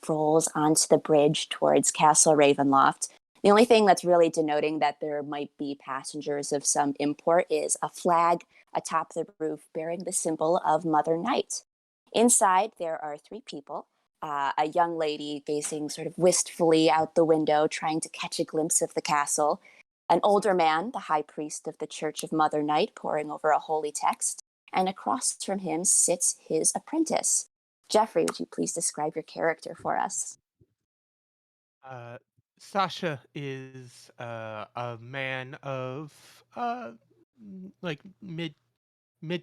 rolls onto the bridge towards Castle Ravenloft. The only thing that's really denoting that there might be passengers of some import is a flag atop the roof bearing the symbol of Mother Night. Inside, there are three people. A young lady gazing sort of wistfully out the window, trying to catch a glimpse of the castle. An older man, the high priest of the Church of Mother Night, poring over a holy text. And across from him sits his apprentice. Jeffrey, would you please describe your character for us? Uh, Sasha is a man of like mid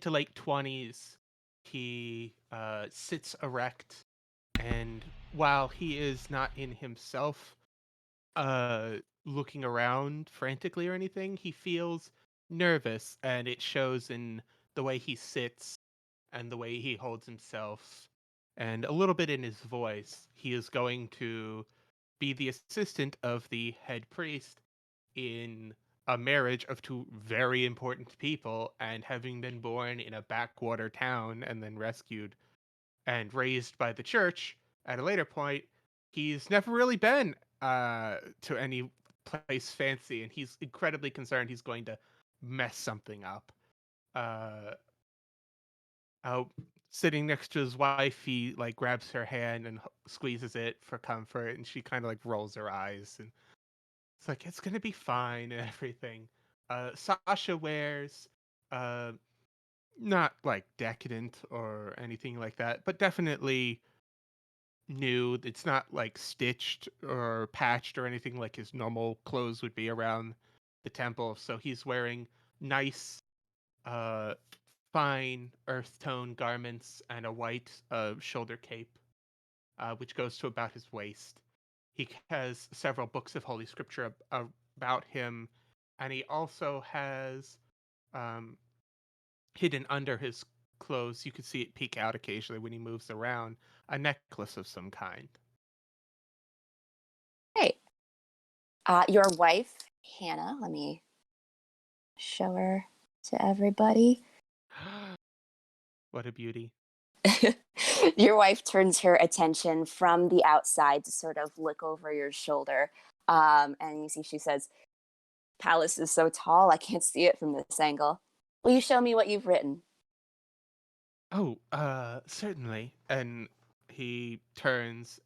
to late 20s. He sits erect, and while he is not in himself looking around frantically or anything, he feels nervous, and it shows in the way he sits and the way he holds himself, and a little bit in his voice. He is going to be the assistant of the head priest in a marriage of two very important people, and having been born in a backwater town and then rescued and raised by the church at a later point, he's never really been to any place fancy, and he's incredibly concerned he's going to mess something up. Uh, out Sitting next to his wife, he like grabs her hand and squeezes it for comfort, and she kind of like rolls her eyes, and it's like it's gonna be fine and everything. Sasha wears uh not like decadent or anything like that, but definitely new. It's not like stitched or patched or anything like his normal clothes would be around the temple. So he's wearing nice, uh, fine earth tone garments and a white shoulder cape, which goes to about his waist. He has several books of Holy Scripture about him, and he also has um, hidden under his clothes. You could see it peek out occasionally when he moves around. A necklace of some kind. Hey, your wife, Hannah, let me show her to everybody. What a beauty. Your wife turns her attention from the outside to sort of look over your shoulder. And you see she says, Palace is so tall, I can't see it from this angle. Will you show me what you've written? Oh, certainly. And he turns.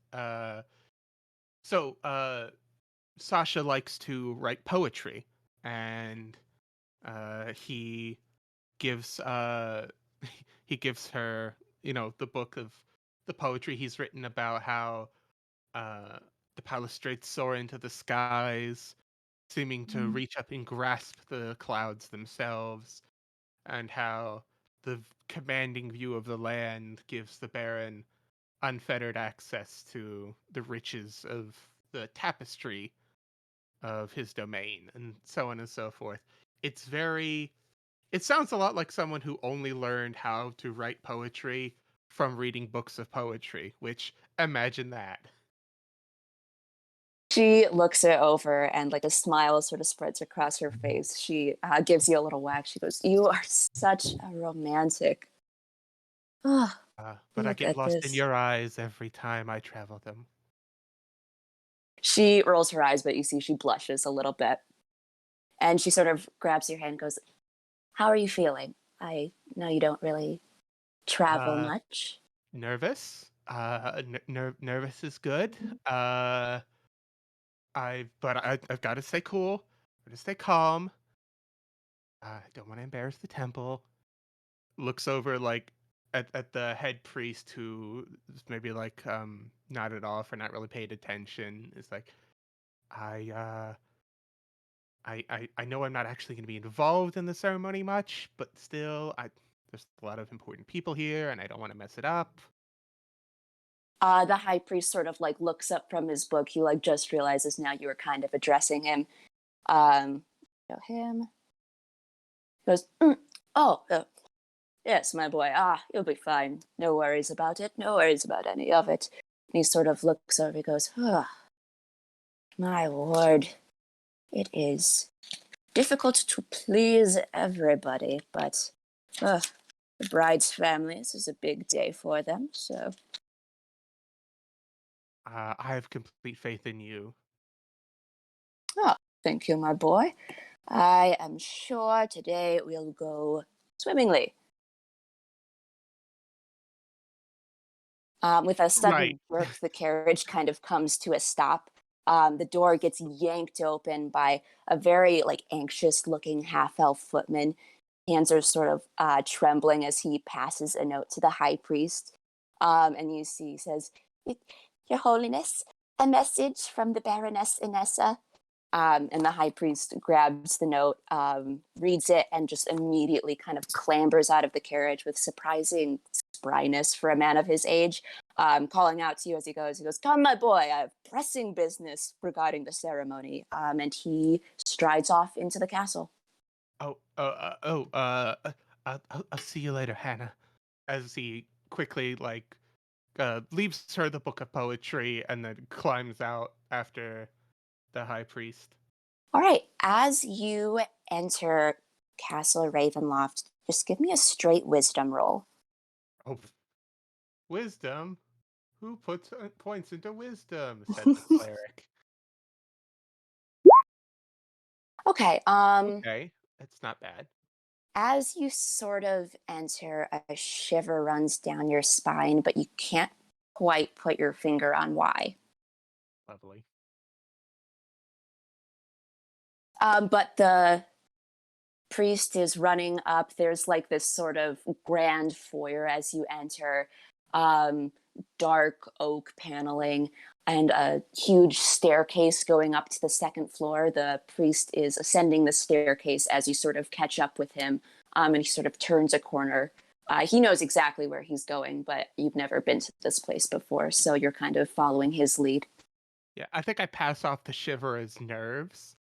Sasha likes to write poetry, and he gives he gives her, the book of the poetry he's written about how uh the palastrates soar into the skies, seeming to Mm. reach up and grasp the clouds themselves, and how the commanding view of the land gives the Baron unfettered access to the riches of the tapestry of his domain, and so on and so forth. It's very, it sounds a lot like someone who only learned how to write poetry from reading books of poetry, which imagine that. She looks it over and like a smile sort of spreads across her face. She gives you a little whack. She goes, "You are such a romantic." Oh, But I look get at lost in this. your eyes every time I travel them. She rolls her eyes, but you see she blushes a little bit. And she sort of grabs your hand and goes, How are you feeling? I know you don't really travel Uh, much. Nervous. Nervous is good. Uh, I've got to stay cool. Got to stay calm. I don't want to embarrass the temple. Looks over like at the head priest, who is maybe like nodded off or not really paid attention. Is like, I uh I know I'm not actually going to be involved in the ceremony much, but still, I there's a lot of important people here, and I don't want to mess it up. The high priest sort of like looks up from his book. He like just realizes now you were kind of addressing him. Um, him goes, oh, yes, my boy. You'll be fine. No worries about it. No worries about any of it. And he sort of looks over. He goes, oh, my lord, it is difficult to please everybody, but uh, the bride's family, this is a big day for them. So I have complete faith in you. Oh, thank you, my boy. I am sure today will go swimmingly. With a Right. sudden jerk, the carriage kind of comes to a stop. The door gets yanked open by a very anxious-looking half-elf footman. Hands are sort of trembling as he passes a note to the high priest. And you see, he says, "Your Holiness, a message from the Baroness Inessa." And the high priest grabs the note, reads it, and just immediately kind of clambers out of the carriage with surprising spryness for a man of his age, calling out to you as he goes. He goes, "Come, my boy, I have pressing business regarding the ceremony." And he strides off into the castle. Oh, I'll see you later, Hannah. As he quickly leaves her the book of poetry and then climbs out after the high priest. All right, as you enter Castle Ravenloft, just give me a straight wisdom roll. Oh, wisdom. Who puts points into wisdom? Said the cleric. Okay, Okay, it's not bad. as you sort of enter, a shiver runs down your spine, but you can't quite put your finger on why. Lovely. But the priest is running up. There's like this sort of grand foyer as you enter, um, dark oak paneling, and a huge staircase going up to the second floor. The priest is ascending the staircase as you sort of catch up with him, and he sort of turns a corner. He knows exactly where he's going, but you've never been to this place before, so you're kind of following his lead. Yeah, I think I pass off the shiver as nerves.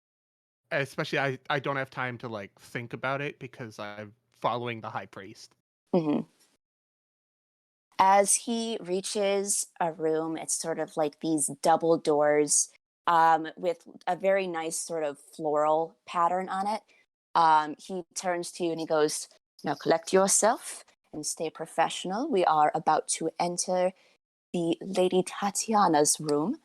Especially I don't have time to think about it because I'm following the high priest. Mhm. As he reaches a room, it's sort of like these double doors, with a very nice sort of floral pattern on it. He turns to you and he goes, "Now collect yourself and stay professional. We are about to enter the Lady Tatiana's room,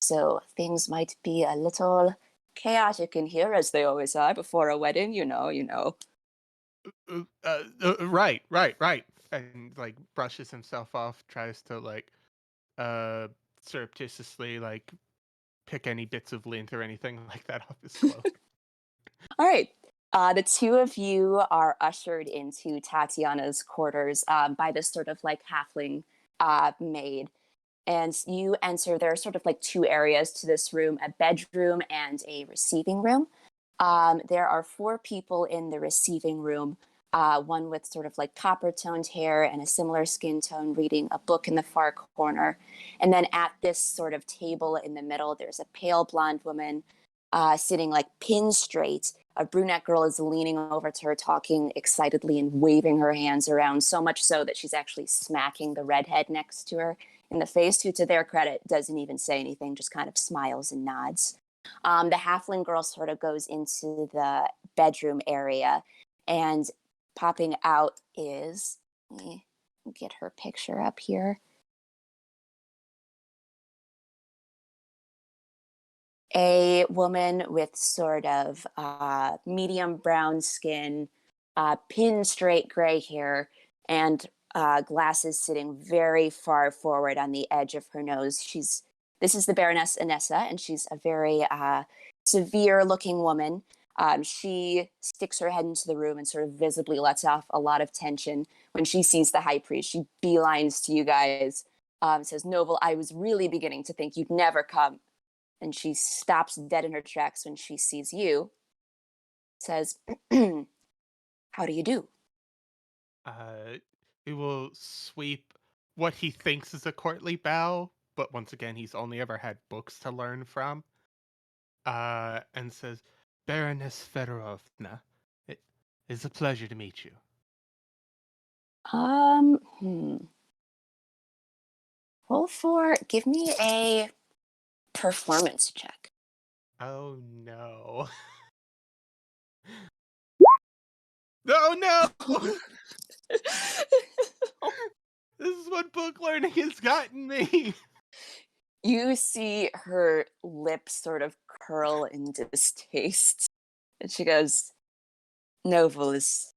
so things might be a little chaotic in here, as they always are before a wedding, you know." Right. And brushes himself off, tries to uh surreptitiously pick any bits of lint or anything like that off his cloak. All right. The two of you are ushered into Tatiana's quarters, by this sort of like halfling maid. And you enter, there are sort of like two areas to this room, a bedroom and a receiving room. There are four people in the receiving room, one with sort of like copper toned hair and a similar skin tone, reading a book in the far corner. And then at this sort of table in the middle, there's a pale blonde woman sitting like pin straight. A brunette girl is leaning over to her, talking excitedly and waving her hands around, so much so that she's actually smacking the redhead next to her in the face, who, to their credit, doesn't even say anything, just kind of smiles and nods. The halfling girl sort of goes into the bedroom area, and popping out is, let me get her picture up here, a woman with sort of medium brown skin, pin straight gray hair, and glasses sitting very far forward on the edge of her nose. This is the Baroness Inessa, and she's a very severe looking woman. She sticks her head into the room and sort of visibly lets off a lot of tension when she sees the high priest. She beelines to you guys, says, "Noble, I was really beginning to think you'd never come." And she stops dead in her tracks when she sees you, says, "How do you do?" Uh he will sweep what he thinks is a courtly bow, but once again he's only ever had books to learn from. And says, Baroness Fedorovna, it is a pleasure to meet you. Um, hmm. Roll for, give me a performance check. Oh no. Oh no! This is what book learning has gotten me. You see her lips sort of curl in distaste, and she goes, "Noble, is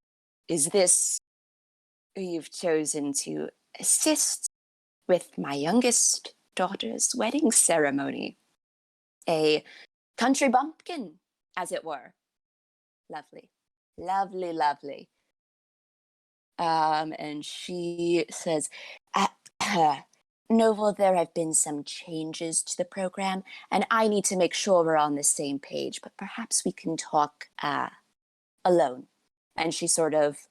this who you've chosen to assist with my youngest daughter's wedding ceremony? A country bumpkin, as it were. Lovely, lovely, lovely." And she says, "Noble, there have been some changes to the program, and I need to make sure we're on the same page, but perhaps we can talk alone." And she sort of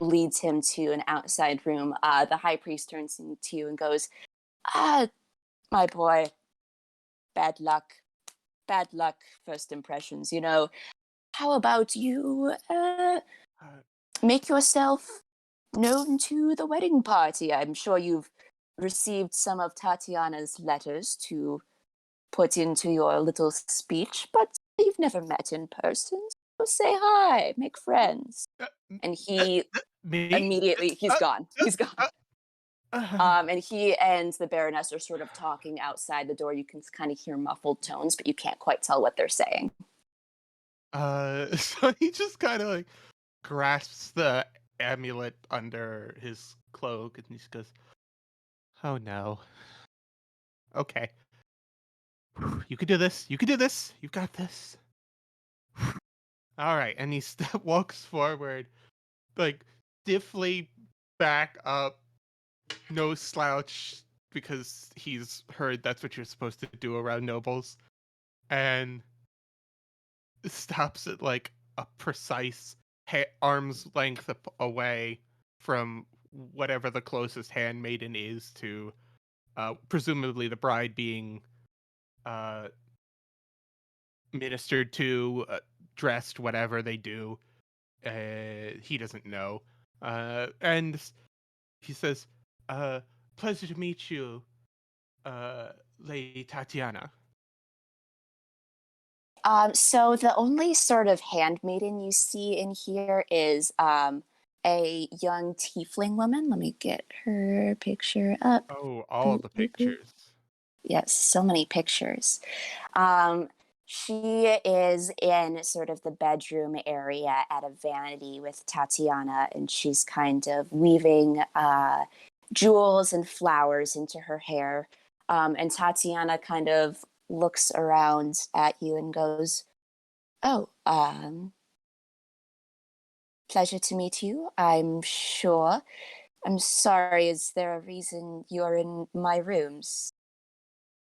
leads him to an outside room. The high priest turns to you and goes, "Ah, my boy, bad luck. Bad luck, first impressions. How about you Uh, make yourself known to the wedding party? I'm sure you've received some of Tatiana's letters to put into your little speech, but you've never met in person. So say hi, make friends." uh, m- And uh, he me? immediately, he's Uh, gone. uh, He's gone. uh, uh, And he and the Baroness are sort of talking outside the door. You can kind of hear muffled tones, but you can't quite tell what they're saying. so he just kind of like grasps the amulet under his cloak and he just goes, "Oh no. Okay. You can do this. You can do this. You got this." All right. And he walks forward, like stiffly back up, no slouch, because he's heard that's what you're supposed to do around nobles, and stops at like a precise arm's length away from whatever the closest handmaiden is to, presumably the bride being uh, ministered to, dressed, whatever they do. He doesn't know. And he says, uh, "Pleasure to meet you, Lady Tatiana." So the only sort of handmaiden you see in here is a young tiefling woman. Let me get her picture up. Oh, all Boop, the boop, boop. pictures. Yes, so many pictures. Um, she is in sort of the bedroom area at a vanity with Tatiana, and she's kind of weaving jewels and flowers into her hair. And Tatiana kind of looks around at you and goes, "Oh, pleasure to meet you, I'm sure. I'm sorry, is there a reason you're in my rooms?"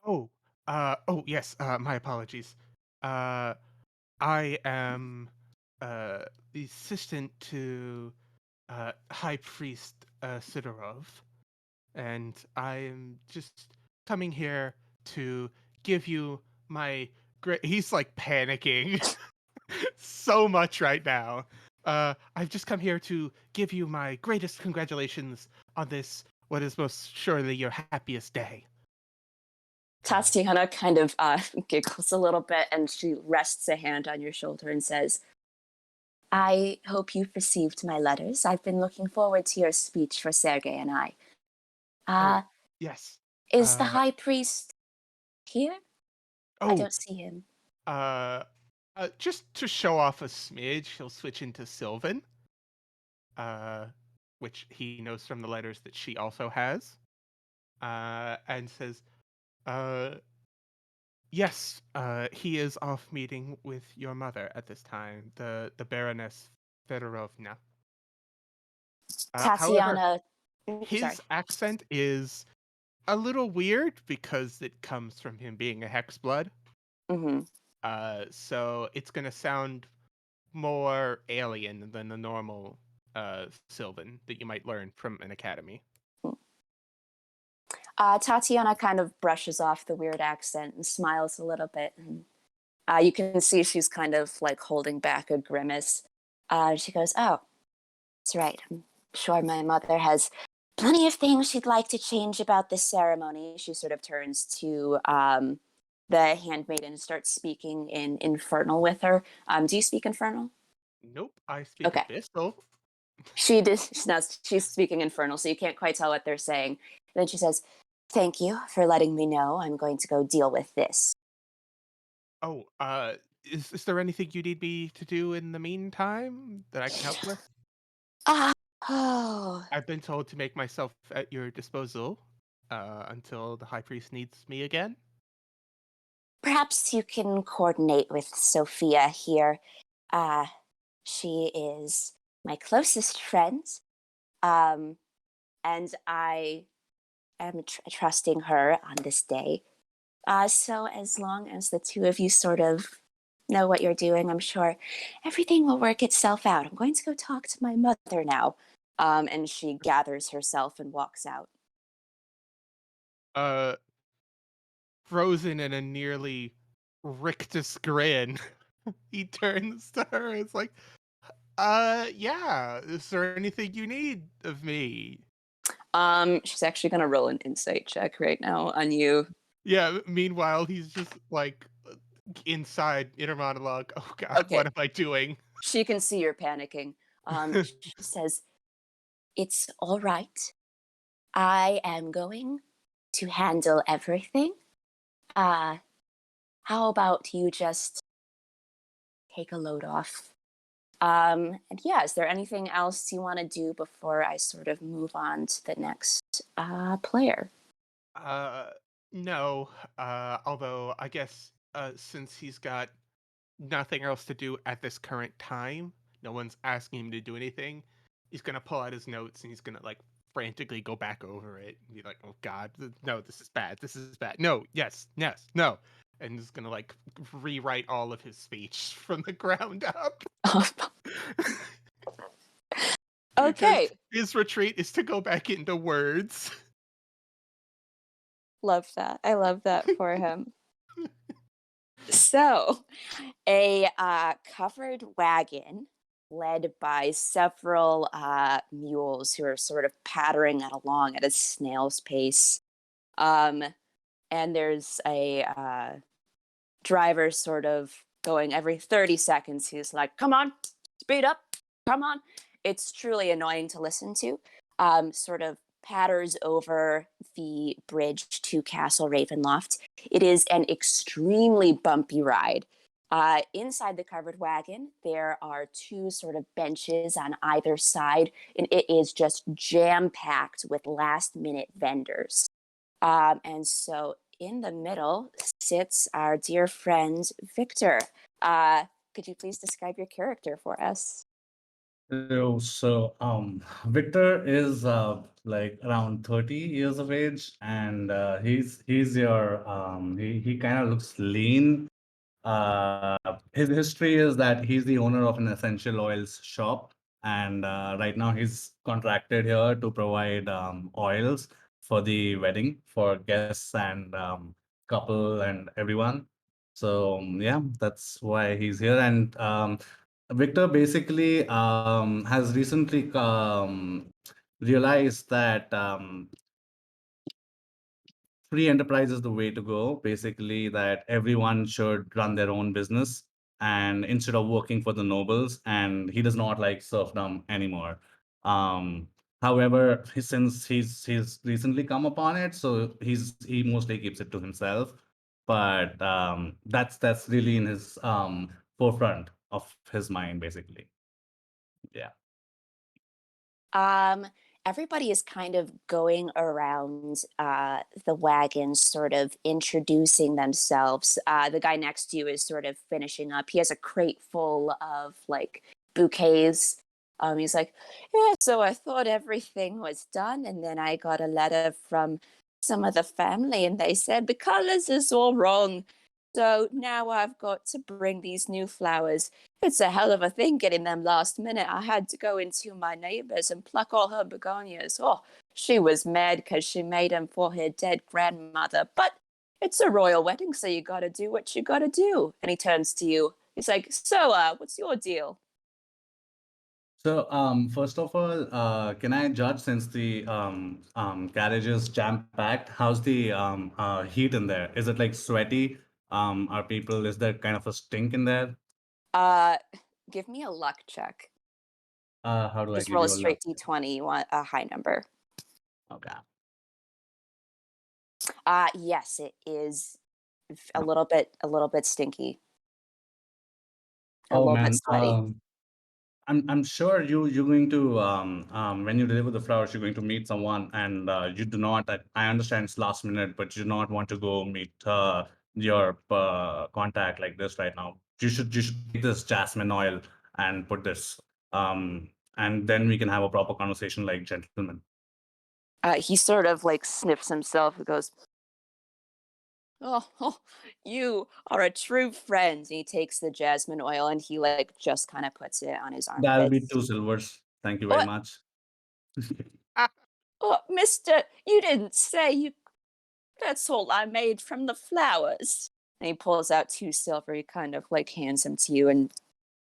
Oh, oh yes, my apologies. Uh, I am the assistant to High Priest Sidorov, and I am just coming here to give you my great. He's like panicking so much right now. I've just come here to give you my greatest congratulations on this, what is most surely your happiest day. Uh, Tatiana kind of giggles a little bit and she rests a hand on your shoulder and says, "I hope you've received my letters. I've been looking forward to your speech for Sergei and I. oh, Uh, yes. is the Uh, high priest here? I oh, don't see him." uh, just to show off a smidge, he'll switch into Sylvan, uh, which he knows from the letters that she also has, and says, uh, "Yes, he is off meeting with your mother at this time, the Baroness Fedorovna." However, Tatiana, sorry. his accent is a little weird because it comes from him being a hexblood. Hmm. So it's gonna sound more alien than the normal Sylvan that you might learn from an academy. Tatiana kind of brushes off the weird accent and smiles a little bit. And, you can see she's kind of like holding back a grimace. She goes, "Oh, that's right. I'm sure my mother has plenty of things she'd like to change about this ceremony." She sort of turns to the handmaiden and starts speaking in Infernal with her. Do you speak Infernal? Nope, I speak Okay. Abyssal. She's speaking Infernal, so you can't quite tell what they're saying. Then she says, Thank you for letting me know. I'm going to go deal with this. Oh, is there anything you need me to do in the meantime that I can help with? Ah, oh. I've been told to make myself at your disposal until the high priest needs me again. Perhaps you can coordinate with Sophia here. Uh, she is my closest friend, um, and I am trusting her on this day. So as long as the two of you sort of know what you're doing, I'm sure everything will work itself out. I'm going to go talk to my mother now. And she gathers herself and walks out. Uh, Frozen in a nearly rictus grin, he turns to her. It's like, yeah. Is there anything you need of me? She's actually gonna roll an insight check right now on you. Yeah. Meanwhile, he's just like inside inner monologue. Oh God, what Okay, am I doing? she can see you're panicking. She says, "It's all right. I am going to handle everything. Uh, how about you just take a load off?" And yeah, is there anything else you want to do before I sort of move on to the next player? Uh, no. Although I guess since he's got nothing else to do at this current time, no one's asking him to do anything. He's gonna pull out his notes and he's gonna like frantically go back over it and be like, "Oh God, no, this is bad. This is bad. No, yes, yes, no," and he's gonna like rewrite all of his speech from the ground up because Okay, his retreat is to go back into words. love that. I love that for him. So, a covered wagon led by several mules who are sort of pattering it along at a snail's pace. Um, and there's a driver sort of going every 30 seconds. He's like, "Come on, speed up, come on." It's truly annoying to listen to. Sort of patters over the bridge to Castle Ravenloft. It is an extremely bumpy ride. Inside the covered wagon, there are two sort of benches on either side, and it is just jam packed with last minute vendors. And so in the middle sits our dear friend Victor. Could you please describe your character for us? Victor is like around 30 years of age, and he's your he kind of looks lean. His history is that he's the owner of an essential oils shop, and right now he's contracted here to provide oils for the wedding for guests and couple and everyone. Yeah, that's why he's here. And Victor basically has recently realized that free enterprise is the way to go. Basically, that everyone should run their own business and instead of working for the nobles, and he does not like serfdom anymore. Um, However, since he's recently come upon it, so he mostly keeps it to himself. But that's really in his forefront of his mind, basically. Yeah. Um, Everybody is kind of going around the wagon, sort of introducing themselves. The guy next to you is sort of finishing up. He has a crate full of like bouquets. He's like, "Yeah, so I thought everything was done, and then I got a letter from some of the family, and they said the colors is all wrong. So now I've got to bring these new flowers. It's a hell of a thing getting them last minute. I had to go into my neighbor's and pluck all her begonias. Oh, she was mad because she made them for her dead grandmother. But it's a royal wedding, so you gotta do what you gotta do." And he turns to you. He's like, "So, what's your deal?" First of all, can I judge since the carriage is jam-packed? How's the heat in there? Is it like sweaty? Are people, is there kind of a stink in there? Uh, Give me a luck check. How do I Just give roll a you a luck? straight d20. You want a high number. Okay. Yes, it is No. a little bit stinky, a Oh little bit man, sweaty. I'm sure you're going to when you deliver the flowers, you're going to meet someone, and you do not. I understand it's last minute, but you do not want to go meet your contact like this right now. You should take this jasmine oil and put this, and then we can have a proper conversation like gentlemen. He sort of like sniffs himself and goes, oh, you are a true friend. And he takes the jasmine oil and he like just kind of puts it on his That'll be armpits. 2 silvers. Thank you very What? much. Oh, mister, you didn't say you. That's all I made from the flowers. And he pulls out 2 silver. He kind of like hands them to you and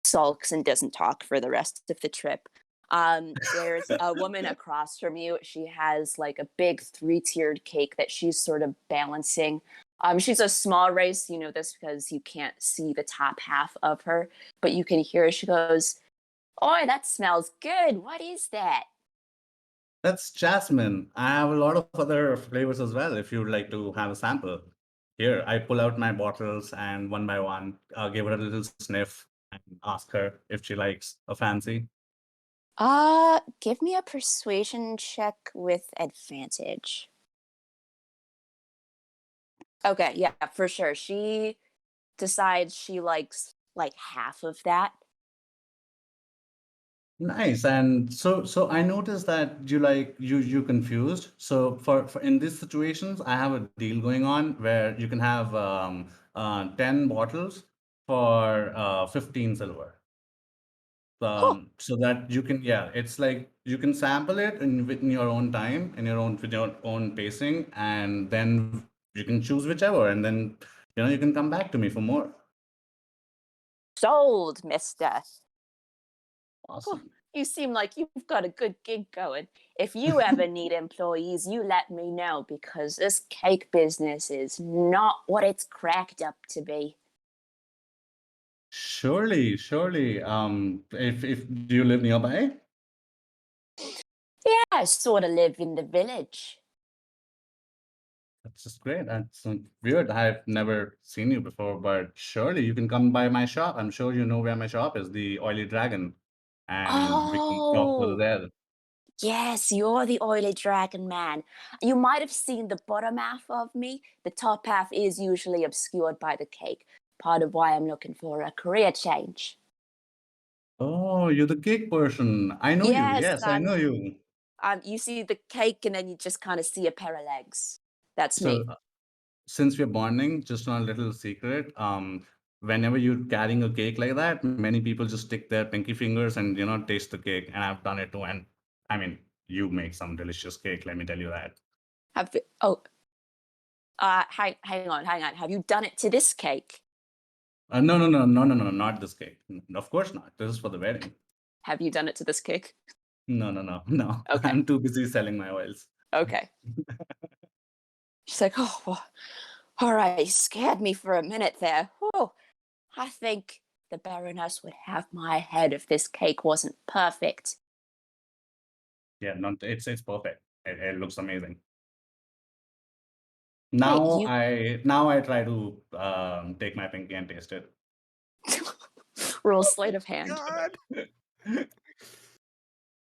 sulks and doesn't talk for the rest of the trip. There's a woman across from you. She has like a big 3-tiered cake that she's sort of balancing. She's a small race. You know this because you can't see the top half of her, but you can hear her. She goes, "Oi, that smells good. What is that?" That's jasmine. I have a lot of other flavors as well if you'd like to have a sample. Here, I pull out my bottles and one by one, give her a little sniff and ask her if she likes a fancy. Give me a persuasion check with advantage. Okay, yeah, for sure. She decides she likes like half of that. Nice. And so I noticed that you confused. So for in these situations, I have a deal going on where you can have 10 bottles for 15 silver. Huh. So that you can, yeah, it's like you can sample it within your own time and your own with your own pacing, and then you can choose whichever, and then you can come back to me for more. Sold, mister. Oh, Awesome. you seem like you've got a good gig going. If you ever need employees, you let me know because this cake business is not what it's cracked up to be. Surely, surely. If do you live nearby? Yeah, I sort of live in the village. That's just great. That's weird. I've never seen you before, but surely you can come by my shop. I'm sure you know where my shop is, the Oily Dragon, and we can talk over Oh, there. yes, you're the oily dragon man. You might have seen the bottom half of me. The top half is usually obscured by the cake. Part of why I'm looking for a career change. Oh, you're the cake person. I know you. Yes, Yes, I know you. you see the cake and then you just kind of see a pair of legs. That's So, me. since we're bonding, just on a little secret, whenever you're carrying a cake like that, many people just stick their pinky fingers and taste the cake, and I've done it too. And I mean, you make some delicious cake. Let me tell you that. Oh, hang on, hang on. Have you done it to this cake? No, no, no, no, no, no, not this cake. Of course not. This is for the wedding. Have you done it to this cake? No, no, no, no. Okay, I'm too busy selling my oils. okay. She's like, oh, well, all right. You scared me for a minute there. Oh, I think the Baroness would have my head if this cake wasn't perfect. Yeah, no, it's perfect. It looks amazing. Hey, Now I try to take my pinky and taste it. roll Oh sleight my of hand. god!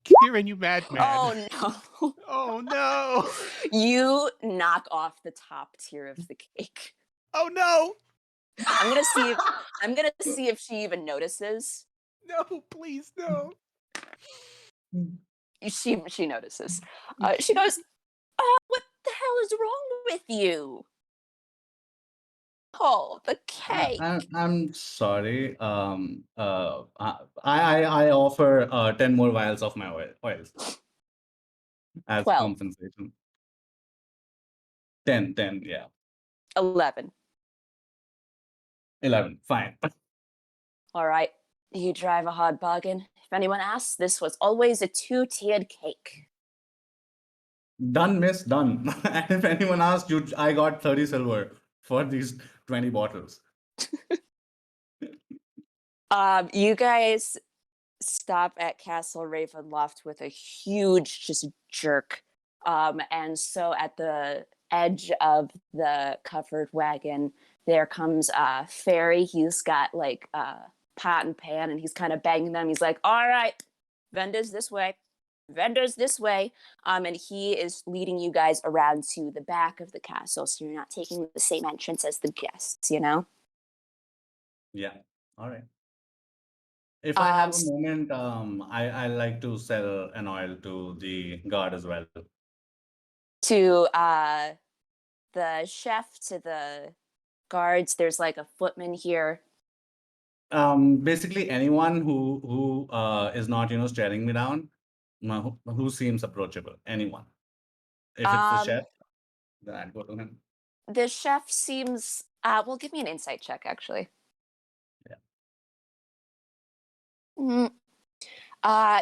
Kieran, you madman. Oh no. Oh no! You knock off the top tier of the cake. Oh no! I'm gonna see if I'm gonna see if she even notices. No, please no. She notices. She goes, what the hell is wrong with you? Oh, the cake. I'm sorry. I offer 10 more vials of my oils as 12, compensation. 10, yeah. 11. 11, fine. All right. You drive a hard bargain. If anyone asks, this was always a 2-tiered cake. Done, miss, done. And if anyone asks you, I got 30 silver for these 20 bottles. You guys stop at Castle Ravenloft with a huge just jerk. And so at the edge of the covered wagon, there comes Fairy. He's got like pot and pan, and he's kind of banging them. He's like, "All right, vendors this way, vendors this way," and he is leading you guys around to the back of the castle, so you're not taking the same entrance as the guests. You know. Yeah. All right. If I Um, have a moment, I like to sell an oil to the guard as well. to the chef, to the guards. There's like a footman here. Basically anyone who is not, staring me down, who seems approachable. Anyone. If it's the Um, chef, then I'd go to him. the chef seems. Well, give me an insight check, actually. Yeah. Mm.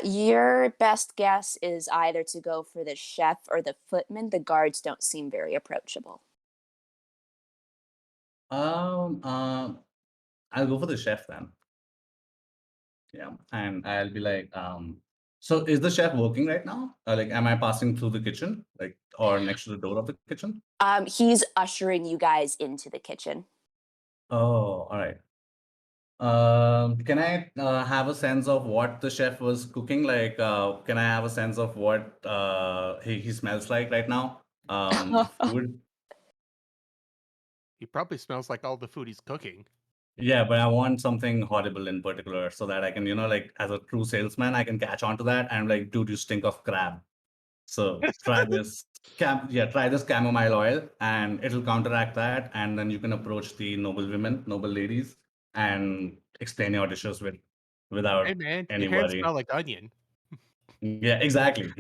Your best guess is either to go for the chef or the footman. The guards don't seem very approachable. Um, uh, I'll go for the chef then. Yeah, and I'll be like, so is the chef working right now? Like, am I passing through the kitchen, like, or next to the door of the kitchen? He's ushering you guys into the kitchen. Oh, all right. Can I have a sense of what the chef was cooking? Like, can I have a sense of what he smells like right now? The food. He probably smells like all the food he's cooking. Yeah, but I want something horrible in particular so that I can, like, as a true salesman, I can catch on to that and like, dude, you stink of crab. So try this try this chamomile oil and it'll counteract that. And then you can approach the noble women, noble ladies, and explain your dishes Hey without man, your any hands worry. smell like onion. Yeah, exactly.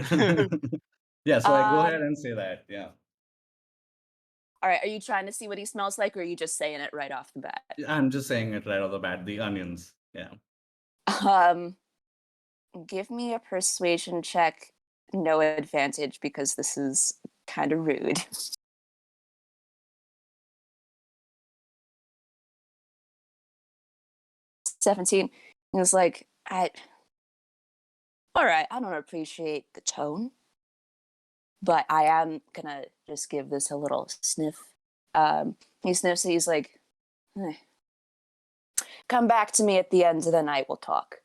Yeah, so I go ahead um, and say that. Yeah. all right. Are you trying to see what he smells like, or are you just saying it right off the bat? I'm just saying it right off the bat, the onions. Yeah. Um, give me a persuasion check. No advantage because this is kind of rude. 17. He was like, all right, I don't appreciate the tone, but I am gonna just give this a little sniff. He sniffs it. He's like, "Eh, come back to me at the end of the night. We'll talk."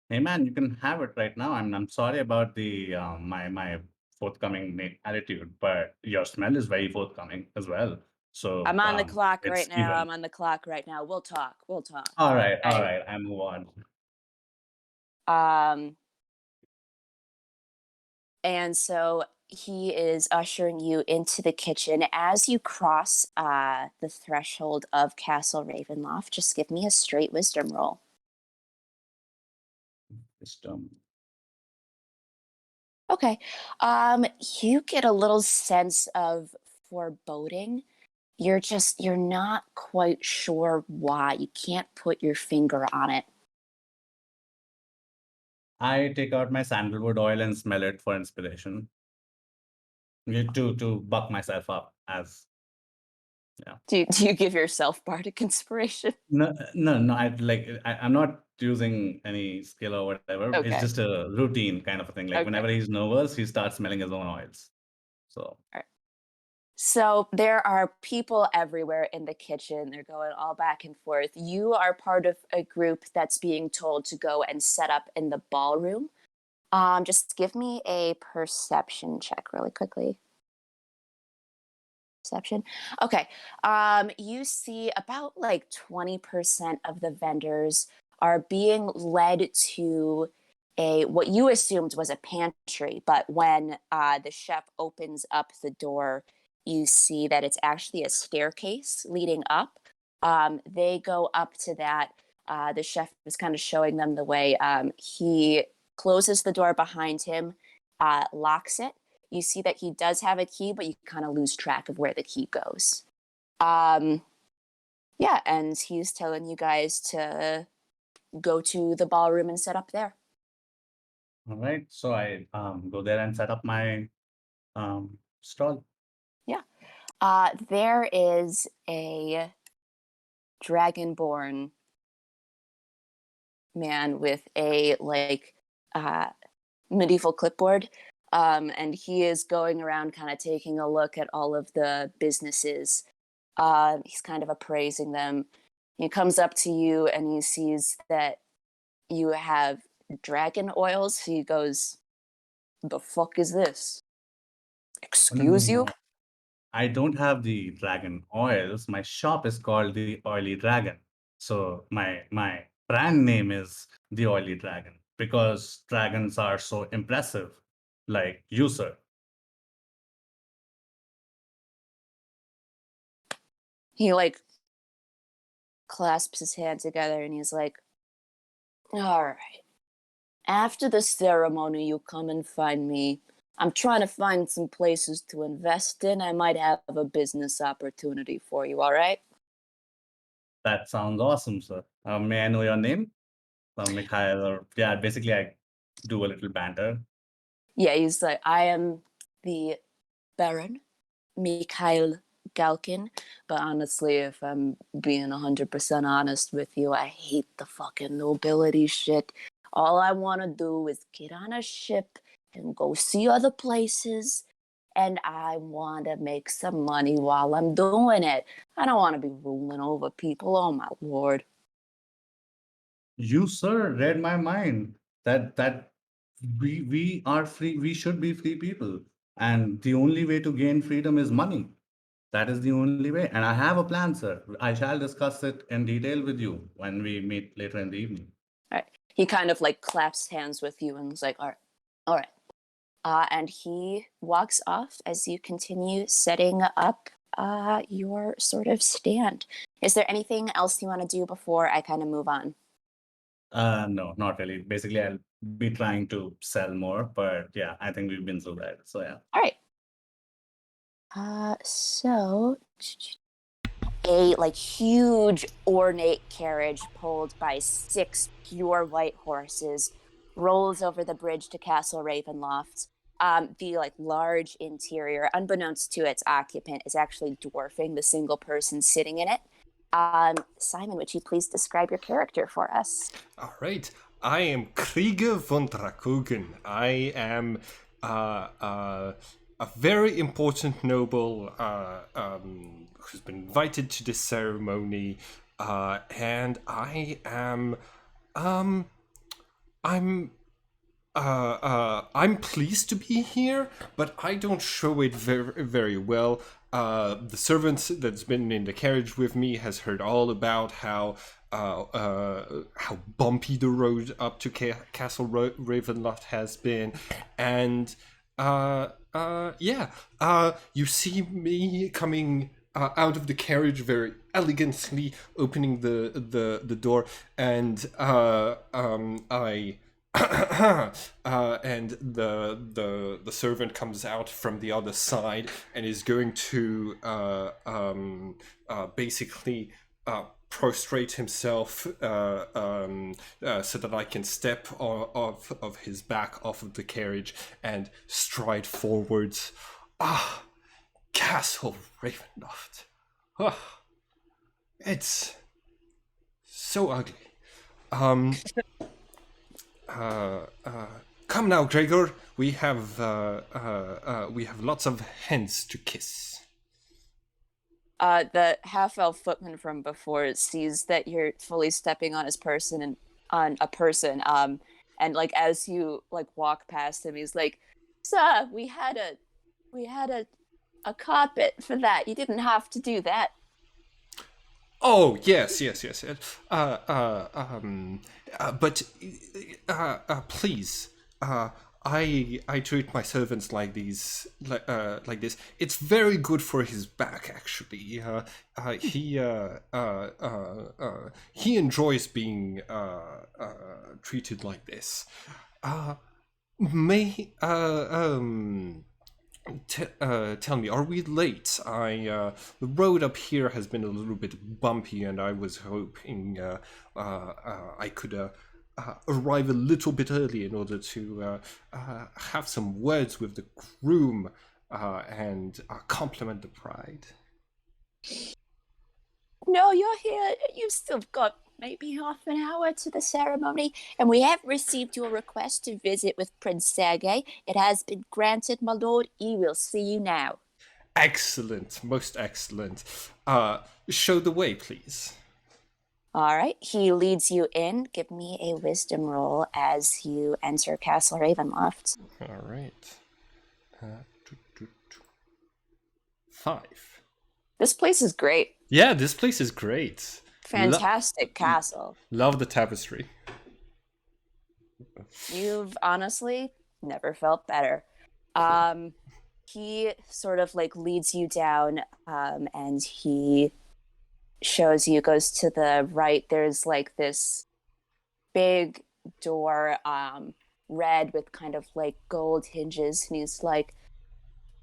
Hey man, you can have it right now. I'm sorry about the my forthcoming attitude, but your smell is very forthcoming as well. So I'm on the clock right it's now. even. I'm on the clock right now. We'll talk. We'll talk. All right, all Right. right. I move on. Um, and so he is ushering you into the kitchen. As you cross the threshold of Castle Ravenloft, just give me a straight wisdom roll. Just Okay. You get a little sense of foreboding. You're not quite sure why. You can't put your finger on it. I take out my sandalwood oil and smell it for inspiration. To buck myself up as yeah. Do you give yourself bardic inspiration? No, no, no. I'm not using any skill or whatever. It's Okay. just a routine kind of a thing. Like Okay. whenever he's nervous, he starts smelling his own oils. So All right. So there are people everywhere in the kitchen. They're going all back and forth. You are part of a group that's being told to go and set up in the ballroom. Just give me a perception check really quickly. Perception. Okay. You see about like 20% of the vendors are being led to a what you assumed was a pantry, but when the chef opens up the door, you see that it's actually a staircase leading up. They go up to that. The chef is kind of showing them the way. He closes the door behind him, locks it. You see that he does have a key, but you kind of lose track of where the key goes. Um, yeah, and he's telling you guys to go to the ballroom and set up there. all right. So I go there and set up my stall. Yeah. There is a dragonborn man with a like uh, medieval clipboard. And he is going around kind of taking a look at all of the businesses. He's kind of appraising them. He comes up to you and he sees that you have dragon oils. He goes, "The fuck is this? Oh, no, no, Excuse you?" no. I don't have the dragon oils. My shop is called the Oily Dragon. So my brand name is the Oily Dragon because dragons are so impressive, like you, sir. He like clasps his hands together and he's like, "All right. After the ceremony, you come and find me. I'm trying to find some places to invest in. I might have a business opportunity for you, all right?" That sounds awesome, sir. May I know your name? Mikhail, or yeah, basically I do a little banter. Yeah, he's like, "I am the Baron Mikhail Galkin. But honestly, if I'm being 100% honest with you, I hate the fucking nobility shit. All I want to do is get on a ship and go see other places. And I want to make some money while I'm doing it. I don't want to be ruling over people. Oh, my lord." You, sir, read my mind. That we are free. We should be free people, and the only way to gain freedom is money. That is the only way. And I have a plan, sir. I shall discuss it in detail with you when we meet later in the evening. All right. He kind of like claps hands with you and is like, "All right, all right." And he walks off as you continue setting up your sort of stand. Is there anything else you want to do before I kind of move on? No, not really. Basically, I'll be trying to sell more, but yeah, I think we've been through that. So yeah. All right. So a like huge ornate carriage pulled by 6 pure white horses rolls over the bridge to Castle Ravenloft. The like large interior, unbeknownst to its occupant, is actually dwarfing the single person sitting in it. Simon, would you please describe your character for us? All right. I am Krieger von Drakogen. I am a very important noble who's been invited to this ceremony, and I am I'm I'm pleased to be here, but I don't show it very well. The servant that's been in the carriage with me has heard all about how bumpy the road up to Castle Ravenloft has been, and you see me coming out of the carriage very elegantly, opening the door, and I. And the servant comes out from the other side and is going to basically prostrate himself so that I can step off of his back off of the carriage and stride forwards. Castle Ravenloft. It's so ugly. Come now, Gregor. We have lots of hands to kiss. The half-elf footman from before sees that you're fully stepping on his person and on a person. And like as you like walk past him, he's like, "Sir, we had a carpet for that. You didn't have to do that." Oh yes. But please, I treat my servants like these, like this. It's very good for his back, actually. He enjoys being treated like this. May tell me, are we late? The road up here has been a little bit bumpy, and I was hoping I could arrive a little bit early in order to have some words with the groom and compliment the bride. "No, you're here. You've still got maybe half an hour to the ceremony, and we have received your request to visit with Prince Sergei. It has been granted, my lord. He will see you now. Excellent, most excellent. Show the way, please. All right, he leads you in. Give me a wisdom roll as you enter Castle Ravenloft. All right. 5. This place is great. Yeah, this place is great. Fantastic castle. Love the tapestry. You've honestly never felt better. He sort of like leads you down, and he shows you, goes to the right. There's like this big door, red with kind of like gold hinges, and he's like,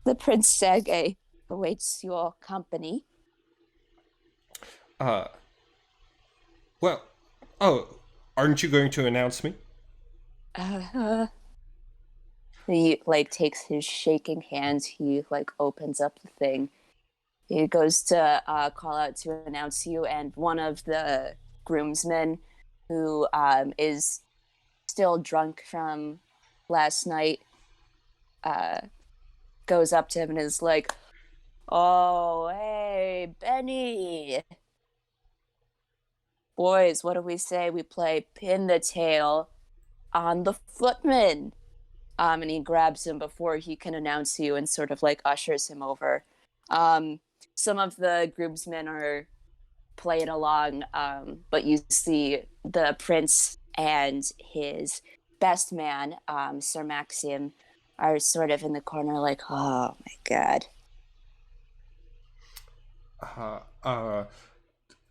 the Prince Sergei awaits your company. Well, oh, aren't you going to announce me? He like takes his shaking hands. He like opens up the thing. He goes to call out to announce you, and one of the groomsmen, who is still drunk from last night, goes up to him and is like, "Oh, hey, Benny. Boys, what do we say? We play pin the tail on the footman." And he grabs him before he can announce you and sort of like ushers him over. Some of the groomsmen are playing along, but you see the prince and his best man, Sir Maxim, are sort of in the corner like, oh my god.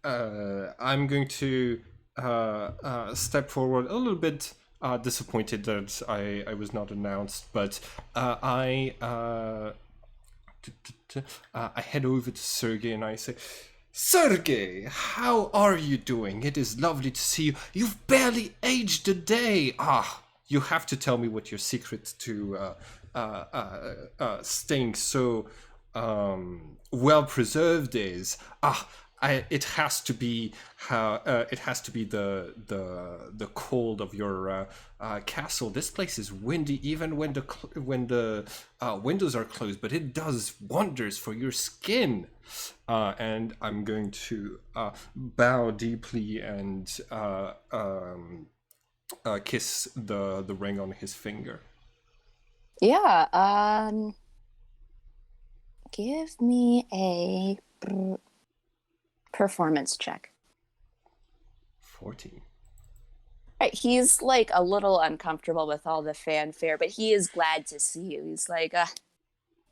I'm going to step forward a little bit, disappointed that I was not announced, but I head over to Sergey and I say, Sergey, how are you doing? It is lovely to see you. You've barely aged a day. You have to tell me what your secret to staying so well preserved is. It has to be the cold of your castle. This place is windy even when the windows are closed, but it does wonders for your skin. And I'm going to bow deeply and kiss the ring on his finger. Yeah. Give me a performance check. 14. Right, he's like a little uncomfortable with all the fanfare, but he is glad to see you. He's like,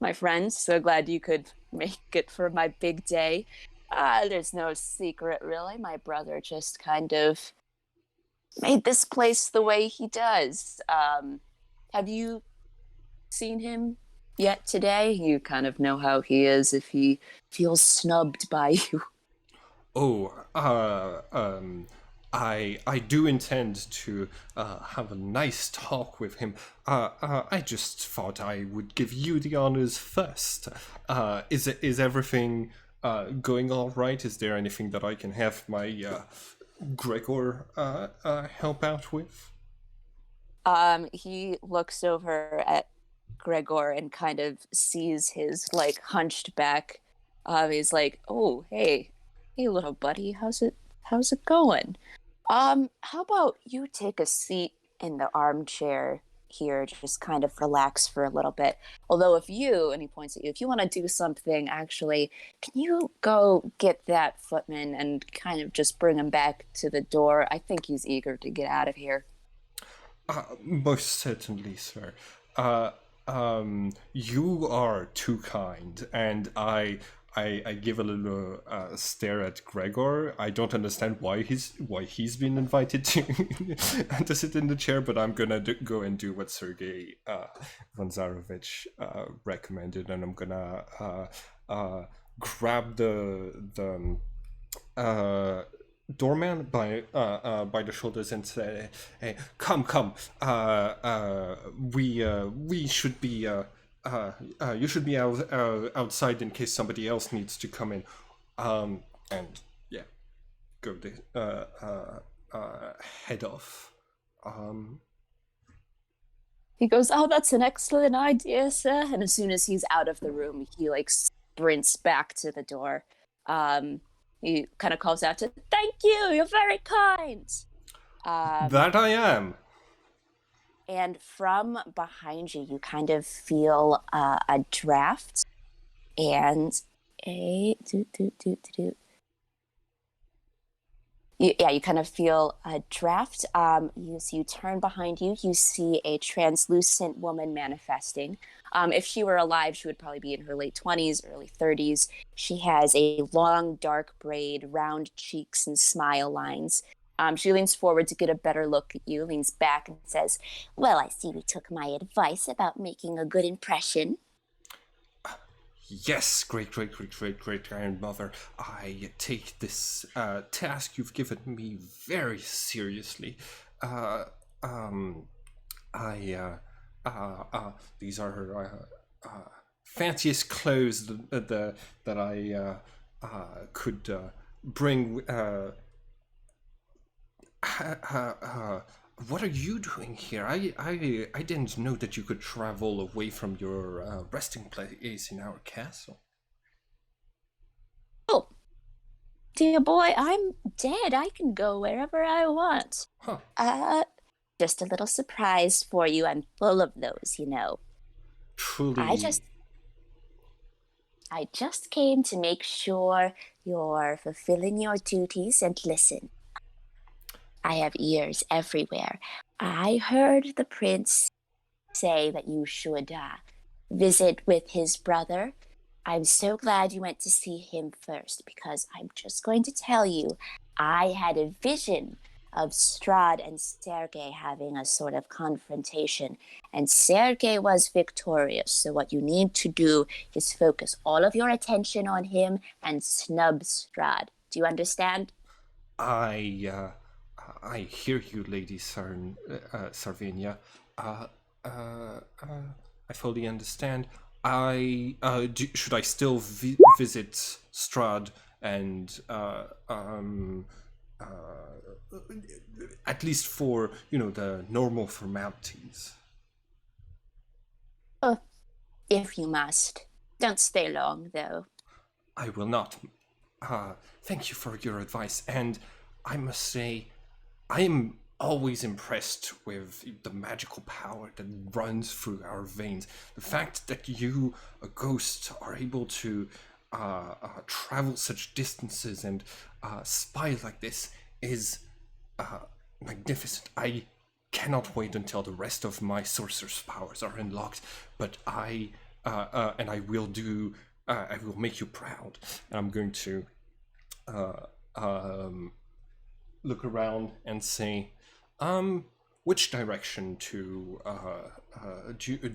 my friend, so glad you could make it for my big day. There's no secret, really. My brother just kind of made this place the way he does. Have you seen him yet today? You kind of know how he is if he feels snubbed by you. I do intend to have a nice talk with him. I just thought I would give you the honors first. Is everything going all right? Is there anything that I can have my Gregor help out with? He looks over at Gregor and kind of sees his like hunched back. He's like, "Oh, hey, little buddy, how's it going? How about you take a seat in the armchair here, just kind of relax for a little bit. Although if you," and he points at you, "if you want to do something, actually, can you go get that footman and kind of just bring him back to the door? I think he's eager to get out of here." Most certainly, sir. You are too kind, and I give a little stare at Gregor. I don't understand why he's been invited to sit in the chair, but I'm gonna go and do what Sergey Vanzarovich recommended, and I'm gonna grab the doorman by the shoulders and say, "Hey, come, we should be you should be outside in case somebody else needs to come in." And yeah, go head off. He goes, "Oh, that's an excellent idea, sir." And as soon as he's out of the room, he like sprints back to the door. He kind of calls out to, "Thank you, you're very kind." That I am. And from behind you, you kind of feel a draft and a you kind of feel a draft. You turn behind you, you see a translucent woman manifesting. If she were alive, she would probably be in her late 20s, early 30s. She has a long, dark braid, round cheeks, and smile lines. She leans forward to get a better look at you, leans back and says, "Well, I see we took my advice about making a good impression." Yes, great grandmother. I take this task you've given me very seriously. These are her fanciest clothes that I could bring. What are you doing here? I didn't know that you could travel away from your resting place in our castle. "Oh, dear boy, I'm dead. I can go wherever I want." Huh. Just a little surprise for you. I'm full of those, you know. Truly. I just came to make sure you're fulfilling your duties. And listen, I have ears everywhere. I heard the prince say that you should visit with his brother. I'm so glad you went to see him first, because I'm just going to tell you, I had a vision of Strahd and Sergei having a sort of confrontation, and Sergei was victorious. So what you need to do is focus all of your attention on him and snub Strahd. Do you understand? I hear you, Lady Sarvinia. I fully understand. Should I still visit Strahd and at least for the normal formalities? Oh, if you must. Don't stay long, though. I will not. Thank you for your advice, and I must say, I am always impressed with the magical power that runs through our veins. The fact that you, a ghost, are able to travel such distances and spy like this is magnificent. I cannot wait until the rest of my sorcerer's powers are unlocked, but I will do. I will make you proud. And I'm going to look around and say, which direction to you've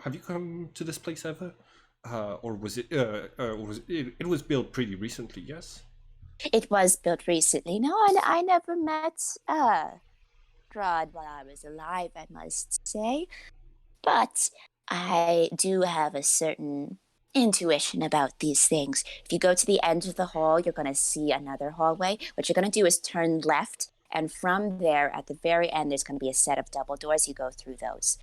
have you come to this place ever, or was it it was built pretty recently? Yes. It was built recently. No, and I never met Strahd while I was alive, I must say. But I do have a certain intuition about these things. If you go to the end of the hall, you're going to see another hallway. What you're going to do is turn left, and from there, at the very end, there's going to be a set of double doors. You go through those.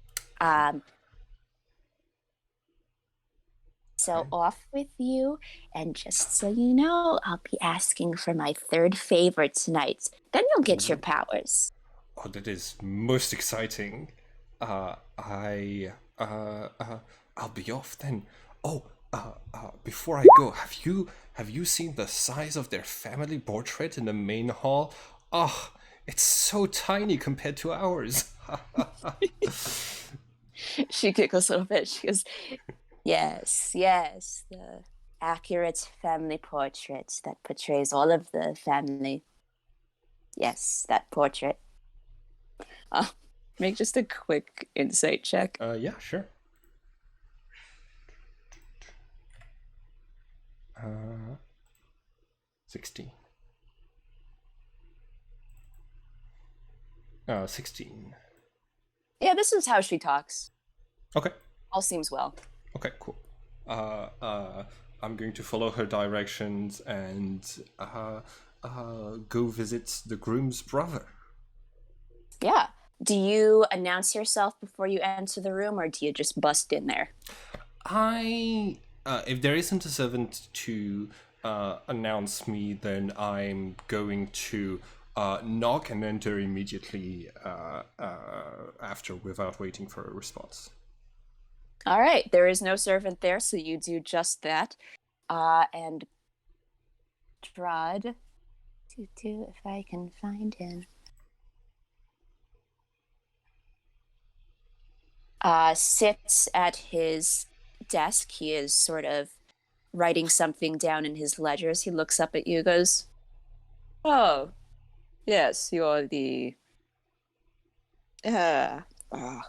So Okay. off with you, and just so you know, I'll be asking for my third favor tonight. Then you'll get your powers. Oh, that is most exciting. I'll be off then. Oh, before I go, have you seen the size of their family portrait in the main hall? Oh, it's so tiny compared to ours. She giggles a little bit. She goes, "Yes, the accurate family portrait that portrays all of the family. Yes, that portrait." Make just a quick insight check. Yeah, sure. 16. 16. Yeah, this is how she talks. Okay. All seems well. Okay, cool. I'm going to follow her directions and go visit the groom's brother. Yeah. Do you announce yourself before you enter the room, or do you just bust in there? If there isn't a servant to announce me, then I'm going to knock and enter immediately after without waiting for a response. All right. There is no servant there, so you do just that. And Strahd, if I can find him, sits at his desk. He is sort of writing something down in his ledgers. He looks up at you, goes, "Oh, yes, you're the. Uh, uh,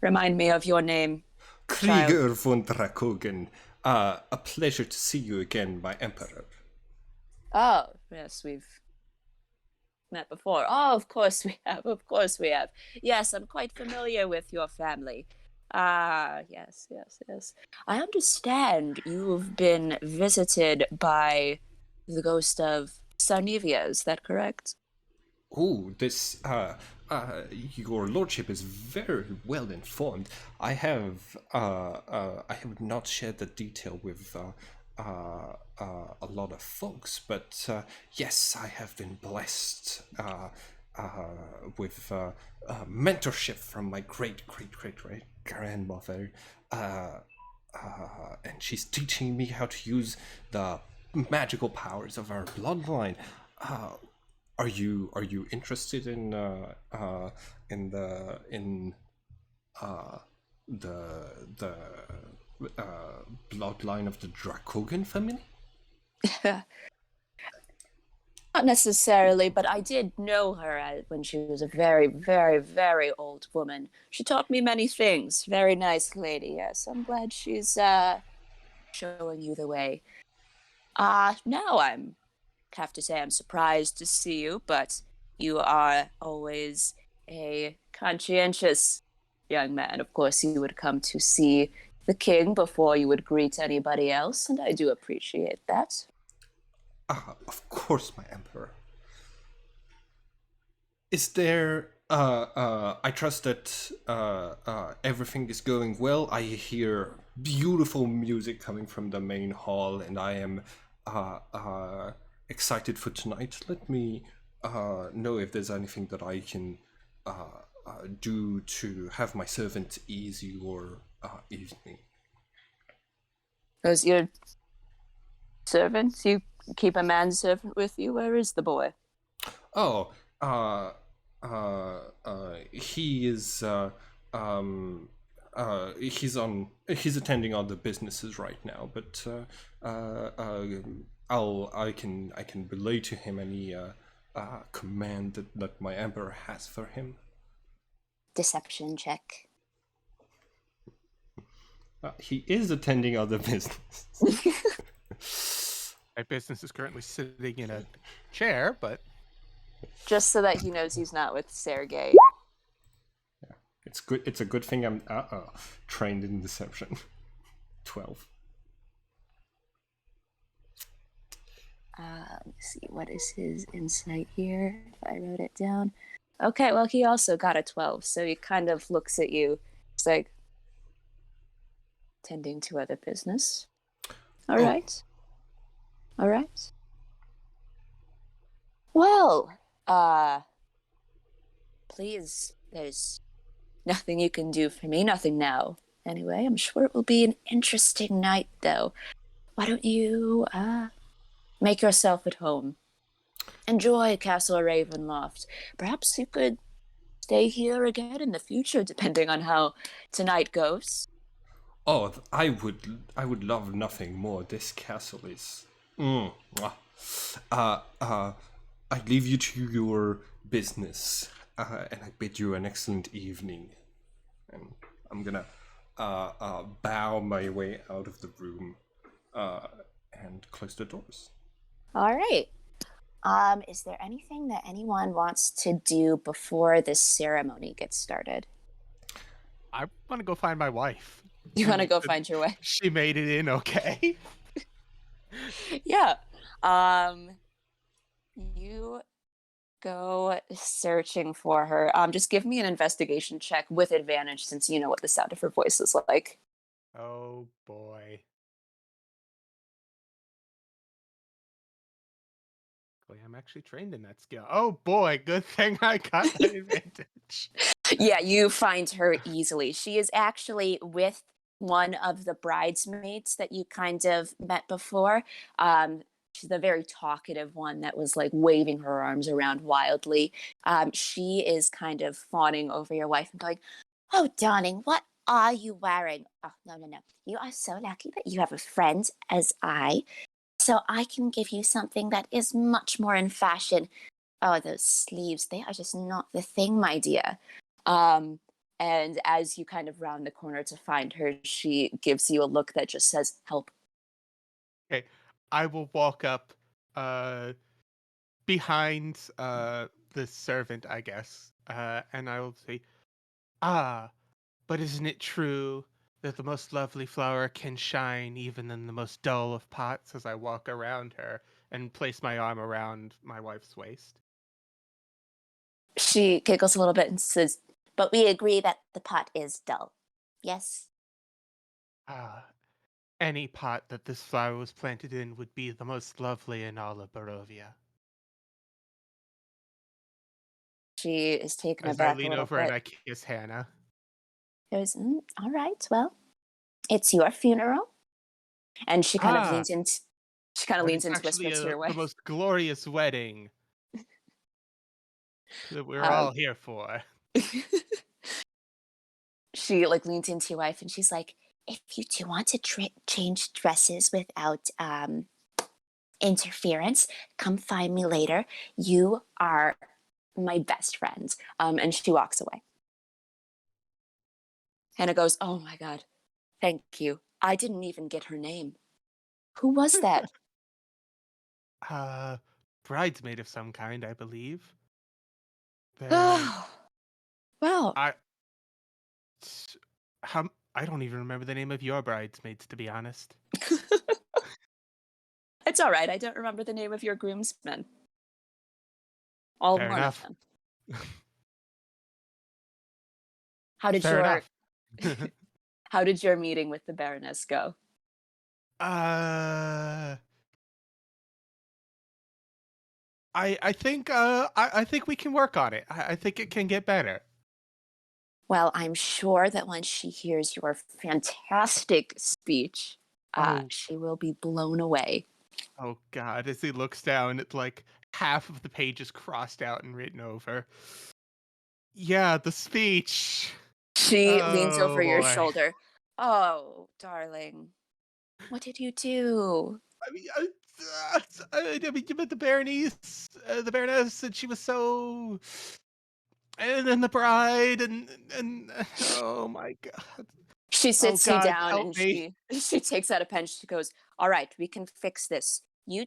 Remind me of your name, child." Krieger von Drakogen, a pleasure to see you again, my emperor. Oh, yes, we've met before. Oh, of course we have. Of course we have. Yes, I'm quite familiar with your family. Ah, yes. I understand you've been visited by the ghost of Sarnivia. Is that correct? Oh, your lordship is very well informed. I have not shared the detail with a lot of folks, but yes, I have been blessed with mentorship from my great grandmother, and she's teaching me how to use the magical powers of our bloodline. Are you interested in the bloodline of the Drakogan family? Not necessarily, but I did know her when she was a very, very, very old woman. She taught me many things. Very nice lady, yes. I'm glad she's showing you the way. Now I'm have to say I'm surprised to see you, but you are always a conscientious young man. Of course, you would come to see the king before you would greet anybody else, and I do appreciate that. Of course, my emperor. Is there? I trust that everything is going well. I hear beautiful music coming from the main hall, and I am excited for tonight. Let me know if there's anything that I can do to have my servant ease your evening. Those your servants? You keep a manservant with you? Where is the boy? Oh, he is he's attending other businesses right now, but I can relay to him any command that my emperor has for him. Deception check. He is attending other business. My business is currently sitting in a chair, but Just so that he knows he's not with Sergei. Yeah, it's good. It's a good thing I'm trained in deception. 12. Let me see, what is his insight here? If I wrote it down. Okay, well, he also got a 12, so he kind of looks at you. It's like, tending to other business. All right. Well, please, there's nothing you can do for me, nothing now. Anyway, I'm sure it will be an interesting night, though. Why don't you, make yourself at home? Enjoy Castle Ravenloft. Perhaps you could stay here again in the future, depending on how tonight goes. Oh, I would love nothing more. This castle is. I leave you to your business, and I bid you an excellent evening. And I'm gonna bow my way out of the room, and close the doors. All right. Is there anything that anyone wants to do before this ceremony gets started? I want to go find my wife. You want to go find your way? She made it in okay. Yeah. You go searching for her. Just give me an investigation check with advantage since you know what the sound of her voice is like. Oh boy. I'm actually trained in that skill. Oh boy, good thing I got that advantage. Yeah, you find her easily. She is actually with one of the bridesmaids that you kind of met before. She's the very talkative one that was like waving her arms around wildly. She is kind of fawning over your wife and going, "Oh, darling, what are you wearing? Oh, no, no, no. You are so lucky that you have a friend as I, so I can give you something that is much more in fashion. Oh, those sleeves, they are just not the thing, my dear." Um, and as you kind of round the corner to find her, she gives you a look that just says, "Help." Okay. I will walk up behind the servant, I guess. And I will say, "Ah, but isn't it true that the most lovely flower can shine even in the most dull of pots?" As I walk around her and place my arm around my wife's waist. She giggles a little bit and says, "But we agree that the pot is dull. Yes?" Ah, any pot that this flower was planted in would be the most lovely in all of Barovia. She is taken As I aback a lean little over and bit. I kiss Hannah. Goes, "All right, well, it's your funeral." And she kind of Ah, leans into, she kind of but leans it's in to whisper actually to your the wife. most glorious wedding that we're Um, all here for. she like leans into your wife and she's like, "If you do want to change dresses without interference, come find me later. You are my best friend." And she walks away. Hannah goes, "Oh my god, thank you. I didn't even get her name. Who was that?" Uh, bridesmaid of some kind, I believe. There, Oh, well, I, how, I don't even remember the name of your bridesmaids, to be honest. it's all right. I don't remember the name of your groomsmen. All Fair one of enough. them. How did Fair your enough. how did your meeting with the Baroness go? uh, I think we can work on it. I think it can get better. Well, I'm sure that when she hears your fantastic speech, Oh, she will be blown away. oh God! As he looks down, it's like half of the page is crossed out and written over. Yeah, the speech. She leans over Oh your boy. shoulder. "Oh, darling, what did you do?" I mean, I mean, you met the Baroness, and she was so, and then the bride, and oh my God, She oh sits you God, down help and me! she takes out a pen. She goes, "All right, we can fix this. You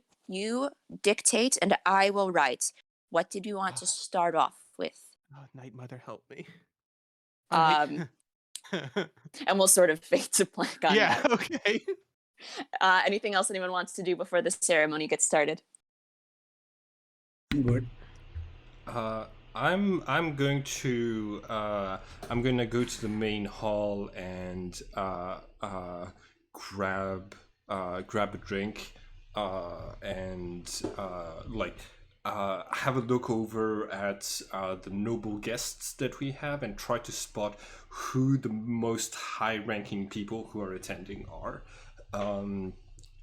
dictate and I will write. What did you want to start off with?" Oh, Night Mother, help me! All right, Um, and we'll sort of fade to black on yeah, that. okay. Anything else anyone wants to do before the ceremony gets started? Good. Uh, I'm going to go to the main hall and grab grab a drink and have a look over at the noble guests that we have and try to spot who the most high-ranking people who are attending are.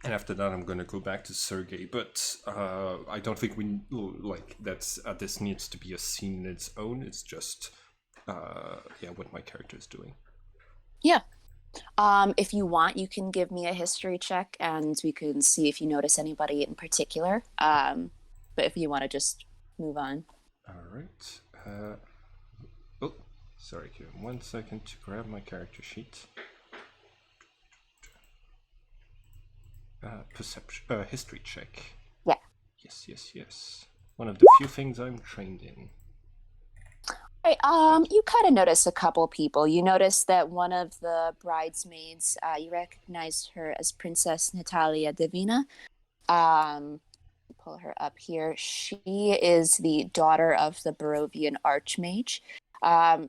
And after that, I'm gonna go back to Sergey. But I don't think we like that's this needs to be a scene in its own. It's just yeah, what my character is doing. Yeah. If you want, you can give me a history check and we can see if you notice anybody in particular. But if you want to just move on. All right. Oh, sorry. Give me 1 second to grab my character sheet. Perception, history check. Yeah. Yes, yes, yes. One of the few things I'm trained in. Right, you kind of notice a couple people. You notice that one of the bridesmaids, you recognize her as Princess Natalia Divina. Um, pull her up here. She is the daughter of the Barovian Archmage.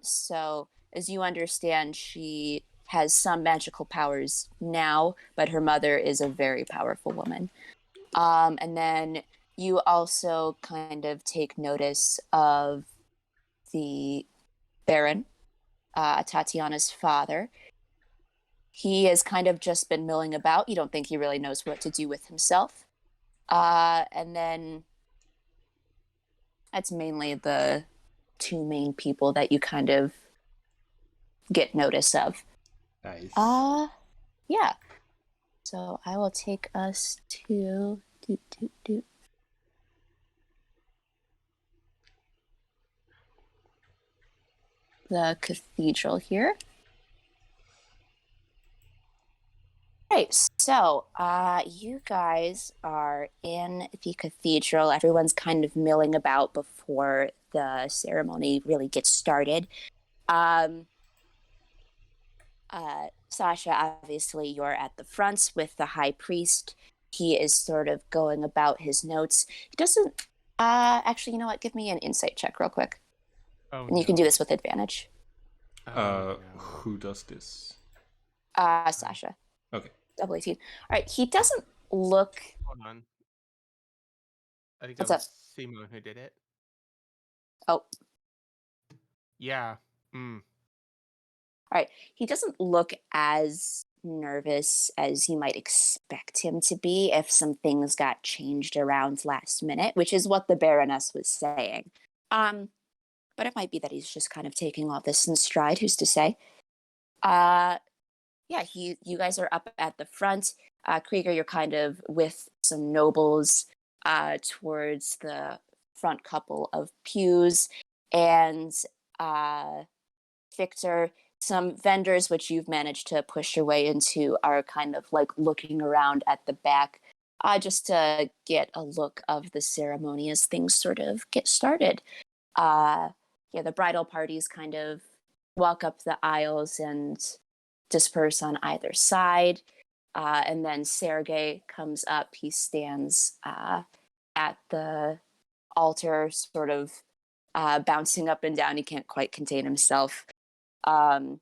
So, as you understand, she has some magical powers now, but her mother is a very powerful woman. And then you also kind of take notice of the Baron, Tatiana's father. He has kind of just been milling about. You don't think he really knows what to do with himself. And then that's mainly the two main people that you kind of get notice of. Nice. Yeah. So I will take us to the cathedral here. Right, so you guys are in the cathedral. Everyone's kind of milling about before the ceremony really gets started. Sasha, obviously, you're at the front with the high priest. He is sort of going about his notes. He doesn't. Actually, you know what? Give me an insight check real quick, Oh, and you can do this with advantage. Oh, no. Who does this? Sasha, Okay. double 18. All right, he doesn't look. Hold on. I think that What's up? was Simon who did it. Oh, Yeah. all right. He doesn't look as nervous as you might expect him to be if some things got changed around last minute, which is what the Baroness was saying. But it might be that he's just kind of taking all this in stride. Who's to say? Yeah, you guys are up at the front. Krieger, you're kind of with some nobles towards the front couple of pews, and Victor, some vendors which you've managed to push your way into are kind of like looking around at the back, just to get a look of the ceremony as things sort of get started. Yeah, the bridal parties kind of walk up the aisles and disperse on either side. And then Sergei comes up. He stands at the altar, sort of bouncing up and down. He can't quite contain himself. And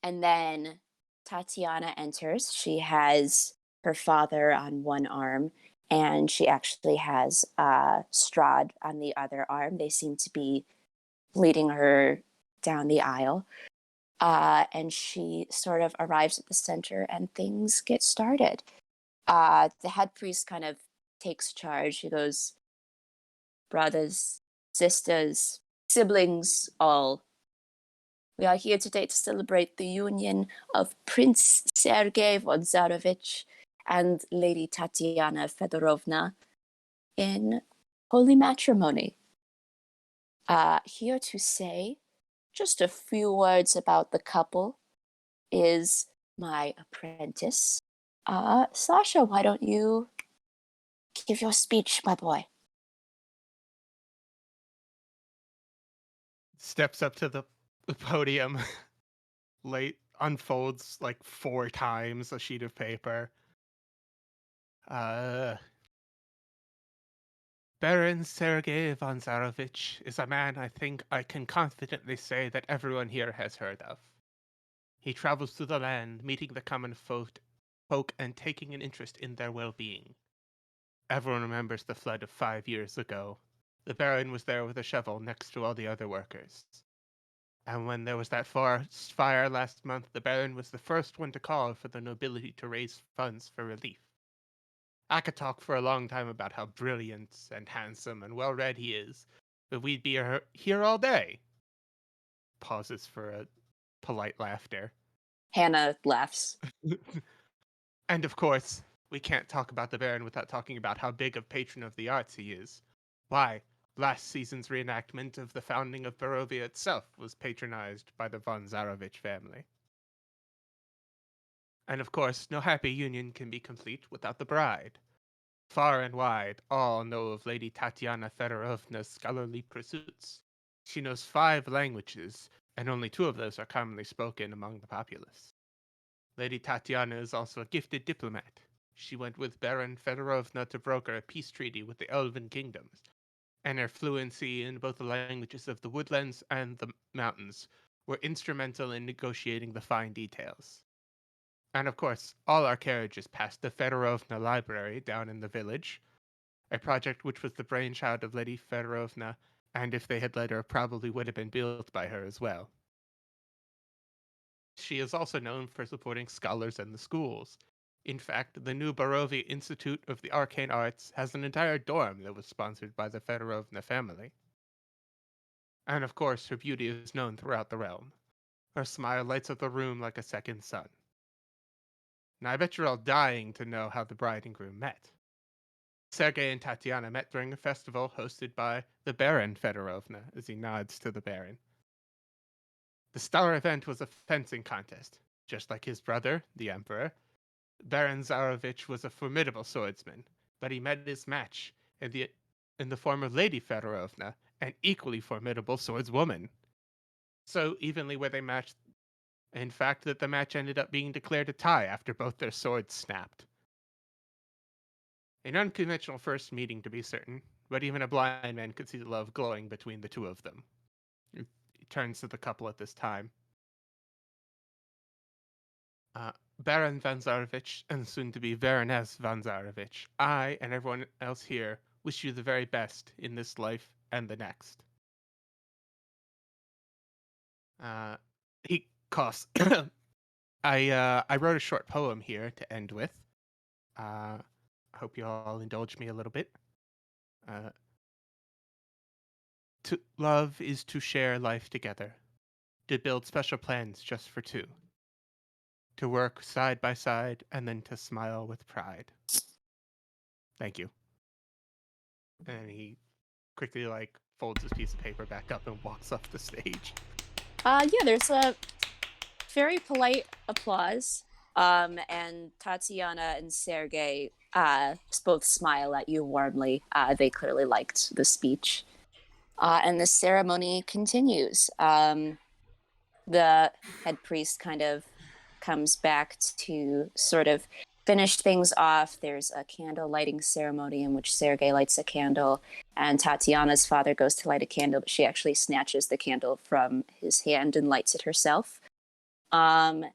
then Tatiana enters. She has her father on one arm, and she actually has Strahd on the other arm. They seem to be leading her down the aisle. And she sort of arrives at the center and things get started. The head priest kind of takes charge. He goes, brothers, sisters, siblings, all. We are here today to celebrate the union of Prince Sergei Votzarovich and Lady Tatiana Fedorovna in holy matrimony. Here to say just a few words about the couple is my apprentice. Sasha, why don't you give your speech, my boy? Steps up to the podium, unfolds like 4 times a sheet of paper. Baron Sergei Vanzarovich is a man I think I can confidently say that everyone here has heard of. He travels through the land, meeting the common folk and taking an interest in their well-being. Everyone remembers the flood of 5 years ago. The Baron was there with a shovel next to all the other workers. And when there was that forest fire last month, the Baron was the first one to call for the nobility to raise funds for relief. I could talk for a long time about how brilliant and handsome and well-read he is, but we'd be here all day. Pauses for a polite laughter. Hannah laughs. And of course, we can't talk about the Baron without talking about how big of patron of the arts he is. Why, last season's reenactment of the founding of Barovia itself was patronized by the von Zarovich family. And of course, no happy union can be complete without the bride. Far and wide, all know of Lady Tatiana Fedorovna's scholarly pursuits. She knows 5 languages, and only 2 of those are commonly spoken among the populace. Lady Tatiana is also a gifted diplomat. She went with Baron Fedorovna to broker a peace treaty with the Elven kingdoms, and her fluency in both the languages of the woodlands and the mountains were instrumental in negotiating the fine details. And of course, all our carriages passed the Fedorovna Library down in the village, a project which was the brainchild of Lady Fedorovna, and if they had let her, probably would have been built by her as well. She is also known for supporting scholars and the schools. In fact, the new Barovia Institute of the Arcane Arts has an entire dorm that was sponsored by the Fedorovna family. And of course, her beauty is known throughout the realm. Her smile lights up the room like a second sun. Now, I bet you're all dying to know how the bride and groom met. Sergei and Tatiana met during a festival hosted by the Baron Fedorovna, as he nods to the Baron. The star event was a fencing contest. Just like his brother, the Emperor, Baron Zarovich was a formidable swordsman, but he met his match in the form of Lady Fedorovna, an equally formidable swordswoman. So evenly were they matched, in fact, that the match ended up being declared a tie after both their swords snapped. An unconventional first meeting, to be certain, but even a blind man could see the love glowing between the two of them. He turns to the couple at this time. Baron Vanzarovich, and soon to be Baroness Vanzarovich, I and everyone else here wish you the very best in this life and the next. He coughs. I wrote a short poem here to end with. I hope you all indulge me a little bit. To love is to share life together, to build special plans just for two, to work side by side, and then to smile with pride. Thank you. And he quickly folds his piece of paper back up and walks off the stage. Yeah, there's a very polite applause. And Tatiana and Sergei both smile at you warmly. They clearly liked the speech. And the ceremony continues. The head priest kind of comes back to sort of finish things off. There's a candle lighting ceremony in which Sergei lights a candle, and Tatiana's father goes to light a candle, but she actually snatches the candle from his hand and lights it herself. And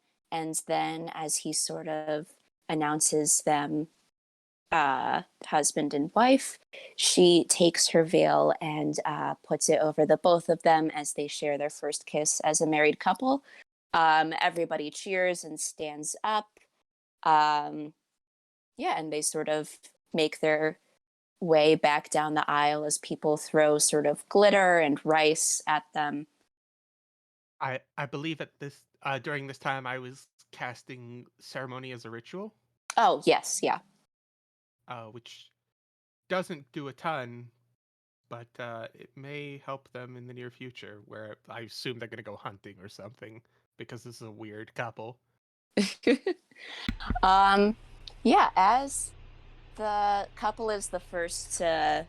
then as he sort of announces them husband and wife, she takes her veil and puts it over the both of them as they share their first kiss as a married couple. Everybody cheers and stands up. And they sort of make their way back down the aisle as people throw sort of glitter and rice at them. I believe at this during this time I was casting ceremony as a ritual. Oh, yes, yeah. Which doesn't do a ton, but it may help them in the near future, where I assume they're going to go hunting or something, because this is a weird couple. As the couple is the first to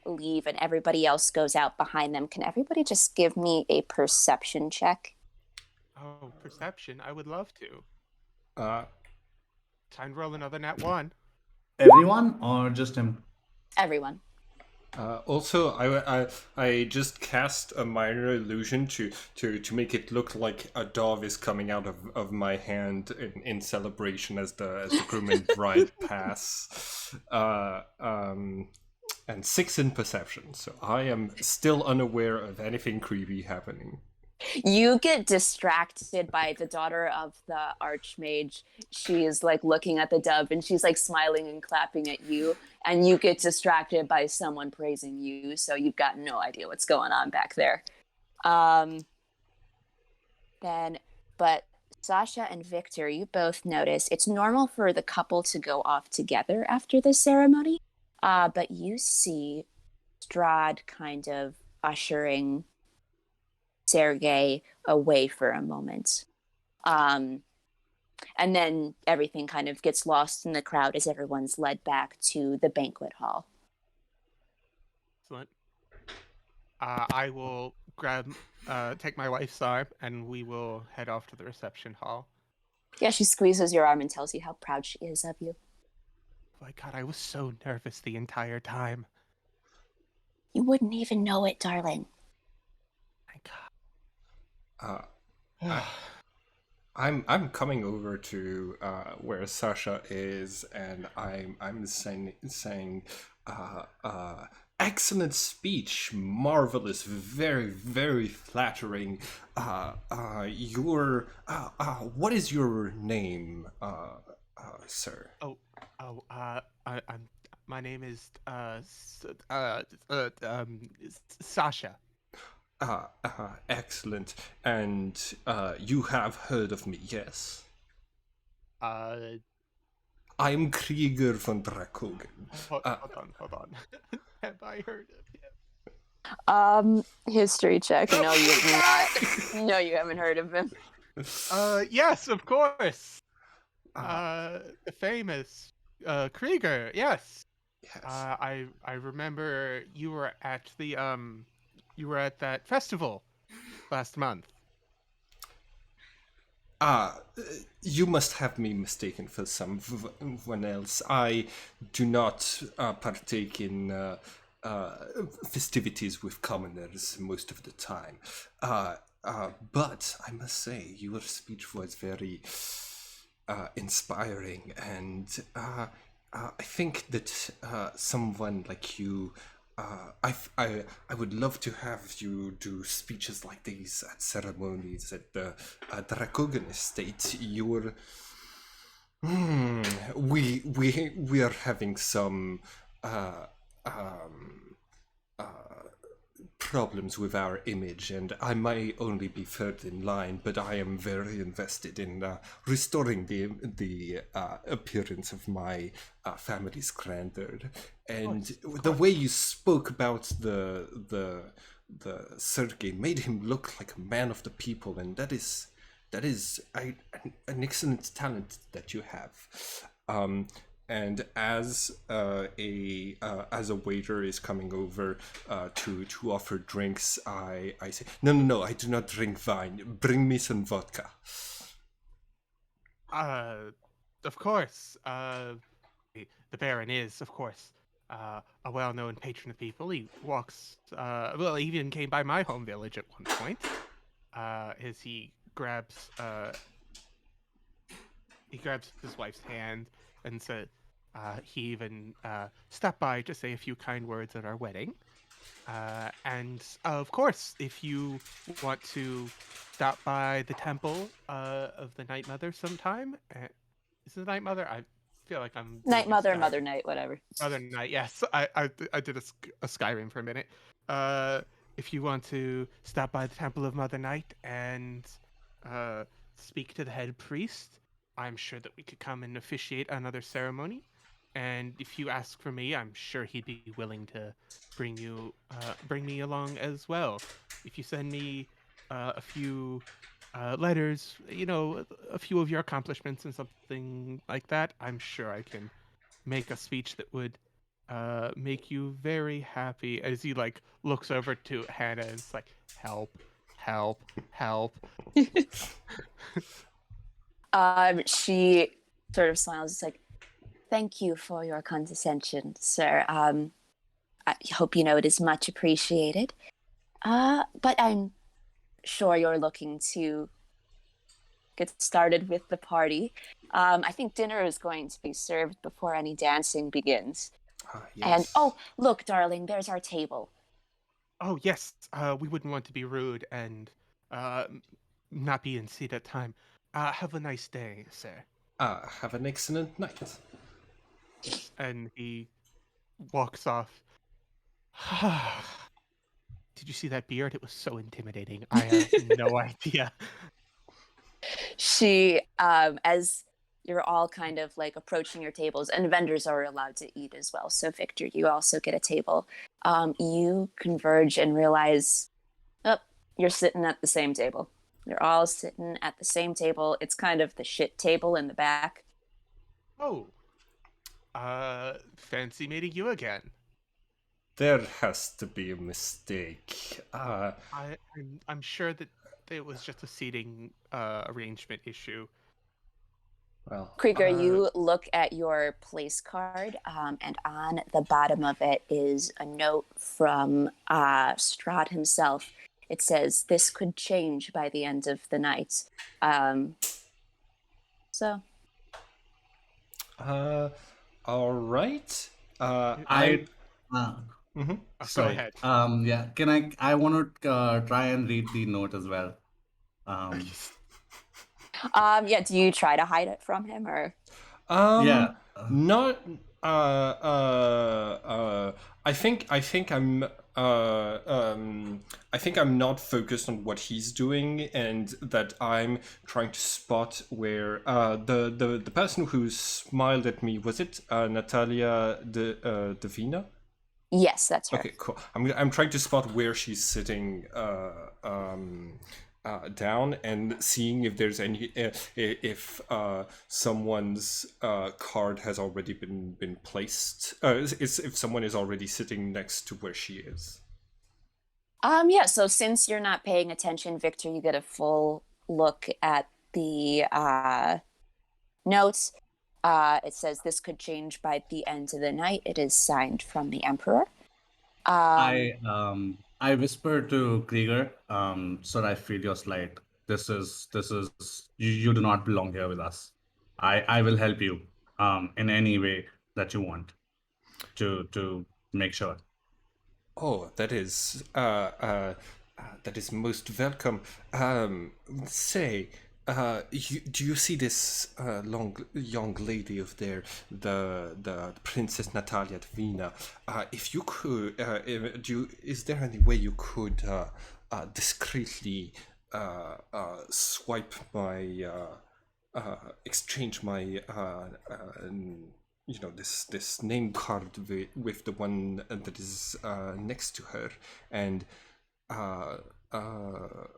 leave and everybody else goes out behind them, can everybody just give me a perception check? Oh, perception. I would love to. Uh, Time to roll another nat 1. Everyone or just him? Everyone. Also, I just cast a minor illusion to make it look like a dove is coming out of my hand in celebration as the groom and bride pass. And 6 in perception, so I am still unaware of anything creepy happening. You get distracted by the daughter of the archmage. She is looking at the dove and she's smiling and clapping at you, and you get distracted by someone praising you, so you've got no idea what's going on back there. But Sasha and Victor, you both notice it's normal for the couple to go off together after the ceremony, but you see Strahd kind of ushering Sergei away for a moment. And then everything kind of gets lost in the crowd as everyone's led back to the banquet hall. Excellent. I will take my wife's arm, and we will head off to the reception hall. Yeah, she squeezes your arm and tells you how proud she is of you. Oh my God, I was so nervous the entire time. You wouldn't even know it, darling. My God. Uh, I'm coming over to where Sasha is, and I'm saying, excellent speech, marvelous, very very flattering. What is your name, sir? I'm. My name is Sasha. Excellent. And you have heard of me, yes? Uh, I'm Krieger von Drakogen. hold on. Have I heard of him? History check. No, you have not. No, you haven't heard of him. Yes, of course. Uh, The famous Krieger. Yes. yes. I remember you were at that festival last month. You must have me mistaken for someone else. I do not partake in festivities with commoners most of the time. But I must say, your speech was very inspiring, and I think that someone like you. I would love to have you do speeches like these at ceremonies at the Drakogen estate. We are having some problems with our image, and I may only be third in line, but I am very invested in restoring the appearance of my family's grandeur. And the way you spoke about the Sergei made him look like a man of the people, and that is an excellent talent that you have. And as a waiter is coming over to offer drinks, I say, no, I do not drink wine. Bring me some vodka. Of course. The Baron is, of course, a well-known patron of people. He walks. Well, he even came by my home village at one point. As he grabs his wife's hand and said he even stopped by to say a few kind words at our wedding. And of course, if you want to stop by the temple of the Night Mother sometime, is it the Night Mother? I feel like I'm Night doing Mother, Mother Night, whatever. Mother Night. Yes, I did a Skyrim for a minute. If you want to stop by the Temple of Mother Night and speak to the head priest, I'm sure that we could come and officiate another ceremony. And if you ask for me, I'm sure he'd be willing to bring me along as well. If you send me a few letters, a few of your accomplishments and something like that, I'm sure I can make a speech that would make you very happy. As he looks over to Hannah and it's like, help, help, help. She sort of smiles. It's like, thank you for your condescension, sir. I hope you know it is much appreciated. But I'm sure you're looking to get started with the party. I think dinner is going to be served before any dancing begins. Yes. And look, darling, there's our table. Oh yes, we wouldn't want to be rude and not be in seat at time. Have a nice day, sir. Have an excellent night. Yes, and he walks off. Did you see that beard? It was so intimidating. I have no idea. She, as you're all kind of approaching your tables, and vendors are allowed to eat as well. So Victor, you also get a table. You converge and realize, you're sitting at the same table. You're all sitting at the same table. It's kind of the shit table in the back. Oh, fancy meeting you again. There has to be a mistake. I'm sure that it was just a seating arrangement issue. Well, Krieger, you look at your place card, and on the bottom of it is a note from Strahd himself. It says, "This could change by the end of the night." So, all right. I Mhm. Go sorry. ahead. Yeah. Can I want to try and read the note as well. yeah. Do you try to hide it from him, or? Yeah. Not. I think I'm. I think I'm not focused on what he's doing, and that I'm trying to spot where the person who smiled at me, was it Natalia Davina? Yes, that's her. Okay, cool. I'm trying to spot where she's sitting down and seeing if there's any if someone's card has already been placed. If someone is already sitting next to where she is. Yeah. So since you're not paying attention, Victor, you get a full look at the notes. It says this could change by the end of the night. It is signed from the Emperor. I whisper to Krieger, so that I feel your slight. This is you do not belong here with us. I will help you in any way that you want to make sure. Oh, that is most welcome. Say, do you see this long young lady over there, the Princess Natalia Dvina? If you could, is there any way you could discreetly swipe my exchange my this name card with the one that is next to her, and uh,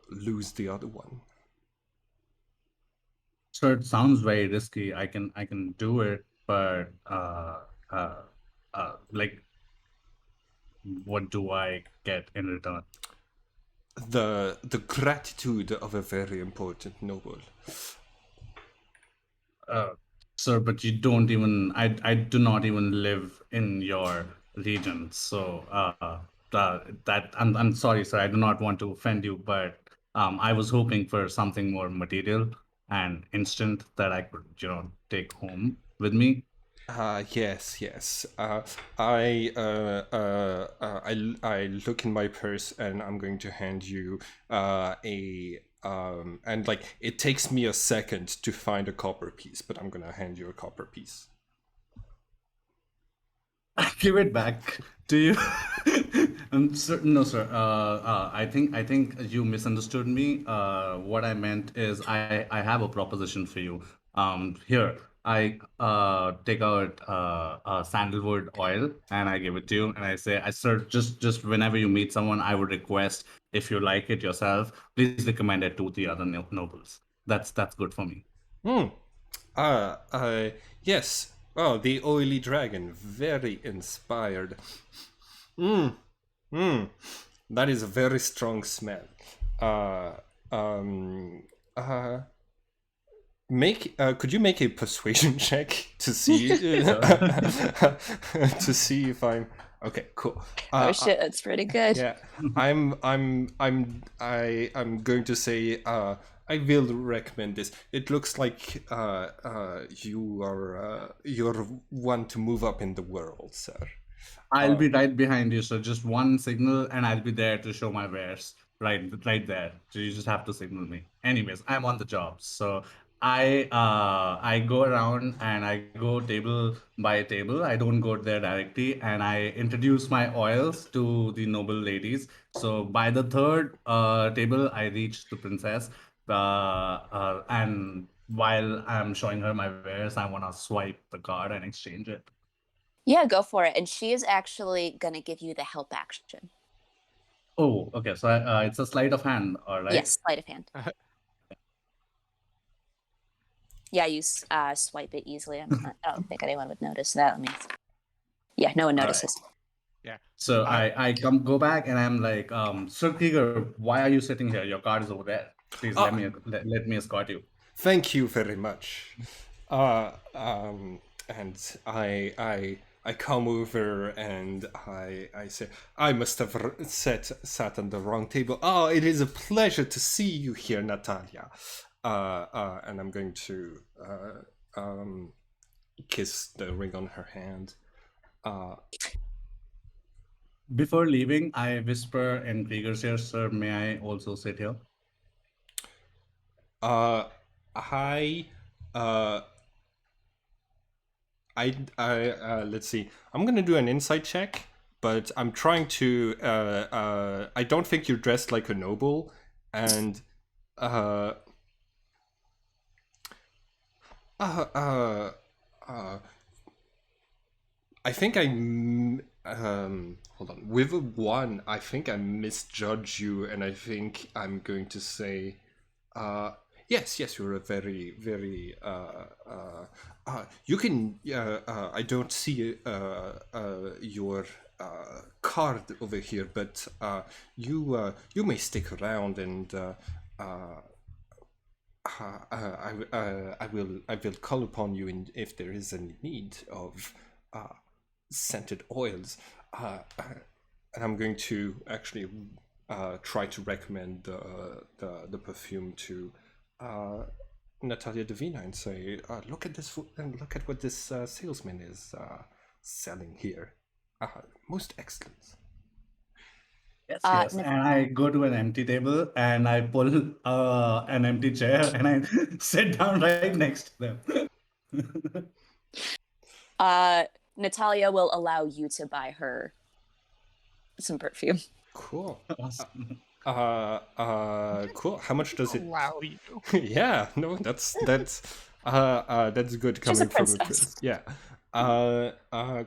lose the other one. So it sounds very risky. I can do it, but uh, like, what do I get in return? The gratitude of a very important noble. Uh, Sir, but you don't even, I do not even live in your region. So that I'm sorry, sir. I do not want to offend you, but I was hoping for something more material and instant that I could, take home with me. Yes, yes. I look in my purse and I'm going to hand you a and like it takes me a second to find a copper piece, but I'm gonna hand you a copper piece. Give it back to you. Sir, no, sir. I think you misunderstood me. What I meant is I have a proposition for you. Here I take out sandalwood oil and I give it to you, and I say, I sir, just whenever you meet someone, I would request, if you like it yourself, please recommend it to the other nobles. That's good for me. Hmm. Yes. Oh, the oily dragon, very inspired. Hmm. Hmm. That is a very strong smell. Uh, um. Uh. Could you make a persuasion check to see to see if I'm okay? Cool. Oh shit, that's pretty good. Yeah, I'm going to say I will recommend this. It looks like you're one to move up in the world, sir. I'll be right behind you. So just one signal, and I'll be there to show my wares. Right there. So you just have to signal me. Anyways, I'm on the job. So I go around and I go table by table. I don't go there directly, and I introduce my oils to the noble ladies. So by the third table, I reach the princess. And while I'm showing her my wares, I want to swipe the card and exchange it. Yeah, go for it. And she is actually gonna give you the help action. Oh, okay. So it's a sleight of hand, all right? Yes, sleight of hand. Yeah, you swipe it easily. I don't think anyone would notice that. Yeah, no one All right. notices. Yeah. So I go back and I'm like, Sir Krieger, why are you sitting here? Your card is over there. Please Uh, let me escort you. Thank you very much. And I come over and I say, I must have sat on the wrong table. Oh, it is a pleasure to see you here, Natalia. And I'm going to kiss the ring on her hand. Before leaving, I whisper in Krieger's ear, sir, may I also sit here? I uh, let's see. I'm gonna do an insight check, but I'm trying to. I don't think you're dressed like a noble, and uh, uh, uh, uh I think hold on. With a one, I think I misjudge you, and I think I'm going to say, yes, you're a very, very. You can. I don't see your card over here, but you may stick around and. I will call upon you if there is any need of scented oils, and I'm going to actually try to recommend the perfume to Natalia Davina and say, look at this and look at what this salesman is selling here. Most excellent. Yes. And I go to an empty table and I pull an empty chair and I sit down right next to them. Natalia will allow you to buy her some perfume. Cool. Awesome. Cool. How much does it? Allow you. Yeah, no, that's good She's a coming from a princess. yeah.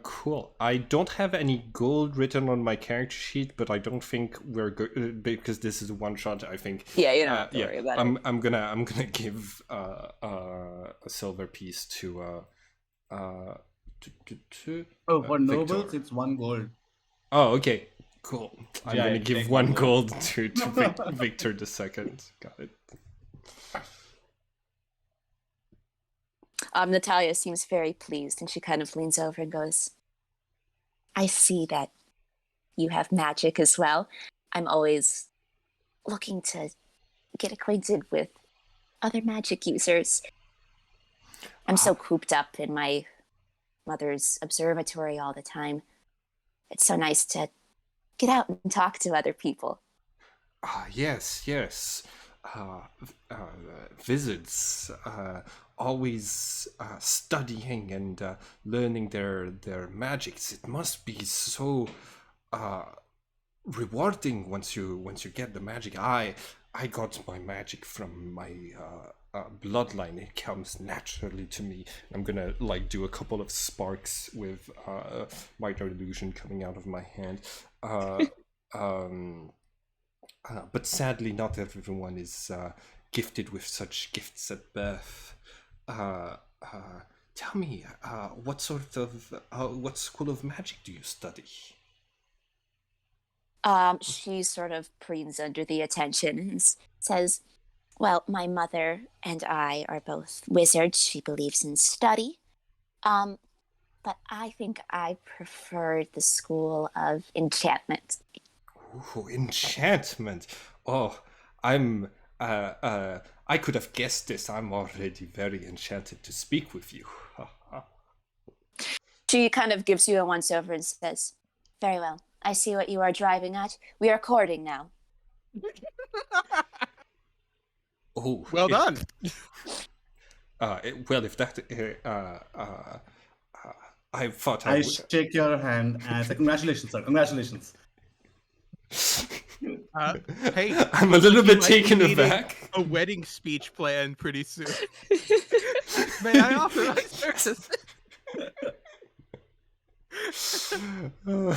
Cool. I don't have any gold written on my character sheet, but I don't think we're good because this is a one shot. I think. Yeah, you don't have to worry about it. I'm gonna give a silver piece to Oh, for nobles, Victor. it's 1 gold. Oh, okay. Cool. I'm Yeah, gonna you give take 1 1 gold to Victor the second. Got it. Natalia seems very pleased, and she kind of leans over and goes, I see that you have magic as well. I'm always looking to get acquainted with other magic users. I'm so cooped up in my mother's observatory all the time. It's so nice to get out and talk to other people. Yes. Wizards always studying and learning their magics. It must be so rewarding once you get the magic. I got my magic from my bloodline. It comes naturally to me. I'm gonna do a couple of sparks with minor illusion coming out of my hand. But sadly, not everyone is gifted with such gifts at birth. Tell me, what school of magic do you study? She sort of preens under the attention and says, well, my mother and I are both wizards. She believes in study. But I think I prefer the school of enchantment. Ooh, enchantment. Oh, I'm. I could have guessed this. I'm already very enchanted to speak with you. She kind of gives you a once over and says, very well. I see what you are driving at. We are courting now. Oh, Well done. Well, if that. I thought I I would. shake your hand and say, congratulations, sir. Congratulations. Hey, I'm a looks little like you bit might be taken needing aback. A wedding speech planned pretty soon. May I offer my services? Cool.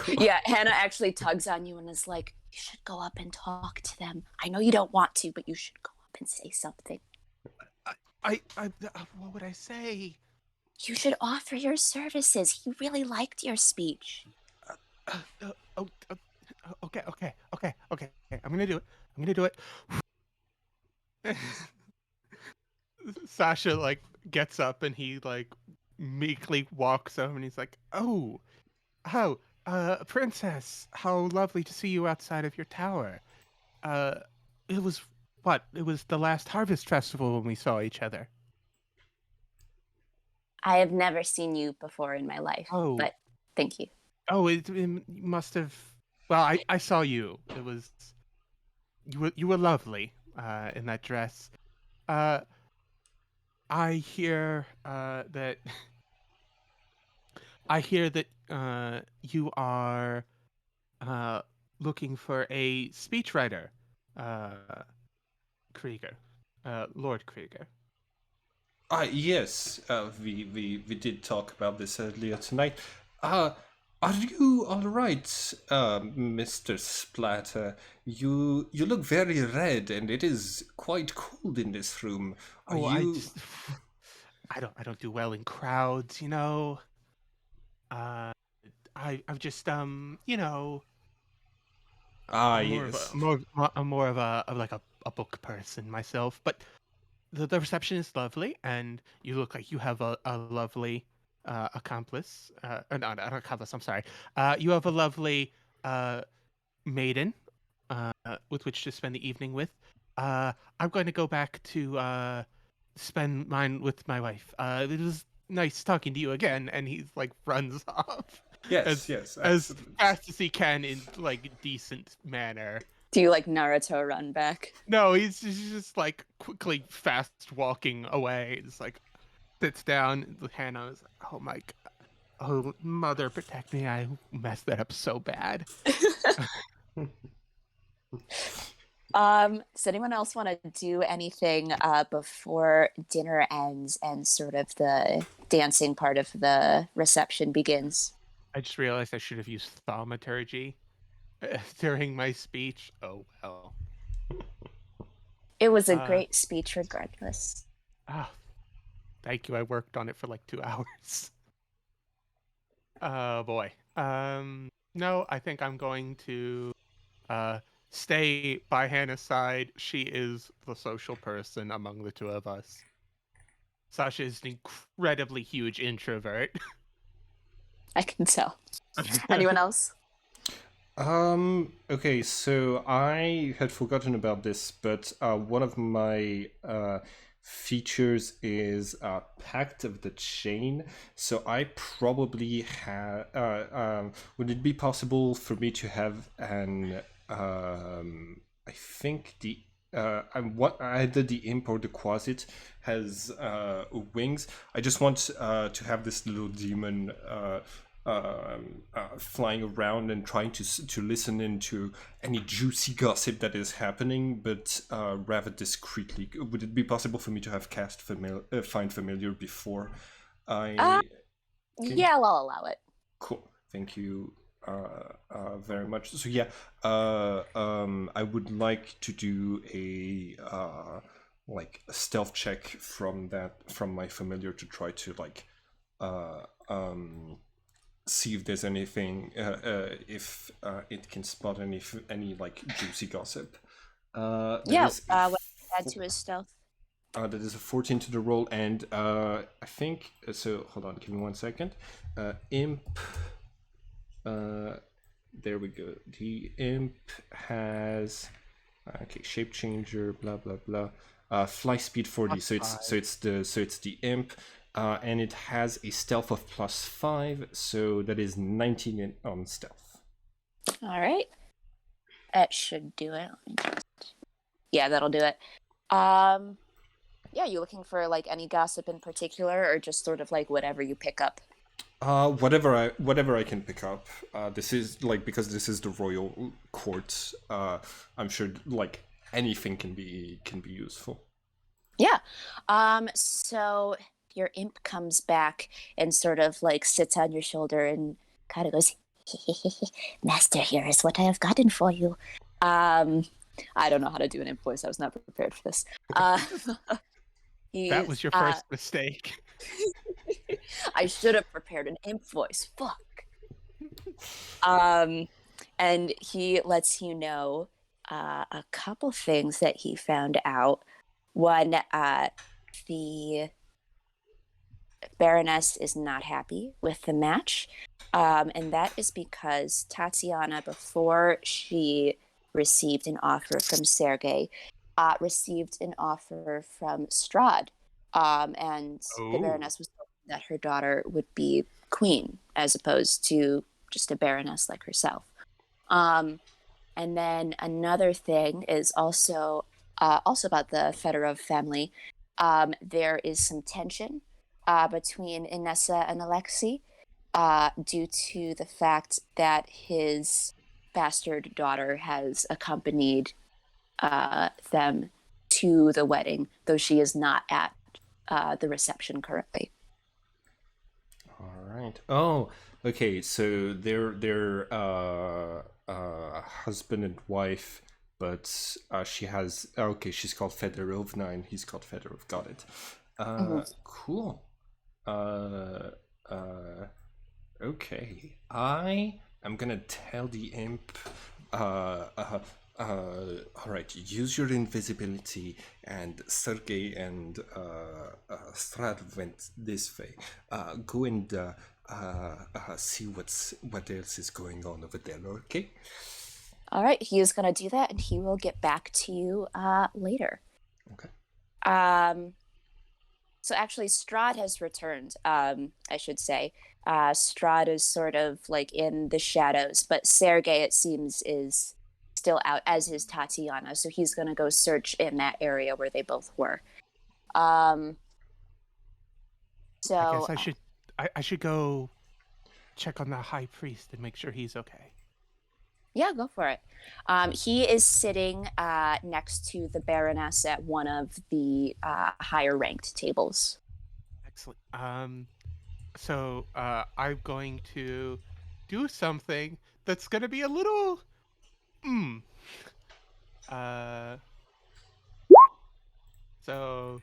Yeah, Hannah actually tugs on you and is like, you should go up and talk to them. I know you don't want to, but you should go up and say something. What would I say? You should offer your services. He really liked your speech. Okay. I'm gonna do it. Sasha like gets up and he like meekly walks over and he's like, oh, princess, how lovely to see you outside of your tower. Uh, it was what? It was the last harvest festival when we saw each other. I have never seen you before in my life, Oh, but thank you. it must have. Well, I saw you. It was you were lovely in that dress. Uh, I hear that you are uh, looking for a speechwriter, uh, Krieger, Lord Krieger. Yes, we did talk about this earlier tonight. Uh, are you all right, Mr. Splatter? You look very red, and it is quite cold in this room. Are Oh, I you? just I don't do well in crowds, you know. Uh, I've just I'm more of a Yes. I'm more of like a book person myself, but the reception is lovely, and you look like you have a lovely accomplice. Not an accomplice. I'm sorry. You have a lovely uh, maiden with which to spend the evening with. I'm going to go back to spend mine with my wife. It was nice talking to you again. And he's like runs off Yes, as yes, as absolutely. fast as he can in like decent manner. Do you like Naruto run back? No, he's just like quickly fast walking away. It's like sits down. Hannah is like, oh my god, oh mother protect me! I messed that up so bad. Does anyone else want to do anything before dinner ends and sort of the dancing part of the reception begins? I just realized I should have used thaumaturgy during my speech. Oh well. It was a Uh, great speech regardless. ah, thank you. I worked on it for like 2 hours. Oh boy. No, I think I'm going to uh stay by Hannah's side. She is the social person among the two of us. Sasha is an incredibly huge introvert. I can tell. Anyone else? Okay, so I had forgotten about this, but one of my features is Pact of the Chain. So I probably have. Would it be possible for me to have an? I think the. Either the imp or the quasit has wings. I just want to have this little demon flying around and trying to listen into any juicy gossip that is happening, but rather discreetly. Would it be possible for me to have cast find familiar before I? Yeah, I'll allow it. Cool. Thank you very much. So yeah, I would like to do a like a stealth check from my familiar to try to like uh, um, see if there's anything if it can spot any like juicy gossip. That Yeah, is a what add to his stealth? that is a 14 to the roll, and I think so. Hold on, give me 1 second. Imp. There we go. The imp has okay, shape changer, blah blah blah. Fly speed 40. So it's the imp, and it has a stealth of +5. So that is 19 on stealth. All right. That should do it. Yeah, that'll do it. Yeah, you looking for like any gossip in particular, or just sort of like whatever you pick up? Whatever I can pick up. This is like because this is the royal court. I'm sure like anything can be useful. Yeah. So your imp comes back and sort of like sits on your shoulder and kind of goes, Master, here is what I have gotten for you. I don't know how to do an imp voice. I was not prepared for this. That was your first mistake. I should have prepared an imp voice. Fuck. And he lets you know a couple things that he found out. One, the Baroness is not happy with the match. And that is because Tatiana, before she received an offer from Sergei, received an offer from Strahd. And the Oh. Baroness was told that her daughter would be queen as opposed to just a Baroness like herself. Um, and then another thing is also about the Fedorov family. There is some tension between Inessa and Alexei due to the fact that his bastard daughter has accompanied them to the wedding, though she is not at the reception currently. All right. Oh, okay. So they're husband and wife, but she has okay. She's called Fedorovna, and he's called Fedorov. Got it. Mhm. Cool. Uh, uh, okay. I am gonna tell the imp. Uh, uh, all right. Use your invisibility, and Sergey and Strad went this way. Go and see what else is going on over there. Okay. All right, he is going to do that, and he will get back to you later. Okay. So actually, Strahd has returned. I should say, Strahd is sort of like in the shadows, but Sergei, it seems, is still out, as is Tatiana. So he's going to go search in that area where they both were. Um, I guess so I should go check on the high priest and make sure he's okay. yeah, go for it. He is sitting next to the Baroness at one of the higher ranked tables. Excellent. So I'm going to do something that's gonna be a little uh so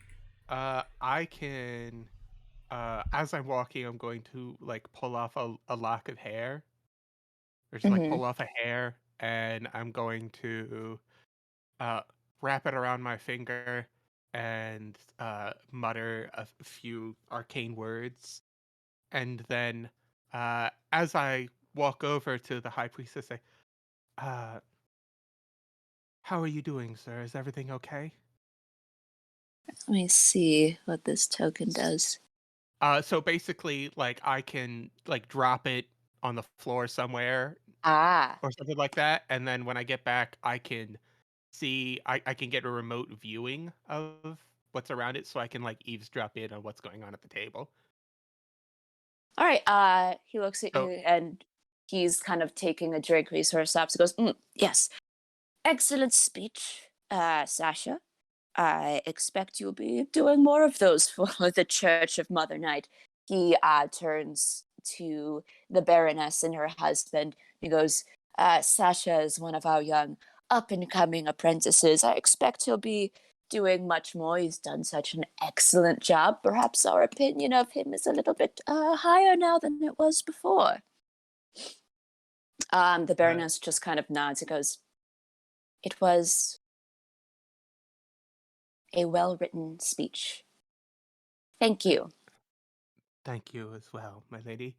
I can as I'm walking I'm going to like pull off a lock of hair. Or just like Mm-hmm. pull off a hair and I'm going to uh wrap it around my finger and mutter a few arcane words. And then as I walk over to the high priest, I say, uh, how are you doing, sir? Is everything okay? Let me see what this token does. So basically, like I can like drop it on the floor somewhere Ah, or something like that, and then when I get back, I can see I can get a remote viewing of what's around it, so I can like eavesdrop in on what's going on at the table. all right. He looks at you So and he's kind of taking a drink. He sort of stops and goes, "Yes, excellent speech, Sasha. I expect you'll be doing more of those for the Church of Mother Night." He turns to the Baroness and her husband. He goes, "Sasha is one of our young up and coming apprentices. I expect he'll be doing much more. He's done such an excellent job. Perhaps our opinion of him is a little bit higher now than it was before." The uh, Baroness just kind of nods and goes, "It was a well written speech. Thank you." thank you as well, my lady.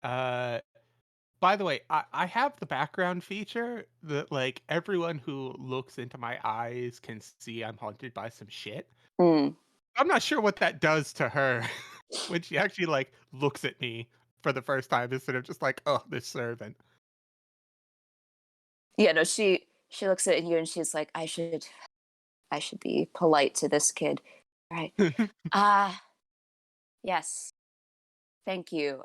Uh, By the way, I have the background feature that like everyone who looks into my eyes can see I'm haunted by some shit. Mm. I'm not sure what that does to her when she actually like looks at me for the first time instead of just like, oh, this servant. Yeah, no, she looks at you and she's like, I should be polite to this kid. Right. Ah, yes. Thank you.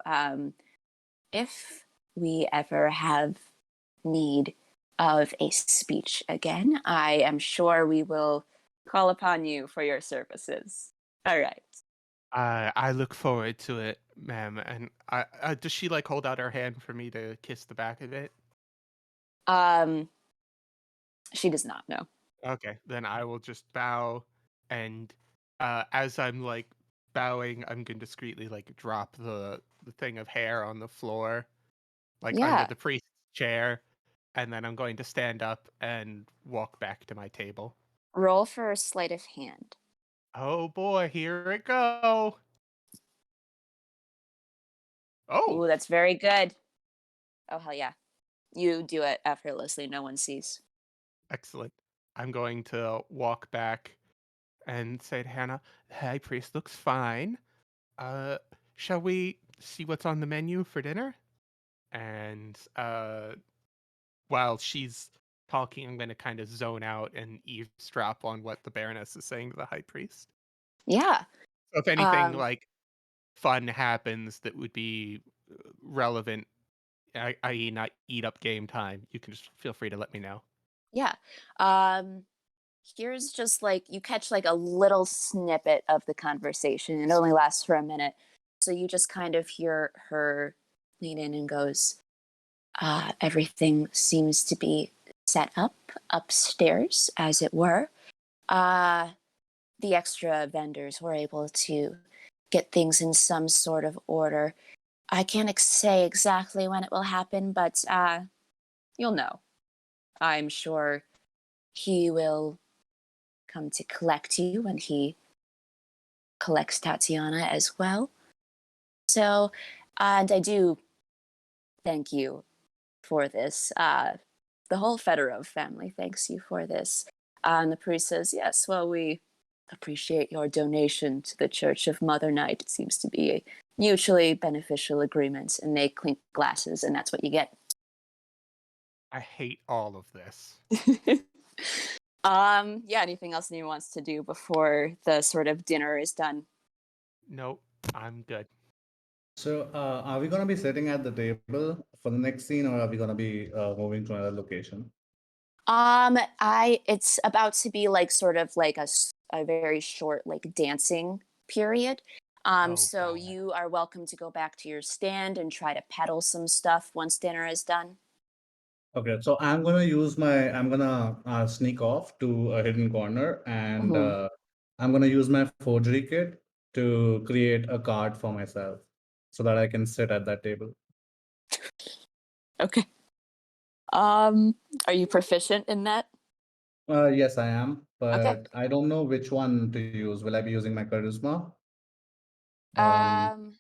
If we ever have need of a speech again, I am sure we will call upon you for your services. All right. I look forward to it, ma'am. And does she like hold out her hand for me to kiss the back of it? Um, she does not know. Okay, then I will just bow, and as I'm like bowing, I'm gonna discreetly like drop the thing of hair on the floor, like under Yeah. the priest's chair, and then I'm going to stand up and walk back to my table. Roll for sleight of hand. Oh boy, here it go. Oh, Ooh, that's very good. Oh, hell yeah. You do it effortlessly. No one sees. excellent. I'm going to walk back and say to Hannah, "The high priest looks fine. Uh, shall we see what's on the menu for dinner?" And while she's talking, I'm going to kind of zone out and eavesdrop on what the Baroness is saying to the high priest. Yeah. So if anything Um, like fun happens that would be relevant, i.e., not eat up game time, you can just feel free to let me know. yeah. Um, Here's just like you catch like a little snippet of the conversation. It only lasts for a minute. So you just kind of hear her lean in and goes, everything seems to be set up upstairs, as it were. Uh, the extra vendors were able to get things in some sort of order. I can't say exactly when it will happen, but you'll know. I'm sure he will come to collect you when he collects Tatiana as well. So, and I do thank you for this. The whole Fedorov family thanks you for this. And the priest says, yes, well, we appreciate your donation to the Church of Mother Night. It seems to be a mutually beneficial agreement. And they clink glasses, and that's what you get. I hate all of this. Yeah, anything else anyone wants to do before the sort of dinner is done? Nope, I'm good. So, are we gonna be sitting at the table for the next scene, or are we gonna be moving to another location? It's about to be like sort of like a very short like dancing period. Oh So god. you are welcome to go back to your stand and try to peddle some stuff once dinner is done. Okay, so I'm gonna sneak off to a hidden corner, and Hmm. I'm gonna use my forgery kit to create a card for myself so that I can sit at that table. Okay. Are you proficient in that? Yes, I am, Okay. but I don't know which one to use. Will I be using my charisma? Um, Um,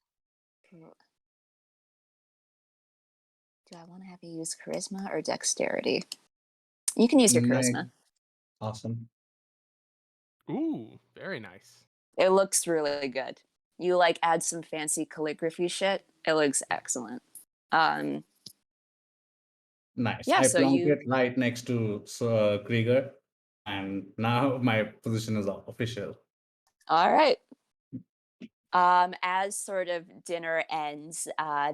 do I want to have you use charisma or dexterity? You can use your my charisma. awesome. Ooh, very nice. It looks really good. You like add some fancy calligraphy shit. It looks excellent. Um, Nice. yeah, I so plonk you it right next to Krieger, and now my position is official. all right. As sort of dinner ends,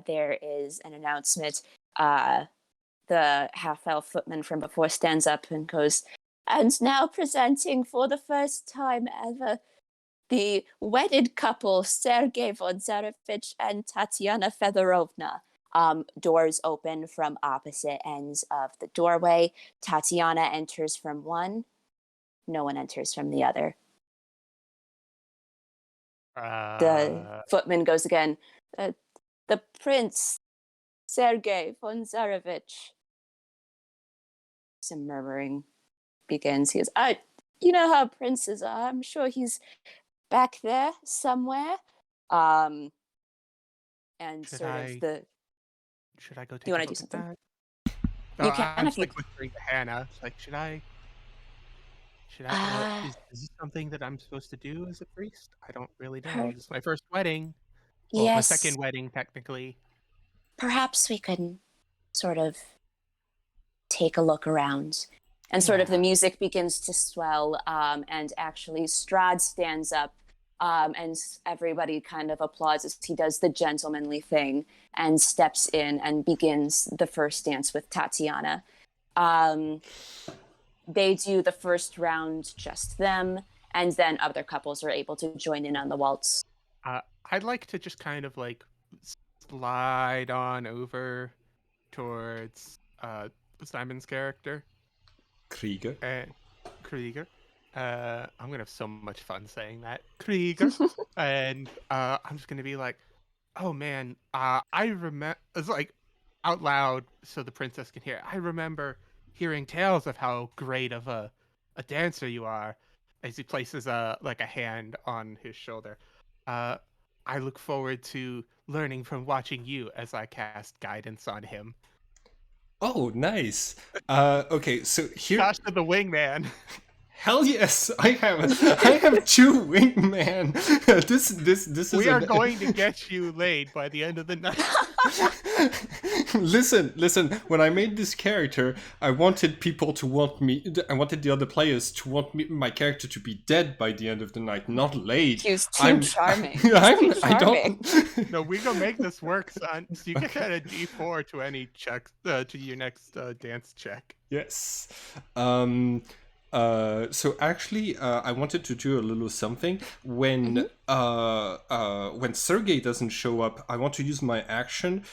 there is an announcement. The half-elf footman from before stands up and goes, and now presenting for the first time ever the wedded couple Sergei Vonzarevich and Tatiana Fedorovna. Doors open from opposite ends of the doorway. Tatiana enters from one. No one enters from the other. The Uh, footman goes again. Uh, the prince, Sergei Vonzarevich. Some murmuring begins. He goes, you know how princes are. I'm sure he's back there somewhere. Um, and should sort of I the. should I go You take a want to do look at something? that? You I'm can if just you. like whispering to Hannah. It's like, should I Uh, is this something that I'm supposed to do as a priest? I don't really know. per- This is my first wedding. Well, my yes. second wedding technically. Perhaps we could sort of take a look around. And sort of the Yeah. music begins to swell, and actually Strahd stands up, and everybody kind of applauds as he does the gentlemanly thing and steps in and begins the first dance with Tatiana. Um, they do the first round just them, and then other couples are able to join in on the waltz. I'd like to just kind of like slide on over towards Simon's character Krieger. and Krieger. I'm gonna have so much fun saying that Krieger, and I'm just gonna be like, oh man, I remember. It's like out loud so the princess can hear. I remember hearing tales of how great of a dancer you are. As he places a hand on his shoulder. Uh, I look forward to learning from watching you as I cast guidance on him. Oh, nice. Okay, so here. Sasha the wingman. Hell yes, I have two wingman. This is We are going to get you laid by the end of the night. Listen. When I made this character, I wanted people to want me. I wanted the other players to want my character to be dead by the end of the night, not laid. He was too charming. He was I'm, too I charming. don't. No, we gonna make this work, son. So you can get a D4 to any check to your next dance check. Yes. So actually, I wanted to do a little something. When Sergey doesn't show up, I want to use my action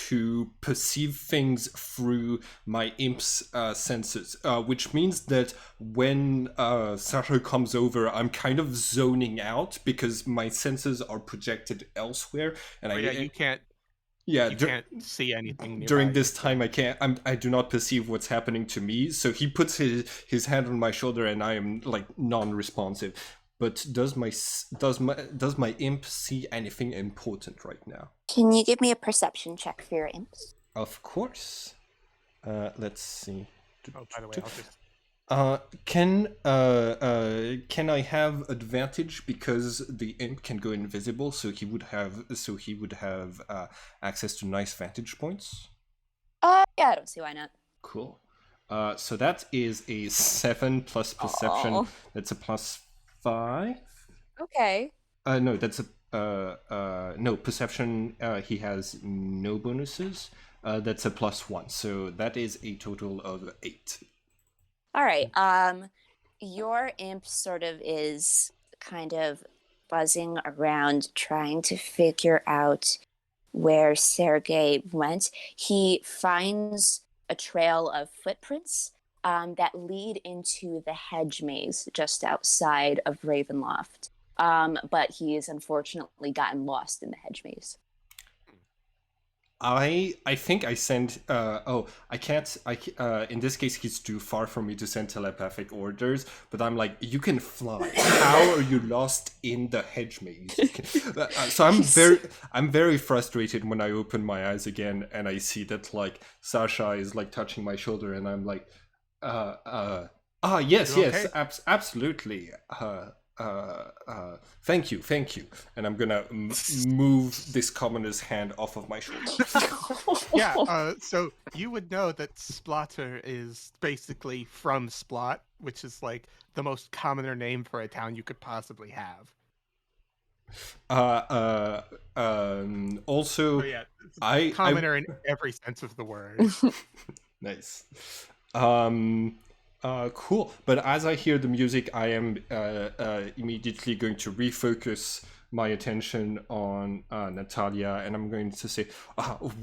to perceive things through my imp's senses, which means that when Sasha comes over, I'm kind of zoning out because my senses are projected elsewhere, and You can't. Yeah, you can't see anything nearby. During this time, I do not perceive what's happening to me. So he puts his hand on my shoulder, and I am like non-responsive. But does my imp see anything important right now? Can you give me a perception check for your imps? Of course. Let's see. Oh, by the way, I'll just. Can I have advantage because the imp can go invisible, so he would have access to nice vantage points? Yeah, I don't see why not. Cool. So that is a 7 plus perception. Aw. That's a +5. Okay. No, that's no perception. He has no bonuses. That's a +1. So that is a total of 8. All right. Your imp sort of is kind of buzzing around trying to figure out where Sergey went. He finds a trail of footprints that lead into the hedge maze just outside of Ravenloft. But he has unfortunately gotten lost in the hedge maze. I think I sent. I can't. In this case, he's too far for me to send telepathic orders. But I'm like, you can fly. How are you lost in the hedge maze? So I'm very frustrated when I open my eyes again and I see that like Sasha is like touching my shoulder, and I'm like, yes, Okay? absolutely. Thank you, and I'm gonna move this commoner's hand off of my shoulder. Yeah, so you would know that Splatter is basically from Splot, which is like the most commoner name for a town you could possibly have. Also, So yeah, I commoner in every sense of the word. nice. Cool. But as I hear the music, I am immediately going to refocus my attention on Natalia, and I'm going to say,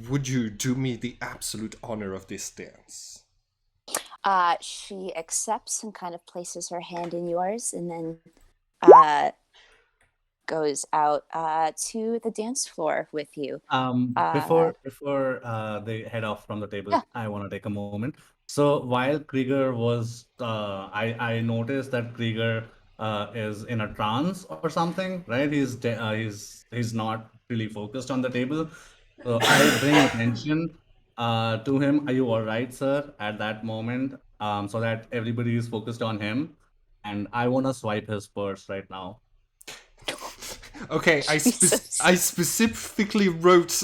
would you do me the absolute honor of this dance? She accepts and kind of places her hand in yours, and then goes out to the dance floor with you. Before they head off from the table, Yeah. I want to take a moment. So while Krieger was, I noticed that Krieger is in a trance or something, right? He's not really focused on the table. So I bring attention to him. Are you all right, sir? At that moment, so that everybody is focused on him, and I want to swipe his purse right now. Okay, I Jesus. specifically wrote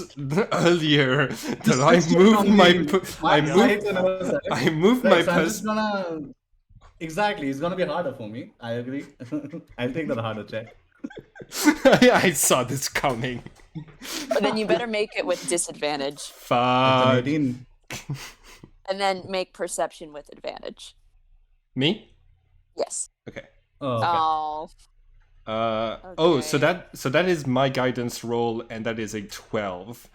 earlier that I Just moved on my the- I my moved height and all that. I moved Right, my so I'm purse. just gonna exactly. It's gonna be harder for me. I agree. I'll take the harder check. I saw this coming. But then you better make it with disadvantage, It's an Fuck. 18. and then make perception with advantage. Me? Yes. Okay. Oh, okay. Oh. Oh, so Okay. that is my guidance roll, and that is a 12.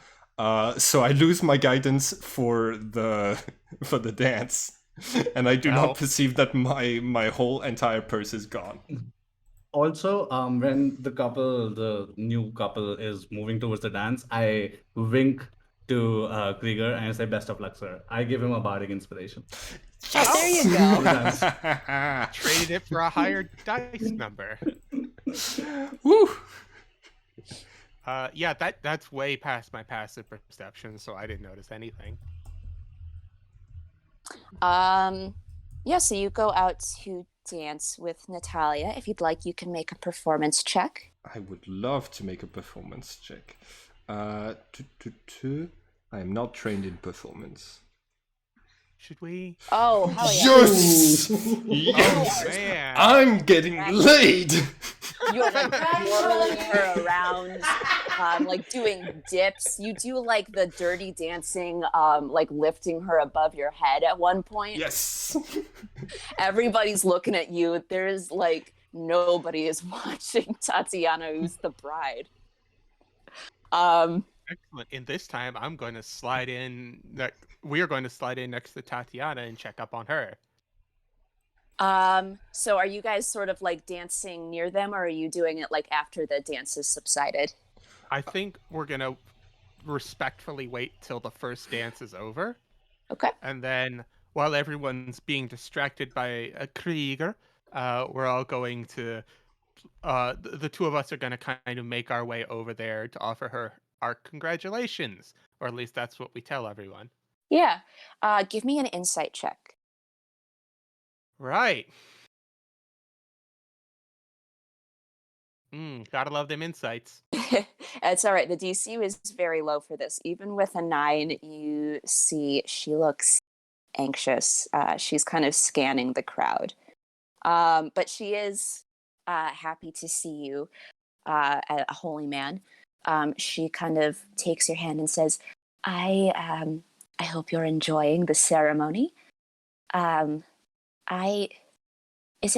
So I lose my guidance for the dance, and I do Ow. not perceive that my whole entire purse is gone. Also, when the new couple is moving towards the dance, I wink to Krieger and say, "Best of luck, sir." I give him a bardic inspiration. There you For go. the dance. Traded it for a higher dice number. Woo! Yeah, that's way past my passive perception, so I didn't notice anything. Yeah, so you go out to dance with Natalia. If you'd like, you can make a performance check. I would love to make a performance check. I am not trained in performance. Should we? Oh, hell yeah. Yes! Yes! Oh man! I'm getting laid! You're like whirling her around, like doing dips. You do like the dirty dancing, like lifting her above your head at one point. Yes! Everybody's looking at you. There's like nobody is watching Tatiana, who's the bride. Excellent. In this time, I'm going to slide in. We are going to slide in next to Tatiana and check up on her. So are you guys sort of like dancing near them, or are you doing it like after the dance has subsided? I think we're gonna respectfully wait till the first dance is over, Okay. and then while everyone's being distracted by a Krieger, we're all going to. The two of us are going to kind of make our way over there to offer her our congratulations, or at least that's what we tell everyone. Yeah. Give me an insight check. Right. Gotta love them insights. It's all right. The DC was very low for this. Even with a 9, you see she looks anxious. She's kind of scanning the crowd. But she is happy to see you, a holy man. She kind of takes your hand and says, I hope you're enjoying the ceremony. Is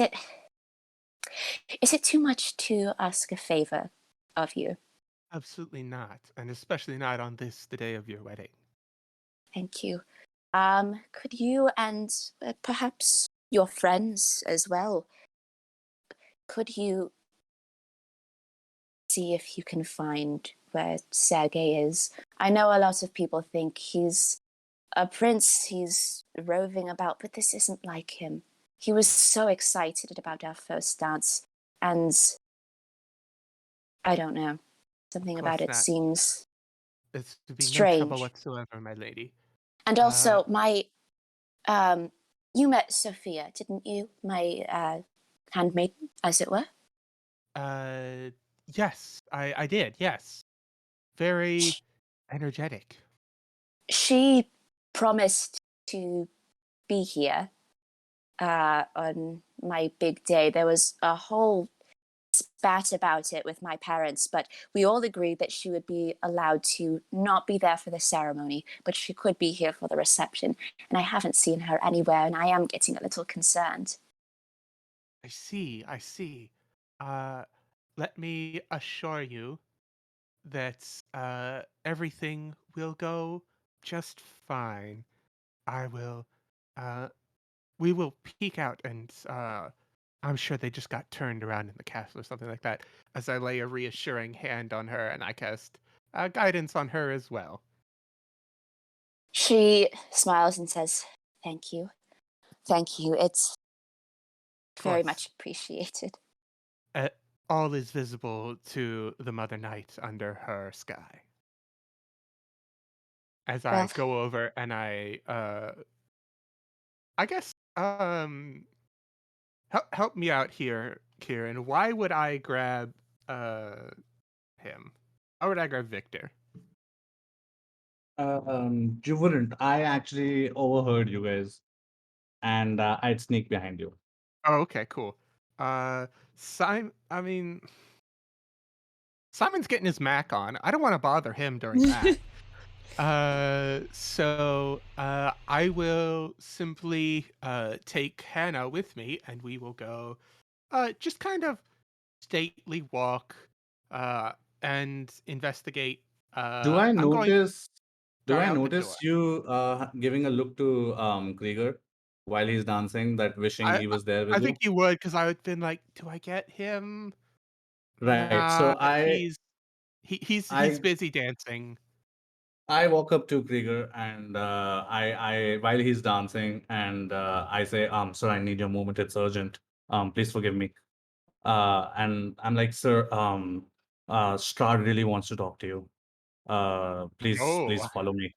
it too much to ask a favor of you? Absolutely not, and especially not on the day of your wedding. Thank you. Could you and perhaps your friends as well, could you see if you can find where Sergei is? I know a lot of people think he's a prince, he's roving about, but this isn't like him. He was so excited about our first dance, and I don't know, something Of about course it not. seems It's to be no strange. trouble whatsoever, my lady. And also, you met Sophia, didn't you? My handmaiden, as it were. Yes, I did. Yes, very energetic. She promised to be here on my big day. There was a whole spat about it with my parents, but we all agreed that she would be allowed to not be there for the ceremony, but she could be here for the reception. And I haven't seen her anywhere, and I am getting a little concerned. I see. I see. Let me assure you that everything will go just fine. I will. Uh, we will peek out, and I'm sure they just got turned around in the castle or something like that. As I lay a reassuring hand on her, and I cast guidance on her as well. She smiles and says, "Thank you. Thank you. It's Of very course, much appreciated." all is visible to the Mother Night under her sky. As I Well, go over and I guess help me out here, Kieran. Why would I grab him? Why would I grab Victor? You wouldn't. I actually overheard you guys, and I'd sneak behind you. Oh, okay, cool. Simon. I mean, Simon's getting his Mac on. I don't want to bother him during that. I will simply take Hannah with me, and we will go just kind of stately walk and investigate. Do I I'm going to notice? Do start I out the door. notice you giving a look to Krieger while he's dancing, that wishing I he was there with I you? think you would, because I would have been like, do I get him? Right. So Nah, he's I busy dancing. I walk up to Krieger and while he's dancing, and I say, sir, I need your moment. It's urgent. Please forgive me. And I'm like, sir, Strahd really wants to talk to you. Please Oh, follow me.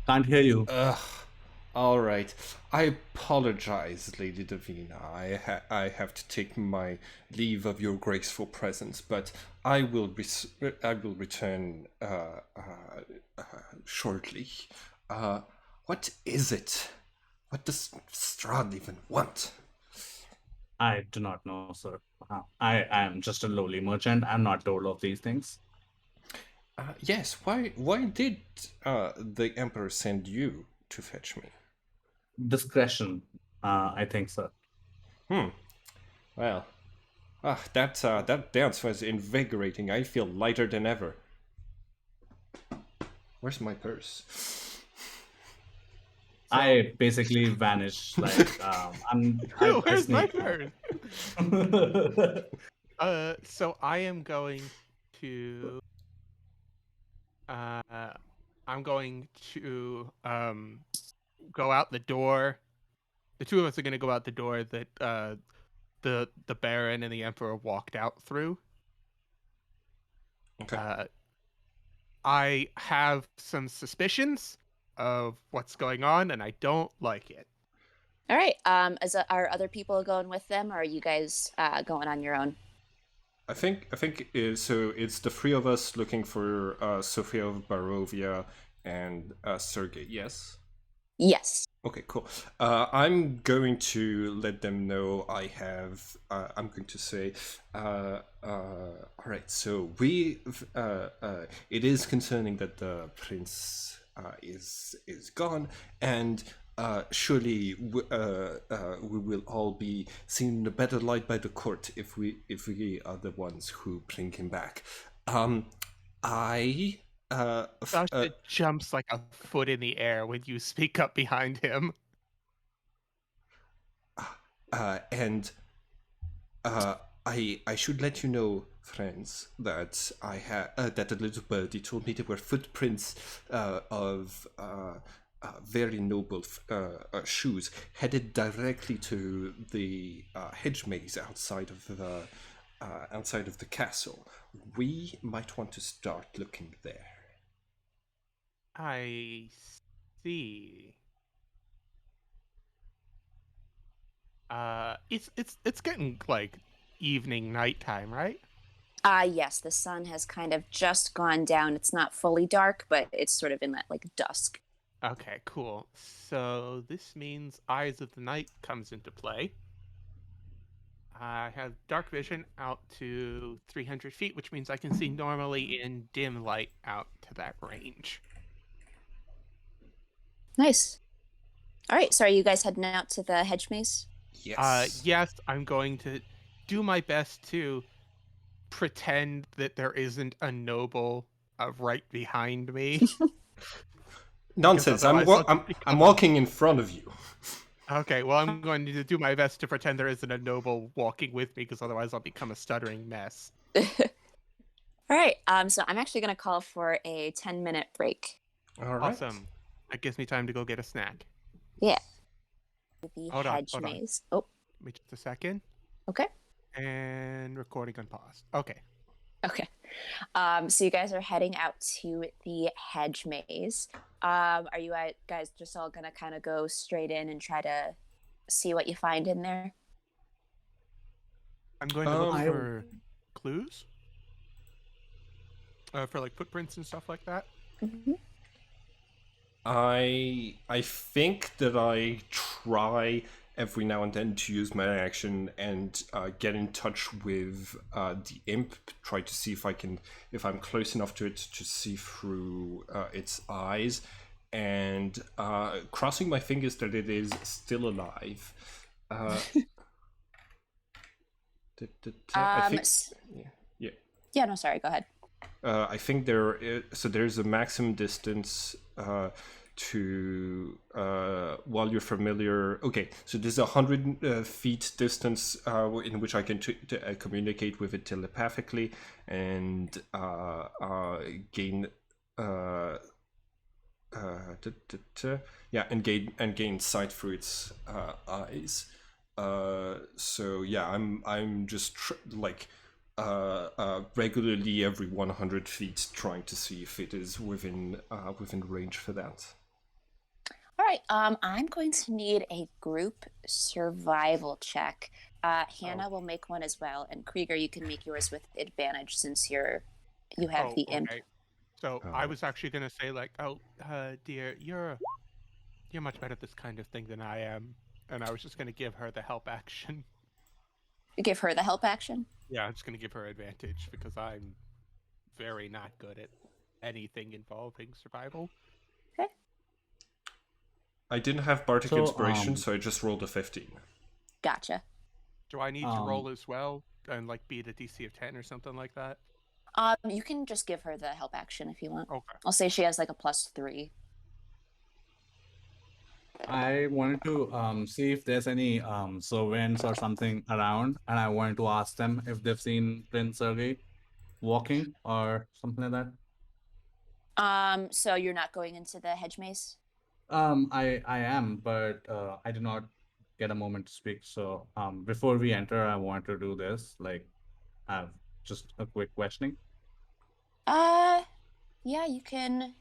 Can't hear you. Ugh. All right. I apologize, Lady Davina. I have to take my leave of your graceful presence, but I will return shortly. What is it? What does Strahd even want? I do not know, sir. I am just a lowly merchant. I'm not told of these things. Yes. Why did the Emperor send you to fetch me? Discretion, I think, sir. Well, that dance was invigorating. I feel lighter than ever. Where's my purse? I basically vanish. Like I where's my sneak. purse? So I am going to uh I'm going to go out the door. The two of us are going to go out the door that the Baron and the Emperor walked out through. Okay. I have some suspicions of what's going on, and I don't like it. All right. Are other people going with them, or are you guys going on your own? I think so. It's the three of us looking for Sofia of Barovia and Sergei. Yes. Yes. Okay, cool. I'm going to let them know I have. I'm going to say, all right. So it is concerning that the prince is gone, and surely we will all be seen in a better light by the court if we are the ones who bring him back. I Sasha jumps like a foot in the air when you speak up behind him. and I should let you know, friends, that that a little birdie told me there were footprints of very noble shoes headed directly to the hedge maze outside of the castle. We might want to start looking there. I see. It's getting like evening nighttime, right? Yes, the sun has kind of just gone down. It's not fully dark, but it's sort of in that like dusk. Okay, cool. So this means Eyes of the Night comes into play. I have dark vision out to 300 feet, which means I can see normally in dim light out to that range. Nice. All right. So are you guys heading out to the hedge maze? Yes. Yes, I'm going to do my best to pretend that there isn't a noble right behind me. Nonsense. Otherwise I'll I'm become walking in front of you. Okay, well, I'm going to do my best to pretend there isn't a noble walking with me, because otherwise I'll become a stuttering mess. All right. So I'm actually going to call for a 10-minute break. All right. Awesome. That gives me time to go get a snack. Yeah. The Hold on, hedge hold on. maze. Oh, Give me just a second. okay. And recording on pause. Okay. Okay. So you guys are heading out to the hedge maze. Are you guys just all gonna kind of go straight in and try to see what you find in there? I'm going to look I- for clues. For like footprints and stuff like that. Mhm. I think that I try every now and then to use my action and get in touch with the imp. Try to see if I'm close enough to it to see through its eyes, and crossing my fingers that it is still alive. I think. Yeah. Yeah, no, sorry, go ahead. I think there's a maximum distance to while you're familiar. Okay, so there's 100 feet distance in which I can communicate with it telepathically and gain. Yeah, and gain sight through its eyes. So yeah, I'm just regularly every 100 feet trying to see if it is within range for that. All right. I'm going to need a group survival check. Hannah will make one as well, and Krieger, you can make yours with advantage since you have the imp. Okay. So I was actually gonna say like, dear, you're much better at this kind of thing than I am, and I was just gonna give her the help action. Give her the help action. Yeah, I'm just gonna give her advantage because I'm very not good at anything involving survival. Okay. I didn't have Bardic So, Inspiration, so I just rolled a 15. Gotcha. Do I need to roll as well and like beat a DC of 10 or something like that? You can just give her the help action if you want. Okay. I'll say she has like a +3. I wanted to see if there's any servants or something around, and I wanted to ask them if they've seen Prince Sergei walking or something like that. So you're not going into the hedge maze? I am, but I did not get a moment to speak. So before we enter, I want to do this, like have just a quick questioning. Yeah, you can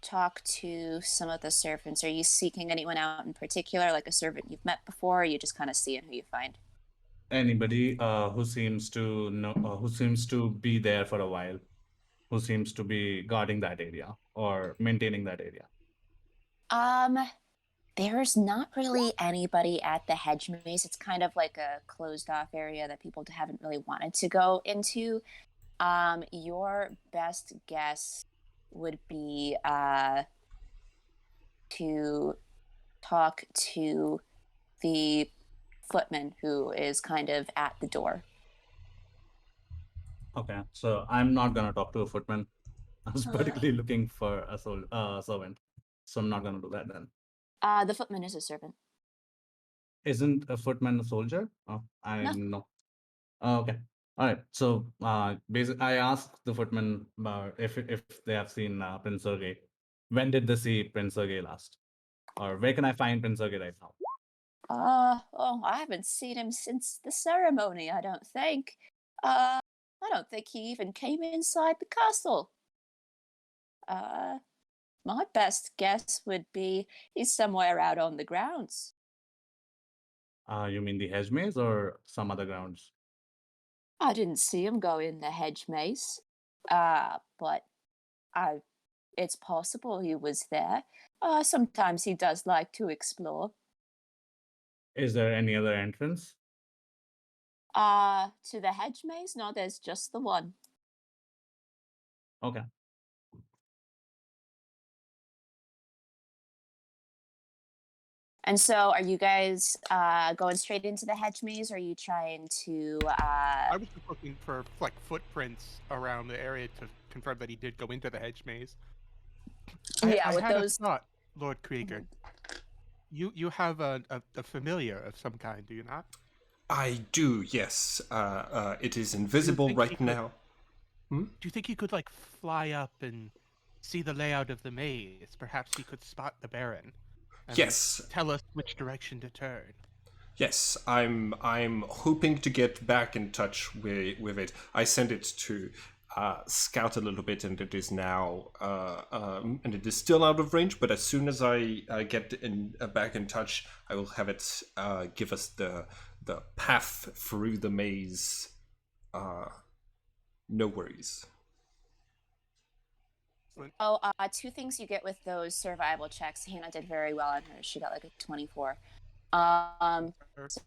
talk to some of the servants. Are you seeking anyone out in particular, like a servant you've met before, or are you just kind of seeing who you find? Anybody who seems to know, who seems to be there for a while, who seems to be guarding that area or maintaining that area. There's not really anybody at the hedge maze. It's kind of like a closed off area that people haven't really wanted to go into. Your best guess would be to talk to the footman who is kind of at the door. Okay, so I'm not gonna talk to a footman. I was particularly looking for a servant, so I'm not gonna do that then. The footman is a servant. Isn't a footman a soldier? Oh, I No. know. Oh, okay. All right. So, basically, I asked the footman if they have seen Prince Sergei. When did they see Prince Sergei last? Or where can I find Prince Sergei right now? I haven't seen him since the ceremony, I don't think. I don't think he even came inside the castle. My best guess would be he's somewhere out on the grounds. You mean the hedge maze or some other grounds? I didn't see him go in the hedge maze. But it's possible he was there. Sometimes he does like to explore. Is there any other entrance? To the hedge maze? No, there's just the one. Okay. And so, are you guys going straight into the hedge maze, or are you trying to? I was just looking for like footprints around the area to confirm that he did go into the hedge maze. Yeah, I with had those. a thought, Lord Krieger. You have a familiar of some kind, do you not? I do, yes. It is invisible think right he could- now. Do you think he could like fly up and see the layout of the maze? Perhaps he could spot the Baron. And Yes. tell us which direction to turn. Yes, I'm hoping to get back in touch with it. I sent it to scout a little bit, and it is now and it is still out of range. But as soon as I get back in touch, I will have it give us the path through the maze. No worries. Oh, two things you get with those survival checks. Hannah did very well on hers. She got like a 24.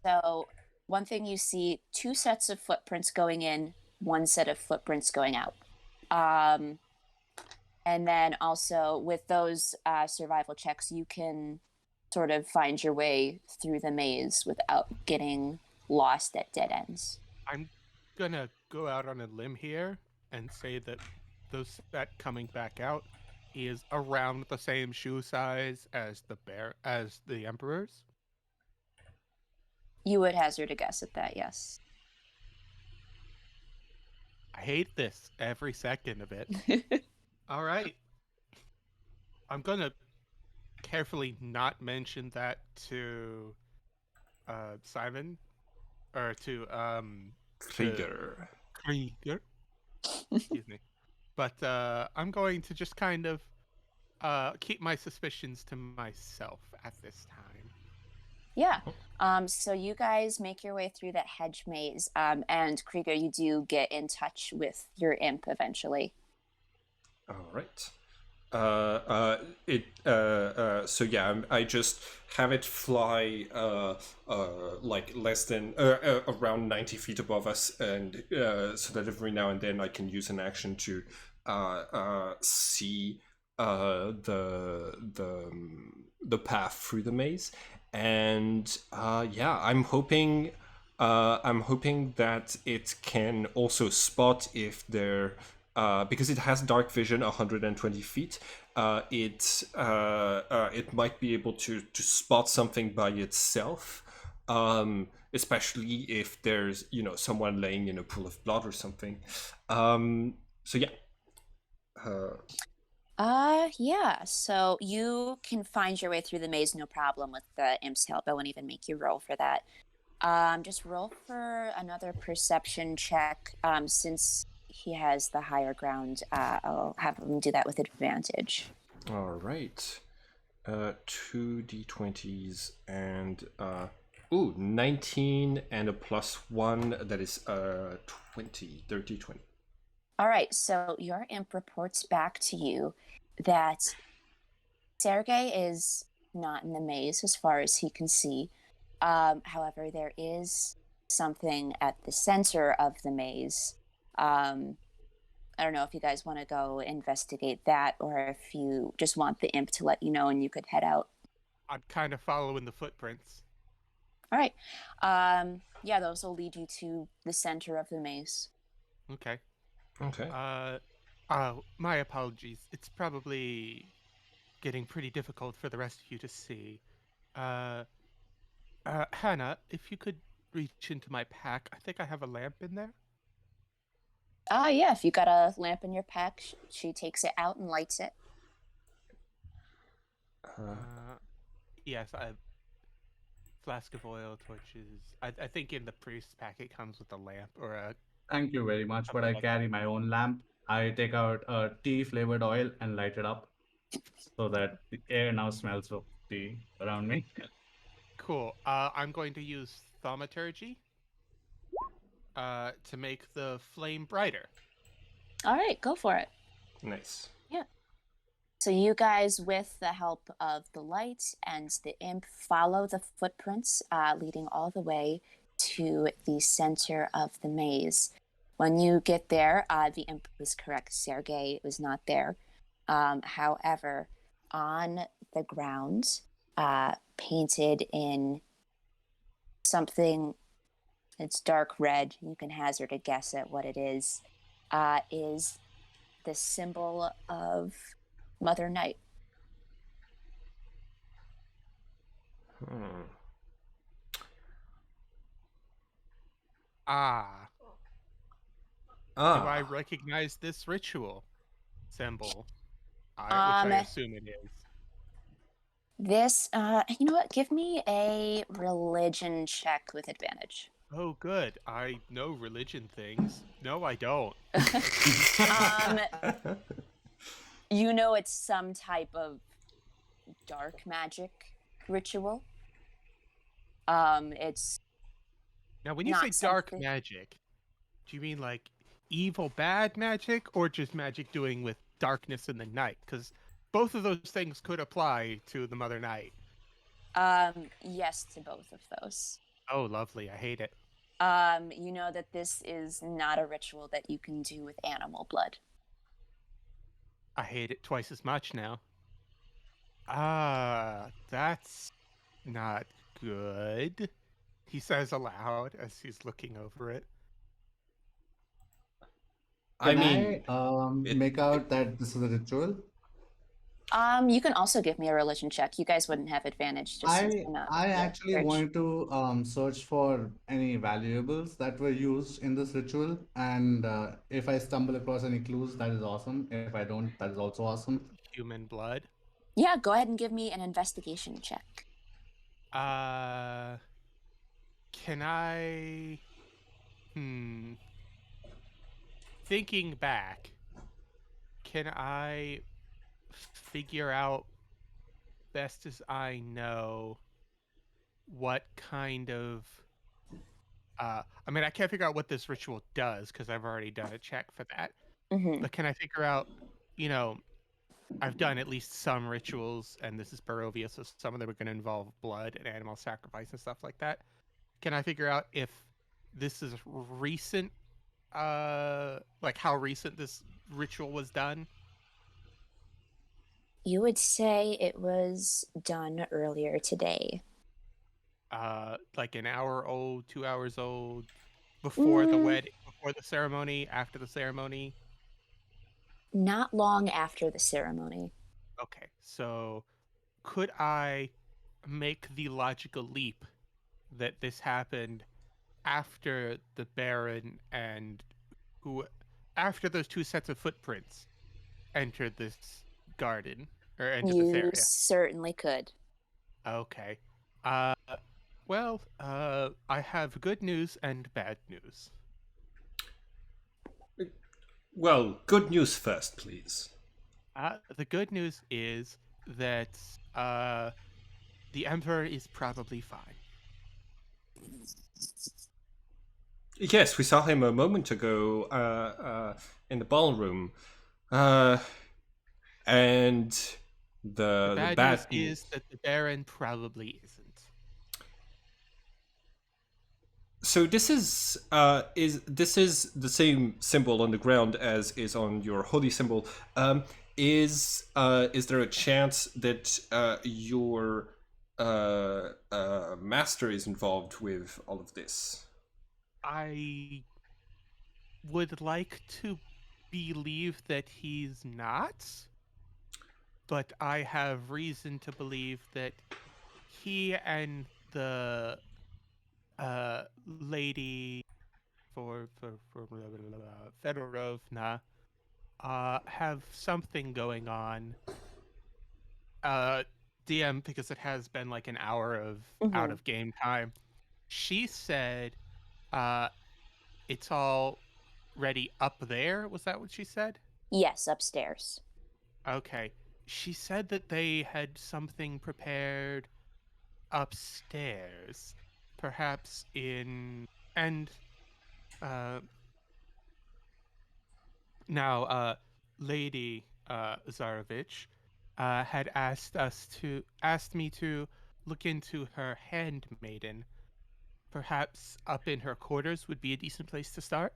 So one thing you see, 2 sets of footprints going in, 1 set of footprints going out. And then also with those survival checks, you can sort of find your way through the maze without getting lost at dead ends. I'm gonna go out on a limb here and say that that coming back out he is around the same shoe size as the emperor's? You would hazard a guess at that, yes. I hate this every second of it. All right. I'm gonna carefully not mention that to Simon or to Krieger. Krieger. Excuse me. But I'm going to just kind of keep my suspicions to myself at this time. Yeah. So you guys make your way through that hedge maze, and Krieger, you do get in touch with your imp eventually. All right. So yeah, I just have it fly like less than around 90 feet above us, and so that every now and then I can use an action to see the path through the maze. And yeah, I'm hoping that it can also spot if there, because it has dark vision 120 feet. It might be able to spot something by itself, especially if there's someone laying in a pool of blood or something. So yeah. Yeah. So you can find your way through the maze, no problem, with the imp's help. I won't even make you roll for that. Just roll for another perception check. Since he has the higher ground, I'll have him do that with advantage. All right. 2d20s and 19 and a +1, that is 20, dirty 20. All right. So your imp reports back to you that Sergei is not in the maze as far as he can see. However, there is something at the center of the maze. I don't know if you guys want to go investigate that or if you just want the imp to let you know and you could head out. I'd kind of follow in the footprints. All right. Yeah, those will lead you to the center of the maze. Okay. Okay. My apologies. It's probably getting pretty difficult for the rest of you to see. Hannah, if you could reach into my pack, I think I have a lamp in there. Yeah, if you got a lamp in your pack, she takes it out and lights it. Yes, I have flask of oil, torches. I think in the priest's pack it comes with a lamp or a. Thank you very much, but something I like carry my own lamp. I take out a tea flavored oil and light it up so that the air now smells of tea around me. Cool. I'm going to use thaumaturgy to make the flame brighter. All right, go for it. Nice. Yeah. So you guys, with the help of the light and the imp, follow the footprints leading all the way to the center of the maze. When you get there, the imp was correct. Sergei was not there. However, on the ground, painted in something that's dark red, you can hazard a guess at what it is the symbol of Mother Night. Ah. Do I recognize this ritual symbol? Which I assume it is. This, you know what? Give me a religion check with advantage. Oh, good. I know religion things. No, I don't. You know it's some type of dark magic ritual. It's Now, when you not say dark something- magic, do you mean like evil bad magic or just magic doing with darkness in the night? Because both of those things could apply to the Mother Night. Yes to both of those. Oh, lovely. I hate it. You know that this is not a ritual that you can do with animal blood. I hate it twice as much now. That's not good, he says aloud as he's looking over it. Can I make out that this is a ritual? You can also give me a religion check. You guys wouldn't have advantage just since I I'm not I the actually bridge. wanted to search for any valuables that were used in this ritual, and if I stumble across any clues, that is awesome. If I don't, that is also awesome. Human blood. Yeah, go ahead and give me an investigation check. Uh, can I? Hmm. Thinking back, can I figure out best as I know what kind of I mean, I can't figure out what this ritual does because I've already done a check for that. Mm-hmm. But can I figure out, you know, I've done at least some rituals, and this is Barovia, so some of them are going to involve blood and animal sacrifice and stuff like that. Can I figure out if this is recent, like how recent this ritual was done? You would say it was done earlier today. Like an hour old, 2 hours old, before the Mm, wedding, before the ceremony, after the ceremony? not long after the ceremony. Okay, so could I make the logical leap that this happened after the Baron and who, after those two sets of footprints entered this garden or entered this You area? certainly could. Okay. Uh, I have good news and bad news. Well, good news first, please. The good news is that the Emperor is probably fine. Yes, we saw him a moment ago in the ballroom. Uh, and The the bad bad news is that the Baron probably isn't. so this is the same symbol on the ground as is on your holy symbol. Is there a chance that your master is involved with all of this? I would like to believe that he's not, but I have reason to believe that he and the lady for Fedorovna have something going on. Uh, DM, because it has been like an hour of out Mm-hmm. of game time. She said, uh, "It's all ready up there." Was that what she said? Yes, upstairs. Okay. She said that they had something prepared upstairs, perhaps in and uh now Lady Zarovich had asked me to look into her handmaiden. Perhaps up in her quarters would be a decent place to start.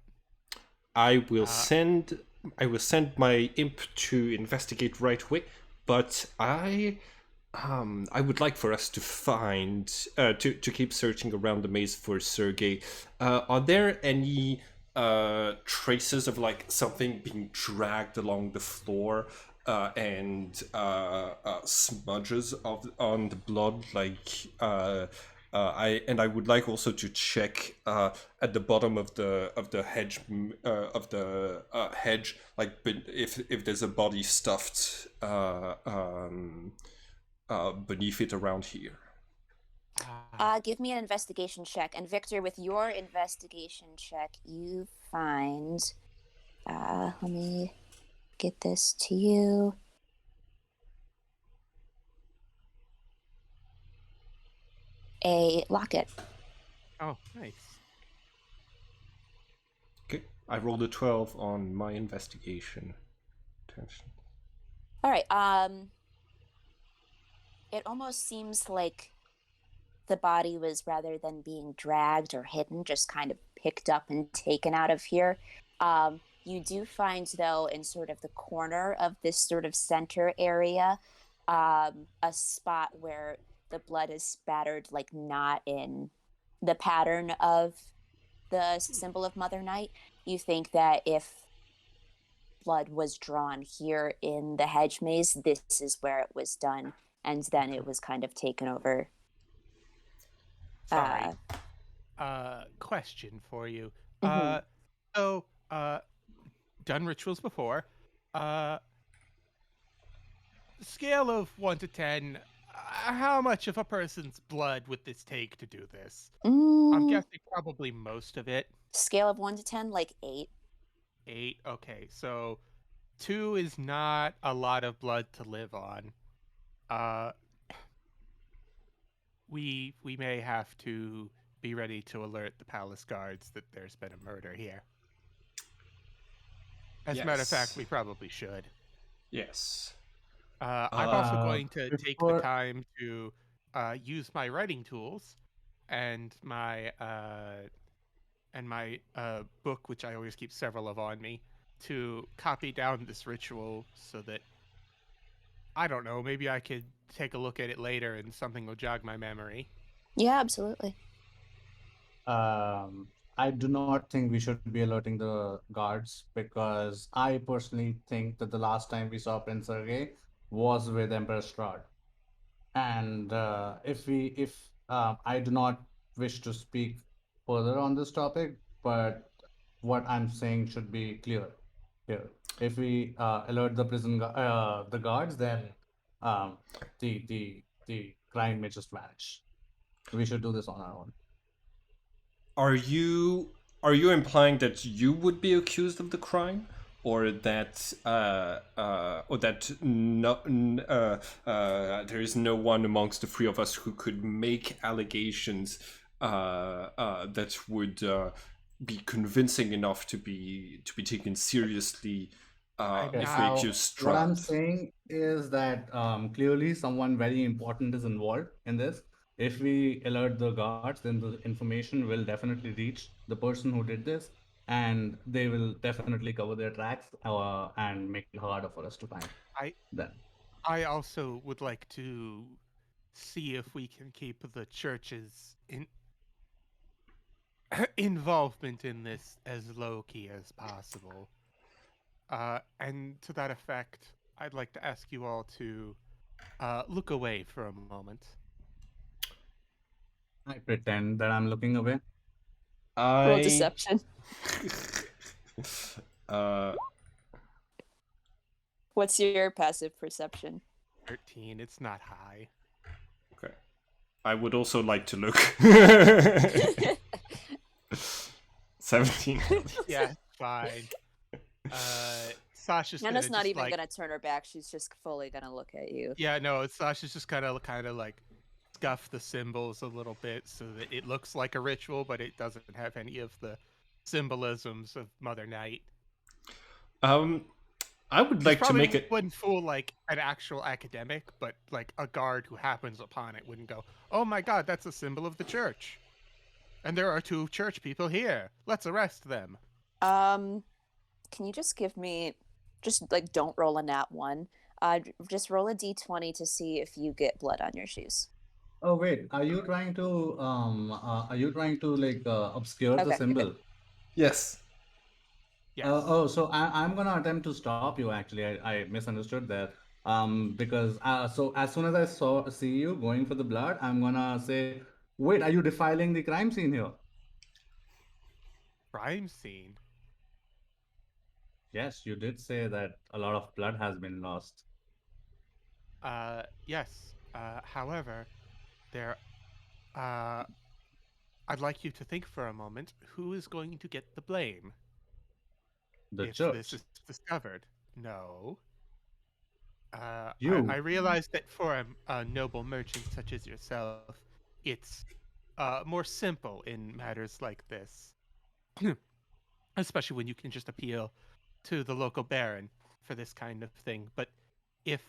I will Uh send I will send my imp to investigate right away, but I would like for us to find to keep searching around the maze for Sergey. Are there any traces of like something being dragged along the floor and smudges of on the blood I would like also to check at the bottom of the hedge hedge, like if there's a body stuffed beneath it around here. Give me an investigation check. And Victor, with your investigation check, you find. Let me get this to you. A locket. oh, nice. Okay, I rolled a 12 on my investigation. Attention. All right. It almost seems like the body was, rather than being dragged or hidden, just kind of picked up and taken out of here. You do find, though, in sort of the corner of this sort of center area, a spot where the blood is spattered, like not in the pattern of the symbol of Mother Night. You think that if blood was drawn here in the hedge maze, this is where it was done, and then it was kind of taken over. Sorry. Question for you. Mhm. So, done rituals before. Uh, Scale of 1 to 10, how much of a person's blood would this take to do this? I'm Mm, guessing probably most of it. scale of 1 to 10, like 8. 8. Okay, so 2 is not a lot of blood to live on. Uh, we may have to be ready to alert the palace guards that there's been a murder here. As a matter of fact, Yes. we probably should. Yes. I'm also going to take the Before time to use my writing tools and my book, which I always keep several of on me, to copy down this ritual so that I don't know, maybe I could take a look at it later and something will jog my memory. Yeah, absolutely. I do not think we should be alerting the guards because I personally think that the last time we saw Prince Sergei was with Emperor Strahd. And if I do not wish to speak further on this topic, but what I'm saying should be clear here. If we alert the guards, then um, the crime may just vanish. We should do this on our own. Are you implying that you would be accused of the crime, or that there is no one amongst the three of us who could make allegations that would be convincing enough to be taken seriously I'm Okay, if we not. now accuse what I'm Strahd? saying is that clearly someone very important is involved in this. If we alert the guards, then the information will definitely reach the person who did this, and they will definitely cover their tracks and make it harder for us to find I them. I also would like to see if we can keep the church's involvement in this as low key as possible. And to that effect, I'd like to ask you all to look away for a moment. I pretend that I'm looking away. Roll I deception. uh, What's your passive perception? 13, it's not high. okay. I would also like to look. 17. Yeah, fine. Sasha's gonna Hannah's not just even like, gonna turn her back. She's just fully gonna look at you. yeah, no, Sasha's just kind of like scuff the symbols a little bit so that it looks like a ritual, but it doesn't have any of the symbolisms of Mother Night. I would This like to probably make it. wouldn't fool like an actual academic, but like a guard who happens upon it wouldn't go, "Oh my God, that's a symbol of the church, and there are 2 church people here. Let's arrest them." Um, can you just give me, just like don't roll a nat one. Just roll a d20 to see if you get blood on your shoes. Oh wait, are you trying to like obscure the Okay, you're good. symbol? Yes. Yes, So I'm gonna attempt to stop you. Actually, I misunderstood that. Because so as soon as I see you going for the blood, I'm gonna say, wait, are you defiling the crime scene here? crime scene. Yes, you did say that a lot of blood has been lost. Yes. However, there. Uh, I'd like you to think for a moment. Who is going to get the blame The if this church, is discovered? No. I you. realize that for a noble merchant such as yourself, it's more simple in matters like this, especially when you can just appeal to the local baron for this kind of thing. But if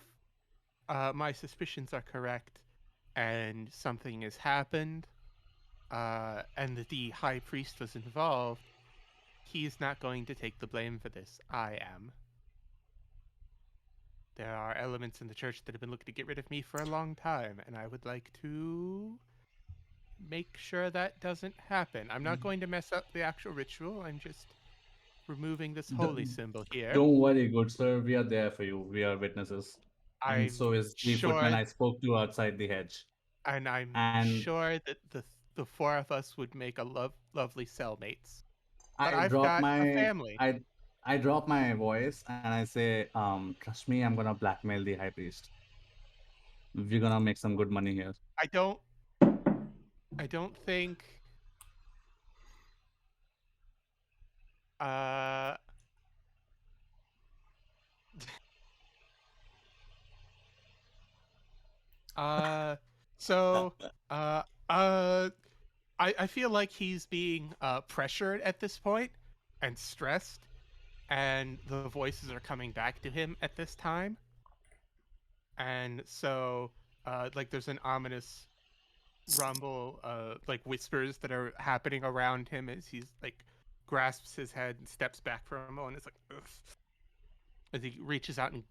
my suspicions are correct and something has happened, and the high priest was involved, he's not going to take the blame for this. I am. There are elements in the church that have been looking to get rid of me for a long time, and I would like to make sure that doesn't happen. I'm not going to mess up the actual ritual. I'm just removing this holy symbol here. Don't worry, good sir. We are there for you. We are witnesses. And I'm so is the footman sure, I spoke to outside the hedge. and I'm And sure that the four of us would make a lovely cellmates. But I I've drop got a my family. I drop my voice and I say, trust me, I'm gonna blackmail the high priest. We're gonna make some good money here. I don't think uh uh so uh uh I feel like he's being pressured at this point and stressed, and the voices are coming back to him at this time. And so like there's an ominous rumble, like whispers that are happening around him as he's like grasps his head and steps back for a moment. It's like ugh, as he reaches out and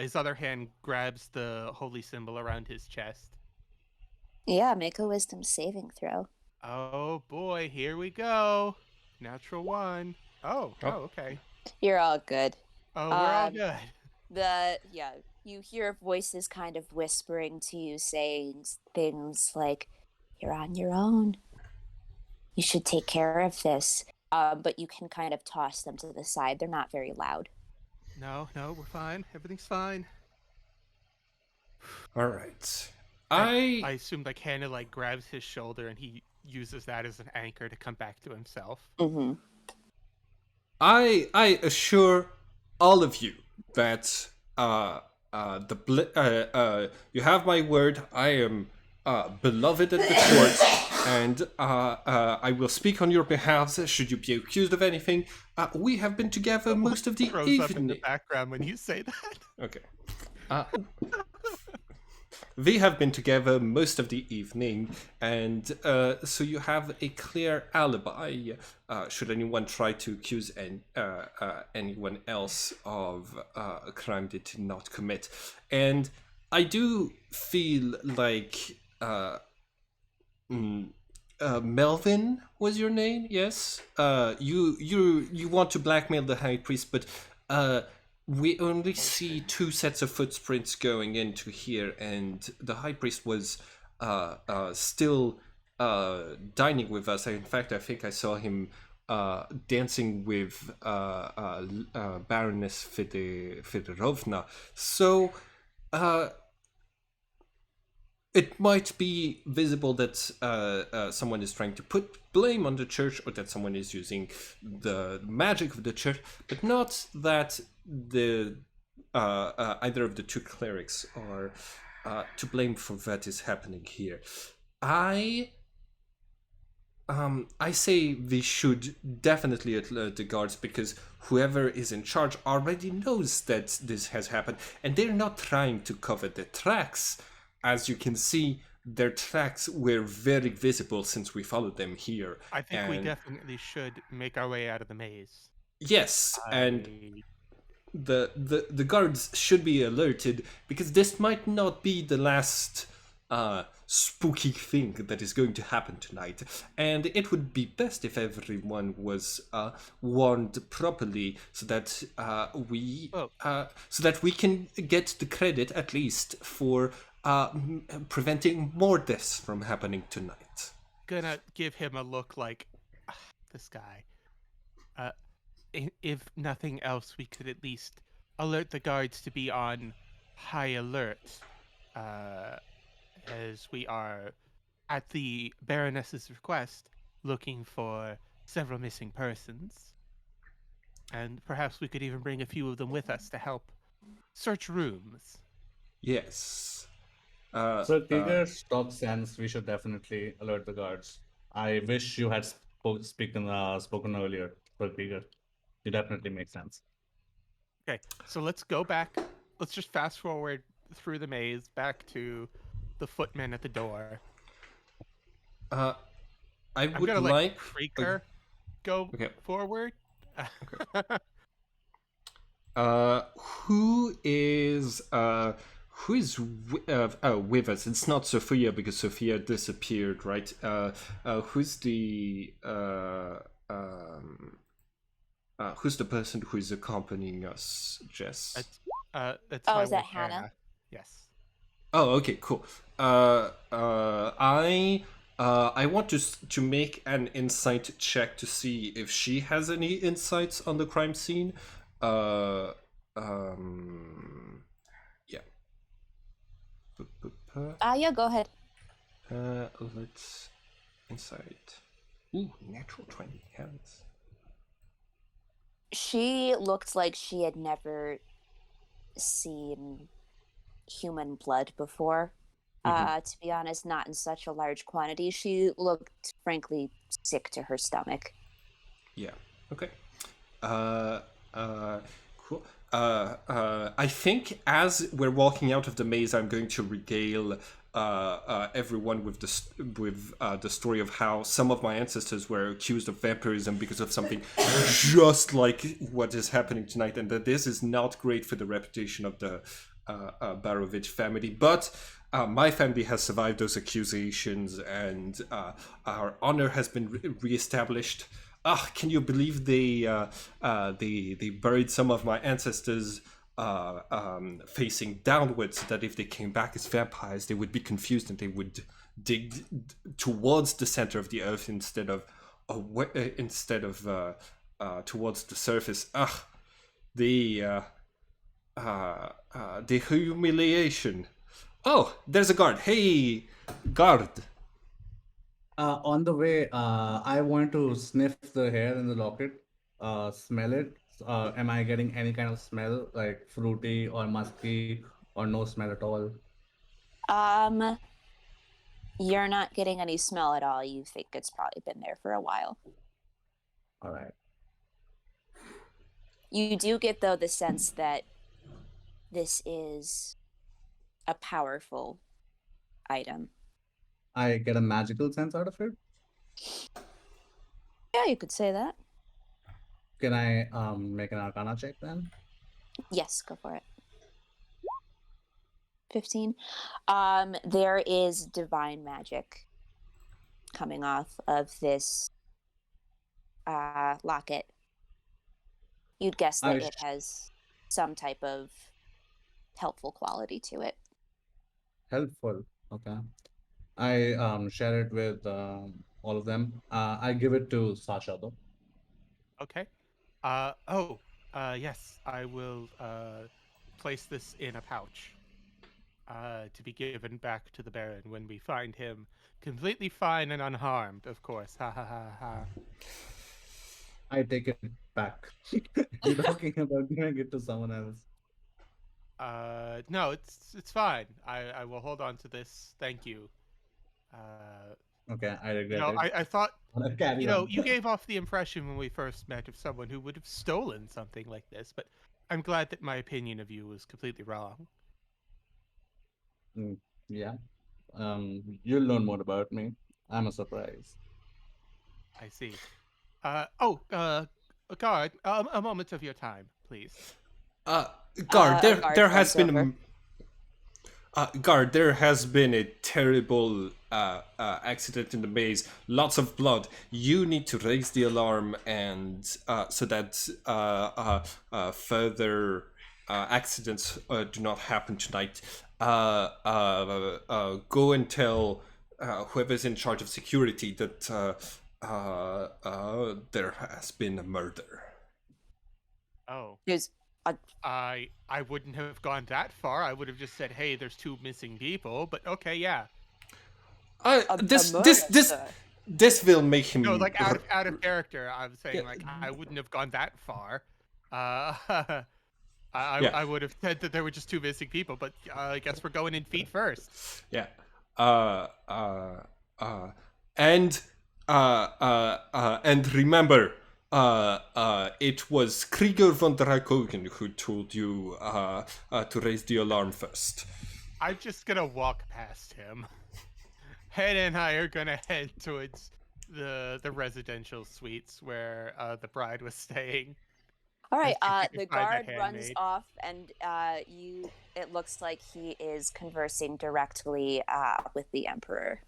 his other hand grabs the holy symbol around his chest. Yeah, make a wisdom saving throw. Oh boy, here we go. Natural one. Oh, okay. You're all good. Oh, we're all good. You hear voices kind of whispering to you, saying things like, "You're on your own. You should take care of this." But you can kind of toss them to the side. They're not very loud. No, we're fine. Everything's fine. All right. I assume like Hannah like grabs his shoulder and he uses that as an anchor to come back to himself. Mm-hmm. I assure all of you that you have my word. I am beloved at the court, and I will speak on your behalf. Should you be accused of anything, we have been together most of the Throws up in the evening. background when you say that. Okay. We have been together most of the evening, and so you have a clear alibi should anyone try to accuse anyone else of a crime they did not commit. And I do feel like Melvin was your name, yes? You want to blackmail the high priest, but we only see 2 sets of footprints going into here, and the high priest was still dining with us. In fact, I think I saw him dancing with Baroness Fedorovna. So it might be visible that someone is trying to put blame on the church, or that someone is using the magic of the church, but not that the either of the 2 clerics are to blame for what is happening here. I say we should definitely alert the guards, because whoever is in charge already knows that this has happened, and they're not trying to cover their tracks. As you can see, their tracks were very visible since we followed them here. I think we definitely should make our way out of the maze. Yes, and the guards should be alerted, because this might not be the last spooky thing that is going to happen tonight, and it would be best if everyone was warned properly, so that we can get the credit at least for preventing more deaths from happening tonight. Gonna give him a look like, this guy. If nothing else, we could at least alert the guards to be on high alert, as we are, at the Baroness's request, looking for several missing persons. And perhaps we could even bring a few of them with us to help search rooms. Yes. Sir Krieger, stock sense, we should definitely alert the guards. I wish you had spoken earlier, Sir Krieger. It definitely makes sense. Okay, so let's go back. Let's just fast forward through the maze back to the footman at the door. I'm gonna let Krieger go forward. Okay. Who is with us? It's not Sophia, because Sophia disappeared, right? Who's the Who's the person who is accompanying us, Jess? It's Oh, my is that wife Hannah? Yes. Oh, okay, cool. I want to make an insight check to see if she has any insights on the crime scene. Uh, yeah. Yeah, go ahead. Let's insight. Ooh, natural 20. Heavens. She looked like she had never seen human blood before. To be honest, not in such a large quantity. She looked, frankly, sick to her stomach. Yeah. Okay. Uh, cool. I think as we're walking out of the maze, I'm going to regale everyone with the story of how some of my ancestors were accused of vampirism because of something just like what is happening tonight, and that this is not great for the reputation of the Barovich family. But my family has survived those accusations, and our honor has been reestablished. Ah, can you believe they buried some of my ancestors facing downwards, so that if they came back as vampires, they would be confused and they would dig towards the center of the earth instead of towards the surface. Ah, the the humiliation. Oh, there's a guard. Hey, guard. On the way, I want to sniff the hair in the locket, smell it. Am I getting any kind of smell, like fruity or musky, or no smell at all? Um, you're not getting any smell at all. You think it's probably been there for a while. All right. You do get, though, the sense that this is a powerful item. I get a magical sense out of it. Yeah, you could say that. Can I make an Arcana check then? Yes, go for it. 15. There is divine magic coming off of this locket. You'd guess that it has some type of helpful quality to it. Helpful. Okay. I share it with all of them. I give it to Sasha though. Okay. Yes, I will place this in a pouch to be given back to the Baron when we find him completely fine and unharmed, of course. Ha ha ha ha. I take it back. You're talking about giving it to someone else. No, it's fine. I will hold on to this. Thank you. Uh, Okay, I regret it. I thought, Carry on. you gave off the impression when we first met of someone who would have stolen something like this, but I'm glad that my opinion of you was completely wrong. Mm, yeah. You'll learn more about me. I'm a surprise. I see. Guard, a moment of your time, please. Guard, A there guard there has runs been over. Guard, there has been a terrible accident in the maze. Lots of blood. You need to raise the alarm, and so that further accidents do not happen tonight. Go and tell whoever's in charge of security that there has been a murder. Oh. There's I wouldn't have gone that far. I would have just said, "Hey, there's 2 missing people." But okay, yeah. This will make him No, like out of character. I'm saying like I wouldn't have gone that far. I would have said that there were just 2 missing people, but I guess we're going in feet first. Yeah. And remember, it was Krieger von Drakogen who told you to raise the alarm first. I'm just gonna walk past him. Head and I are gonna head towards the residential suites where the bride was staying. all right. The guard runs off, and it looks like he is conversing directly with the Emperor.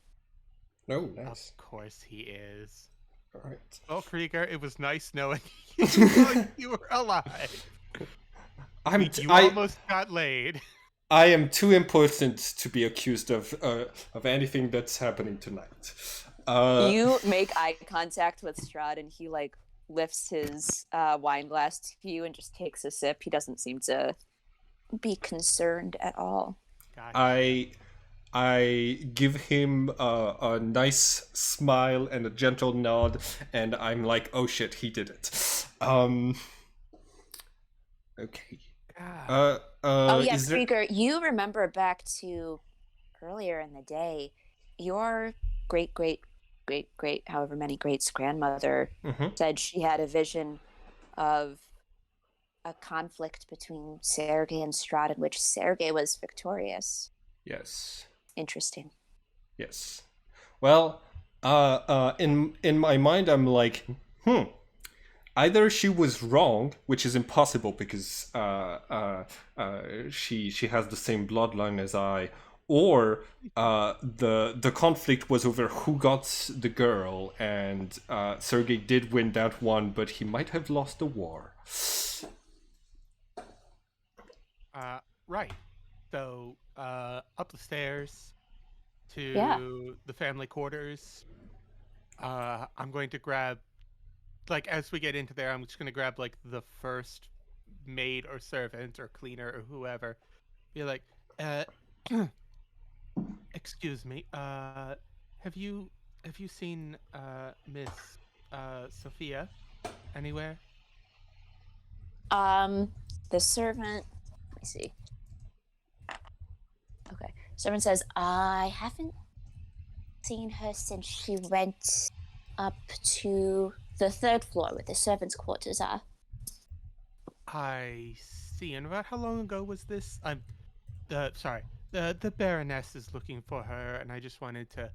Oh, nice. Of course he is. All right. Well, Krieger, it was nice knowing you while you were alive. You almost got laid. I am too important to be accused of anything that's happening tonight. You make eye contact with Strahd, and he like lifts his wine glass to you and just takes a sip. He doesn't seem to be concerned at all. Gotcha. I give him a nice smile and a gentle nod, and I'm like, "Oh shit, he did it." Okay. Oh yeah, Is there? Krieger, you remember back to earlier in the day, your great great great great however many greats grandmother Mhm. said she had a vision of a conflict between Sergei and Strahd in which Sergei was victorious. Yes. Interesting. Yes. Well, in my mind, I'm like, either she was wrong, which is impossible because she has the same bloodline as I, or the conflict was over who got the girl, and Sergei did win that one, but he might have lost the war. Right. So, up the stairs Yeah. to the family quarters. I'm going to grab, like, as we get into there, I'm just going to grab, like, the first maid or servant or cleaner or whoever. Be like, uh, excuse me, have you seen, Miss, Sophia anywhere? The servant, let me see. Okay. Servant says, I haven't seen her since she went up to the third floor where the servants' quarters are. I see. And about how long ago was this? Sorry. The Baroness is looking for her, and I just wanted to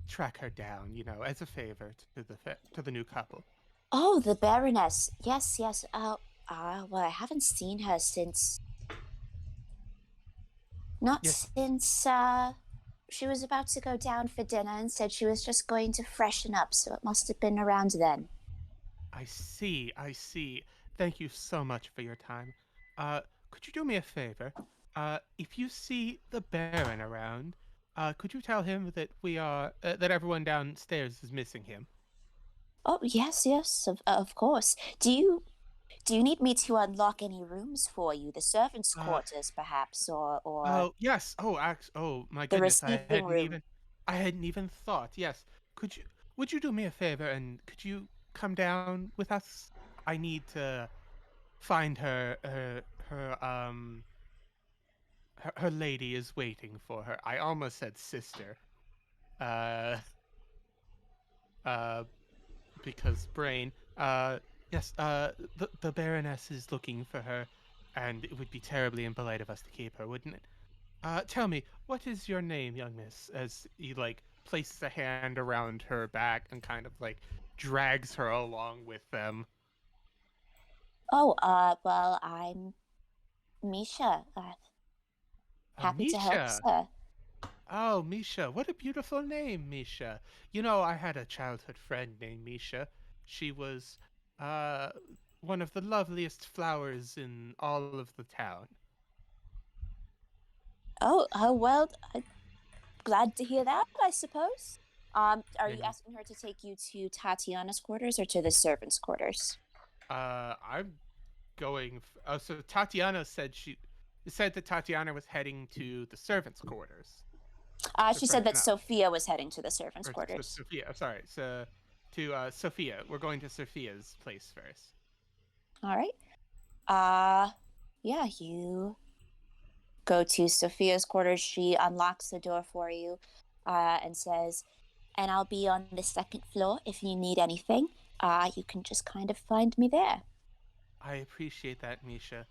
track her down, as a favor to the new couple. Oh, the Baroness. Yes, yes. Well, I haven't seen her since. Not Yes, since, she was about to go down for dinner and said she was just going to freshen up, so it must have been around then. I see. I see. Thank you so much for your time. Uh, could you do me a favor? If you see the Baron around, could you tell him that that everyone downstairs is missing him? Oh, yes, yes, of course. Do you need me to unlock any rooms for you? The servants' Uh, quarters, perhaps, or oh yes. Oh my the goodness. receiving room? I hadn't even thought. Yes. Could you, would you do me a favor and could you come down with us? I need to find her lady is waiting for her. I almost said sister. Uh, uh, because brain. Yes. The Baroness is looking for her, and it would be terribly impolite of us to keep her, wouldn't it? Tell me, what is your name, young miss? As he like places a hand around her back and kind of like drags her along with them. Oh, well, I'm Misha. Happy to help, Misha. sir. Oh, Misha, what a beautiful name, Misha. I had a childhood friend named Misha. She was, uh, one of the loveliest flowers in all of the town. Oh, well, I'm glad to hear that, I suppose. Are you And, asking her to take you to Tatiana's quarters or to the servants' quarters? I'm oh, so Tatiana said that Tatiana was heading to the servants' quarters to She said that freshen up. Sophia was heading to the servants' Or quarters. Sophia, sorry, to Sophia. We're going to Sophia's place first. All right. Yeah, you go to Sophia's quarters. She unlocks the door for you, and says, "And I'll be on the second floor if you need anything. You can just kind of find me there." I appreciate that, Misha.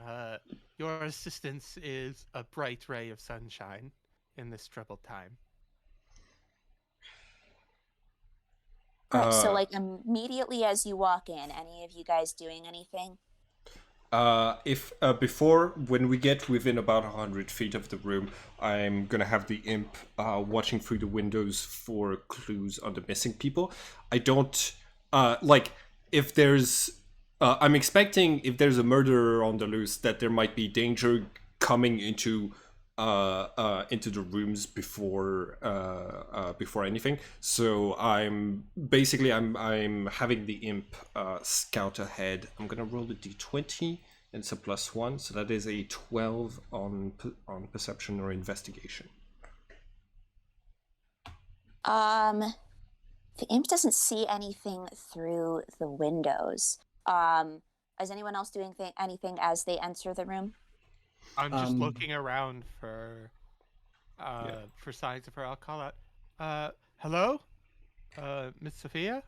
Uh, your assistance is a bright ray of sunshine in this troubled time. All right. So, Uh, like, immediately as you walk in, any of you guys doing anything? if before when we get within about 100 feet of the room, I'm gonna have the imp watching through the windows for clues on the missing people. I don't like if there's. I'm expecting if there's a murderer on the loose that there might be danger coming into the rooms before anything. So I'm having the imp scout ahead. I'm gonna roll the d20. It's a +1, so that is a 12 on perception or investigation. The imp doesn't see anything through the windows. Is anyone else doing anything as they enter the room? I'm just looking around for signs of her. I'll call out. Hello? Miss Sophia?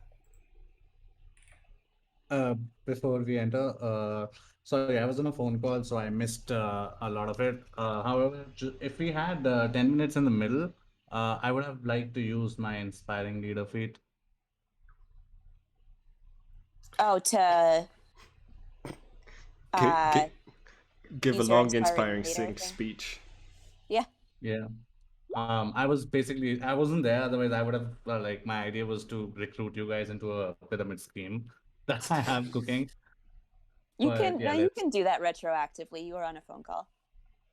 Before we enter, sorry, I was on a phone call, so I missed a lot of it. However, if we had 10 minutes in the middle, I would have liked to use my inspiring leader feat. Oh, to Give a use your long, inspiring inspiring leader sync thing? speech. Yeah. Yeah. I wasn't there. Otherwise, I would have like my idea was to recruit you guys into a pyramid scheme that I have cooking. You But can yeah, you let's. can do that retroactively. You were on a phone call.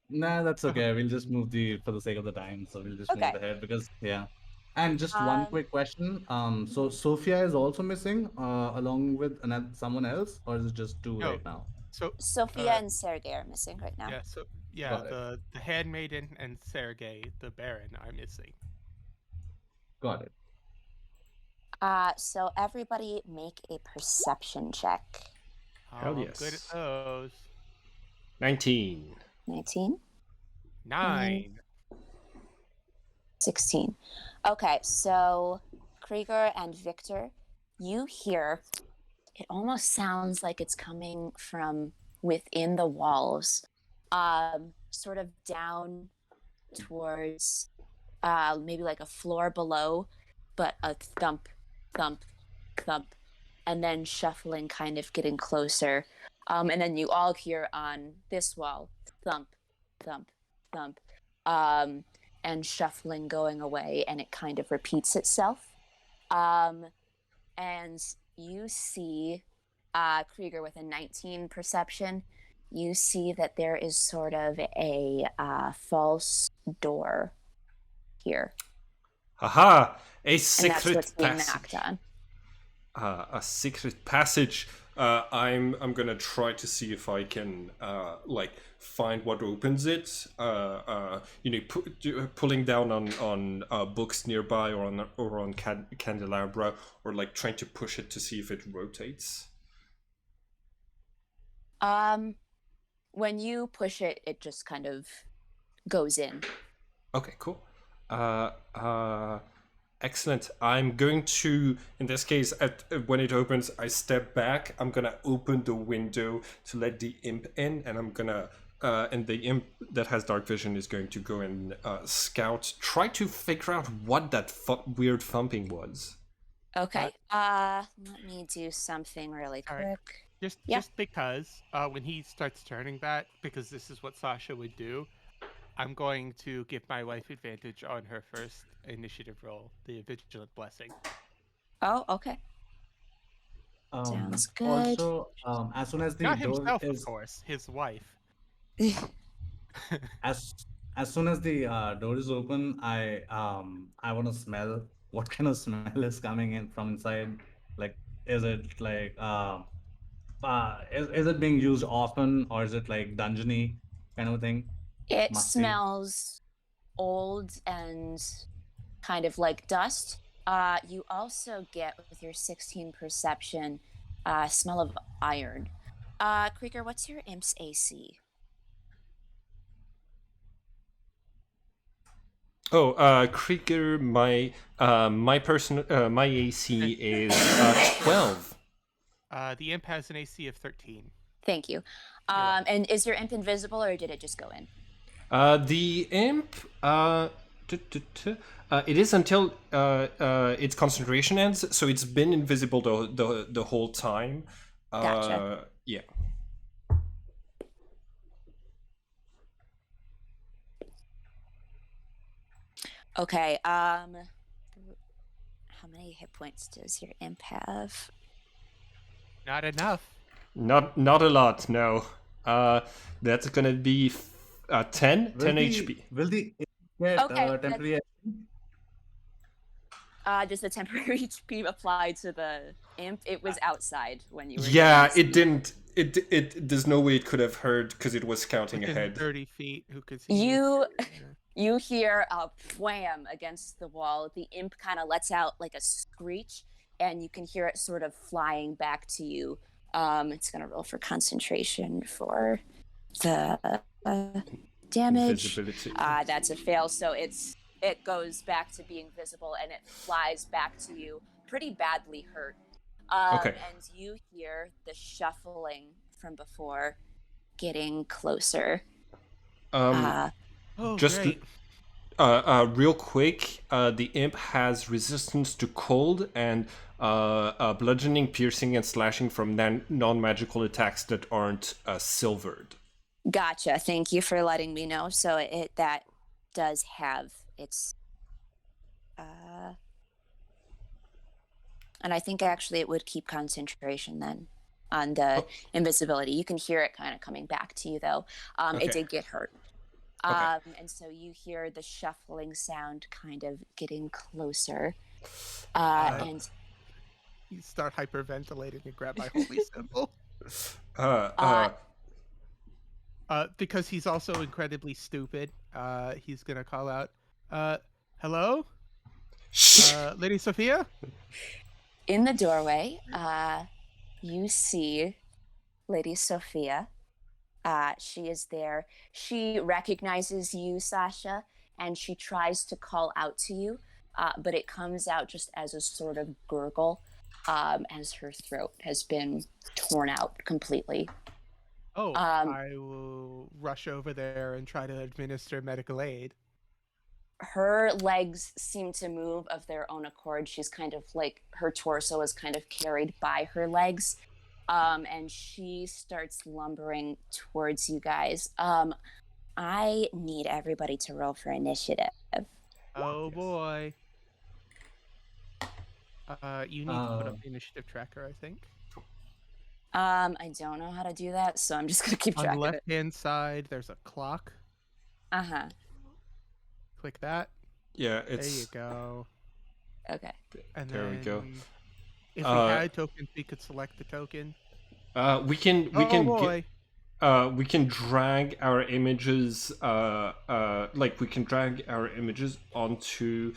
Nah, that's okay. We'll just move for the sake of the time. So we'll just move Okay. it ahead because yeah. And just one Um, quick question. So Sophia is also missing, along with someone else, or is it just two No. right now? So, Sophia and Sergey are missing right now. yeah, Got it. the handmaiden and Sergei, the Baron, are missing. Got it. So everybody make a perception check. Hell I'm yes. good at those. 19. 19, 9. 16. Okay, so Krieger and Victor, you hear it almost sounds like it's coming from within the walls, sort of down towards maybe like a floor below, but a thump, thump, thump, and then shuffling, kind of getting closer. And then you all hear on this wall, thump, thump, thump, and shuffling going away, and it kind of repeats itself. And you see Krieger with a 19 perception. You see that there is sort of a false door here. Haha! A And that's secret what's being passage. knocked on. A secret passage. I'm gonna try to see if I can like find what opens it. Pulling down on books nearby or on candelabra, or like trying to push it to see if it rotates. When you push it, it just kind of goes in. Okay, cool. Excellent. I'm going to, in this case, when it opens, I step back. I'm gonna open the window to let the imp in, and I'm gonna, and the imp that has dark vision is going to go and scout, try to figure out what that weird thumping was. Okay. Let me do something really Alright. quick. Just because when he starts turning back, because this is what Sasha would do, I'm going to give my wife advantage on her first initiative roll, the Vigilant Blessing. Oh, okay. Sounds good. Also, as soon as the Not door himself, is of course, his wife. as soon as the door is open, I want to smell what kind of smell is coming in from inside. Like, is it like is it being used often, or is it like dungeony kind of thing? It Musty. smells old and kind of like dust. You also get, with your 16 perception, smell of iron. Krieger, what's your imp's AC? Oh, Krieger, my AC is 12. The imp has an AC of 13. Thank you. And is your imp invisible, or did it just go in? The imp, it is until its concentration ends, so it's been invisible the whole time. Gotcha. Yeah. Okay. How many hit points does your imp have? Not enough. Not a lot, no. That's gonna be 10 Will the HP. will the get Okay, temporary action? does the temporary HP apply to the imp? It was outside when you were doing Yeah, this. it didn't. There's no way it could have heard because it was counting Within ahead. 30 feet, who could see You Yeah. you hear a wham against the wall. The imp kind of lets out like a screech, and you can hear it sort of flying back to you. It's gonna roll for concentration for the damage. Invisibility. That's a fail, so it goes back to being visible, and it flies back to you, pretty badly hurt. Okay. And you hear the shuffling from before getting closer. Um, Oh, just great. real quick, the imp has resistance to cold and bludgeoning, piercing, and slashing from non-magical attacks that aren't silvered. Gotcha. Thank you for letting me know. So that does have its and I think actually it would keep concentration then on the invisibility. You can hear it kind of coming back to you though. Okay. It did get hurt. Okay. And so you hear the shuffling sound kind of getting closer. And You start hyperventilating and grab my holy symbol. Because he's also incredibly stupid, he's gonna call out, hello? Lady Sophia? in the doorway, you see Lady Sophia. She is there. She recognizes you, Sasha, and she tries to call out to you, but it comes out just as a sort of gurgle, as her throat has been torn out completely. Oh, I will rush over there and try to administer medical aid. Her legs seem to move of their own accord. She's kind of like, her torso is kind of carried by her legs. And she starts lumbering towards you guys. I need everybody to roll for initiative. Oh boy. You need to put up the initiative tracker, I think. I don't know how to do that, so I'm just gonna keep On track the of it. left-hand side, there's a clock. Uh-huh. Click that. Yeah, There it's. you go. Okay. And There we go. If we had tokens, we could select the token. We can boy. we can drag our images like we can drag our images onto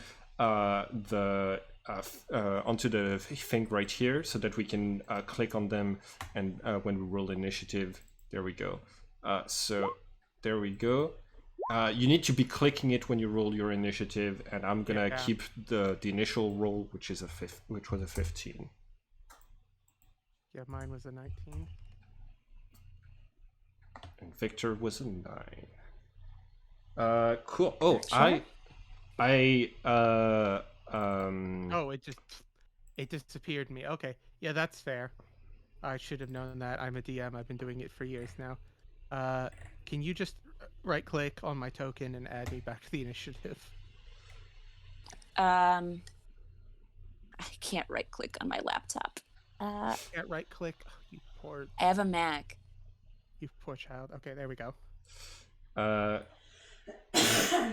onto the thing right here so that we can click on them, and when we roll initiative, there we go. So there we go. You need to be clicking it when you roll your initiative, and I'm gonna keep the initial roll, which was a 15. Yeah, mine was a 19. And Victor was a 9. Cool. Oh, Sure. Oh, it disappeared me. Okay, yeah, that's fair. I should have known that. I'm a DM. I've been doing it for years now. Can you just right-click on my token and add me back to the initiative? I can't right-click on my laptop. Can't right-click. Oh, you poor I have a Mac. child. Okay, there we go.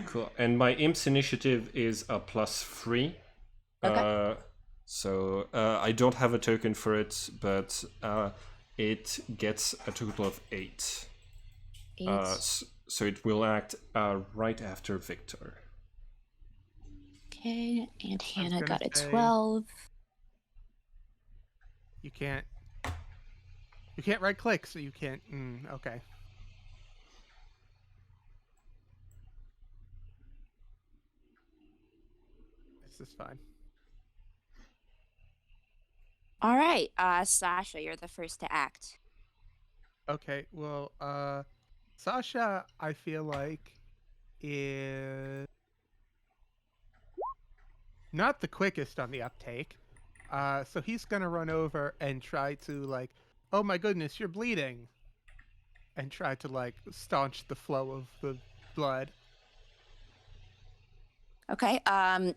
Cool. And my imp's initiative is a +3. Okay. So I don't have a token for it, but it gets a total of 8. 8. So it will act right after Victor. Okay, and Hannah gonna got a say- 12. You can't right-click, so you can't. Okay. This is fine. All right, Sasha, you're the first to act. Okay, well, Sasha, I feel like, is not the quickest on the uptake. So he's gonna run over and try to, like, oh my goodness, you're bleeding, and try to, like, staunch the flow of the blood. Okay.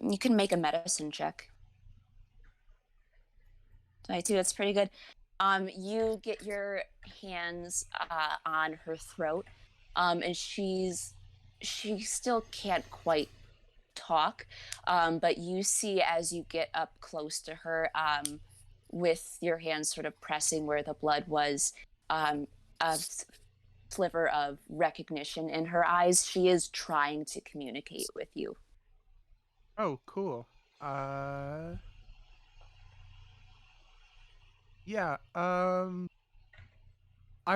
You can make a medicine check. 22. That's pretty good. You get your hands on her throat, and she still can't quite talk, but you see as you get up close to her, with your hands sort of pressing where the blood was, a sliver of recognition in her eyes. She is trying to communicate with you. Oh, cool. Yeah. I've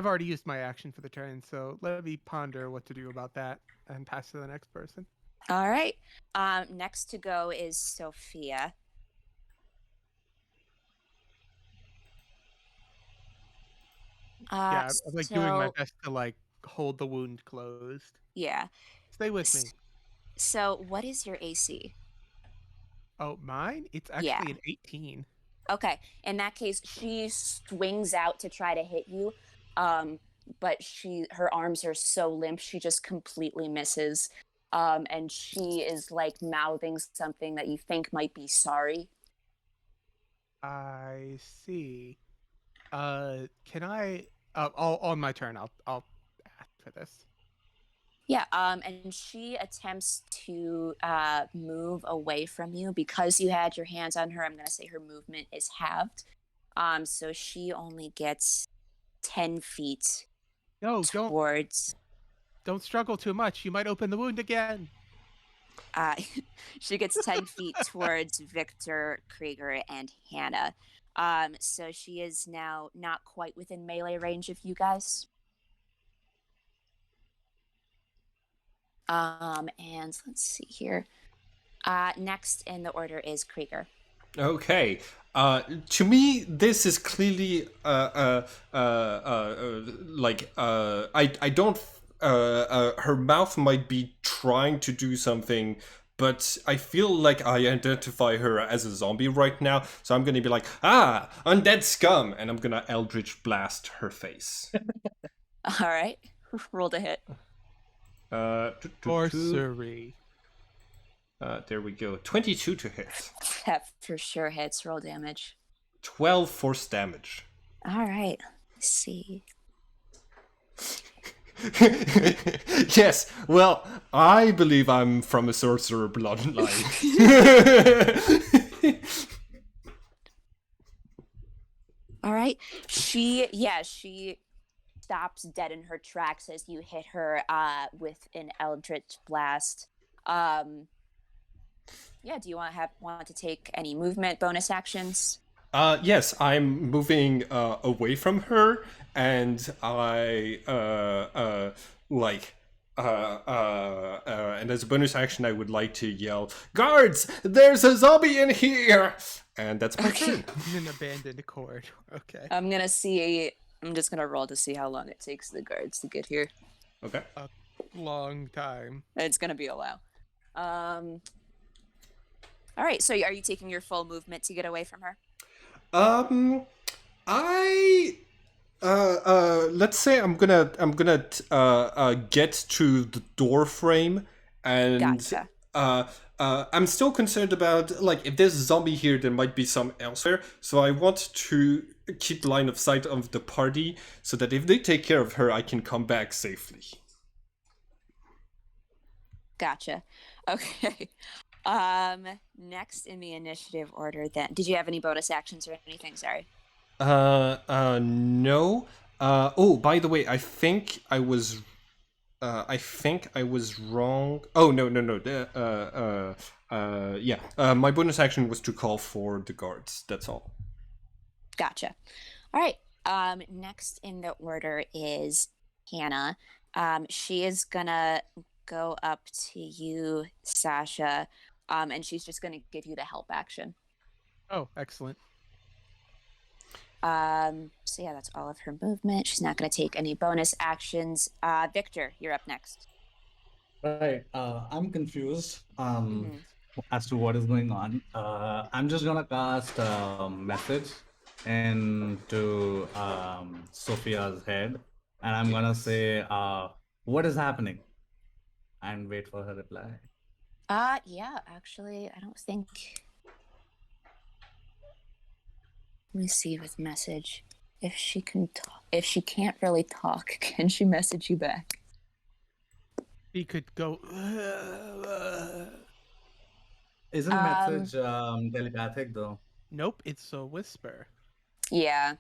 already used my action for the turn, so let me ponder what to do about that and pass to the next person. All right. Next to go is Sophia. Yeah, I'm like doing my So best to like hold the wound closed. yeah. Stay with me. So what is your AC? Oh, mine? It's Yeah. actually an 18. Okay. In that case, she swings out to try to hit you, but her arms are so limp, she just completely misses. And she is like mouthing something that you think might be sorry. I see. Can I? On my turn, I'll ask for this. Yeah, and she attempts to move away from you because you had your hands on her. I'm going to say her movement is halved. So she only gets 10 feet No, towards. don't struggle too much. You might open the wound again. Uh, she gets 10 feet towards Victor, Krieger, and Hannah. So she is now not quite within melee range of you guys. And let's see here. Next in the order is Krieger. Okay. To me, this is clearly like I don't. Her mouth might be trying to do something, but I feel like I identify her as a zombie right now. So I'm gonna be like, undead scum, and I'm gonna Eldritch blast her face. All right. Roll to hit. Sorcery. There we go. 22 to hit. That for sure hits. Roll damage. 12 force damage. All right. Let's see. Yes, well, I believe I'm from a sorcerer bloodline. All right. She stops dead in her tracks as you hit her with an eldritch blast. Yeah, do you want to take any movement bonus actions? Yes, I'm moving away from her, and and as a bonus action, I would like to yell, "Guards! There's a zombie in here!" And that's my turn. In an abandoned corridor. Okay. I'm just gonna roll to see how long it takes the guards to get here. Okay. A long time. It's gonna be a while. All right, so are you taking your full movement to get away from her? I let's say I'm gonna get to the door frame, and Gotcha. I'm still concerned about, like, if there's a zombie here, there might be some elsewhere. So I want to keep the line of sight of the party, so that if they take care of her, I can come back safely. Gotcha. Okay. Next in the initiative order then. Did you have any bonus actions or anything? Sorry. No. Oh, by the way, I think I was wrong. Oh, no. Yeah. My bonus action was to call for the guards. That's all. Gotcha. All right. Next in the order is Hannah. She is gonna go up to you, Sasha, and she's just gonna give you the help action. Oh, excellent. So yeah, that's all of her movement. She's not gonna take any bonus actions. Victor, you're up next. Right. I'm confused as to what is going on. I'm just gonna cast a message into Sophia's head, and I'm gonna say, "What is happening?" and wait for her reply. Yeah, actually, I don't think. Let me see with message. If she can talk, if she can't really talk, can she message you back? He could go. Isn't Um, message telepathic though? Nope, it's a whisper. yeah,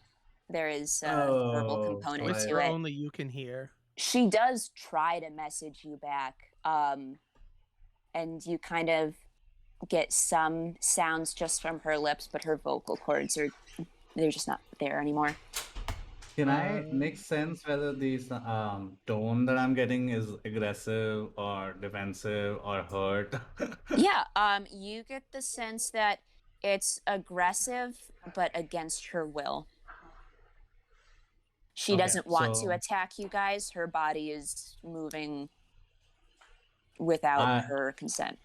there is a verbal Oh, A component to whisper it. only you can hear. She does try to message you back, and you kind of get some sounds just from her lips, but her vocal cords they're just not there anymore. can I Um, make sense whether the tone that I'm getting is aggressive or defensive or hurt? Yeah, you get the sense that it's aggressive, but against her will. She Okay, doesn't want to so attack you guys. Her body is moving without I her consent.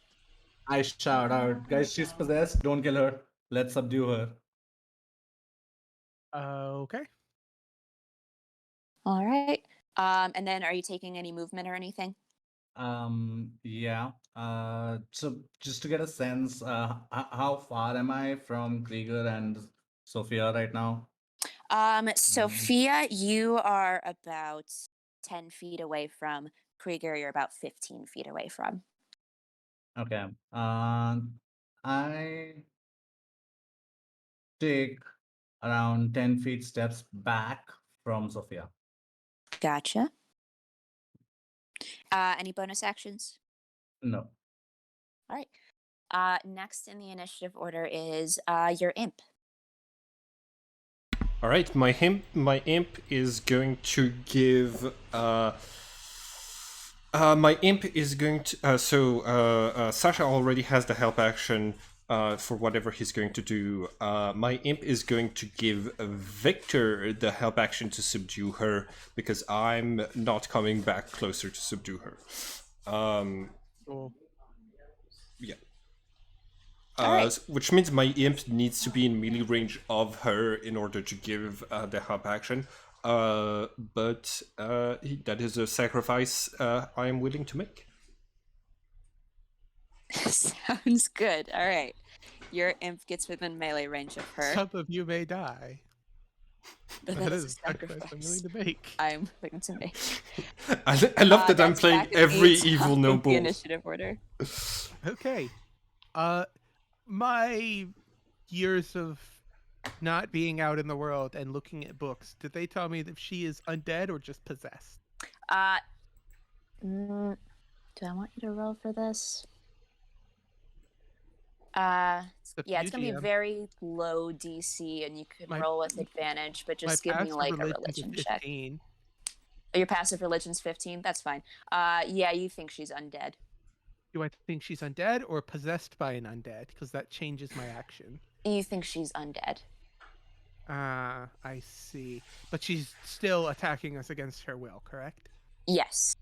I shout out, guys, she's possessed. Don't kill her. Let's subdue her. okay. All right. And then are you taking any movement or anything? Yeah. So just to get a sense, how far am I from Krieger and Sophia right now? Sophia, you are about 10 feet away from Krieger. You're about 15 feet away from. Okay. I take around 10 feet steps back from Sophia. Gotcha. Any bonus actions? No. All right. Next in the initiative order is your imp. All right, my imp is going to give. My imp is going to. Sasha already has the help action for whatever he's going to do. My imp is going to give Victor the help action to subdue her because I'm not coming back closer to subdue her. Cool. Yeah. All right. Which means my imp needs to be in melee range of her in order to give the help action. But that is a sacrifice I am willing to make. Sounds good. All right. Your imp gets within melee range of her. Some of you may die. But That is is a sacrifice I'm willing to make. I'm willing to make. I love that I'm That's playing back at every the evil top of the noble. initiative order. Okay. My years of not being out in the world and looking at books, did they tell me that she is undead or just possessed? Do I want you to roll for this? It's up to Yeah, you, it's gonna be GM. very low DC, and you can My- roll with advantage, but My just give me passive like a religion religion is check. 15. Your passive religion's 15. That's fine. Yeah, you think she's undead. Do I think she's undead or possessed by an undead? Because that changes my action. You think she's undead. I see. But she's still attacking us against her will, correct? Yes.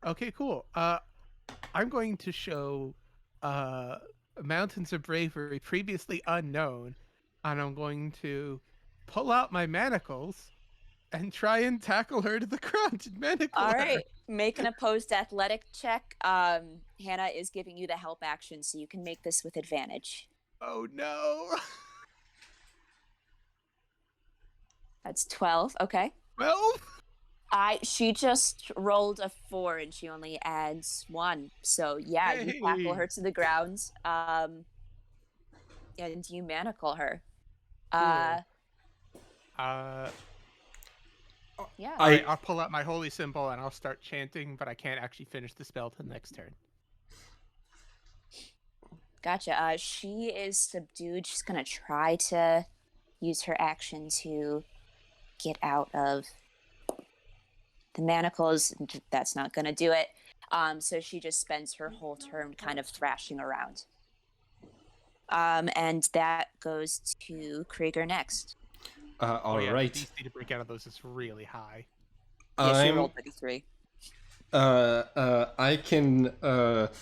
Okay, cool. I'm going to show Mountains of Bravery previously unknown, and I'm going to pull out my manacles and try and tackle her to the ground and manacle All her. right. Make an opposed athletic check. Hannah is giving you the help action, so you can make this with advantage. Oh no. That's 12. Okay. 12? She just rolled a 4 and she only adds 1. So yeah, you tackle her to the ground. And you manacle her. Cool. Yeah. All right, I'll pull out my holy symbol and I'll start chanting, but I can't actually finish the spell till next turn. Gotcha. She is subdued. She's gonna try to use her action to get out of the manacles. That's not gonna do it. So she just spends her whole turn kind of thrashing around. And that goes to Krieger next. All The right. DC to break out of those is really high. Yeah, she I'm rolled like a 3. I can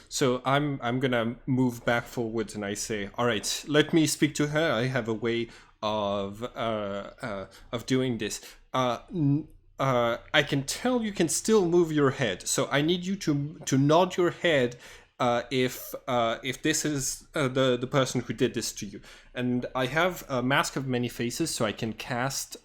so I'm gonna move back forwards and I say, all right, let me speak to her. I have a way of doing this. I can tell you can still move your head, so I need you to nod your head if this is the person who did this to you. And I have a Mask of Many Faces, so I can cast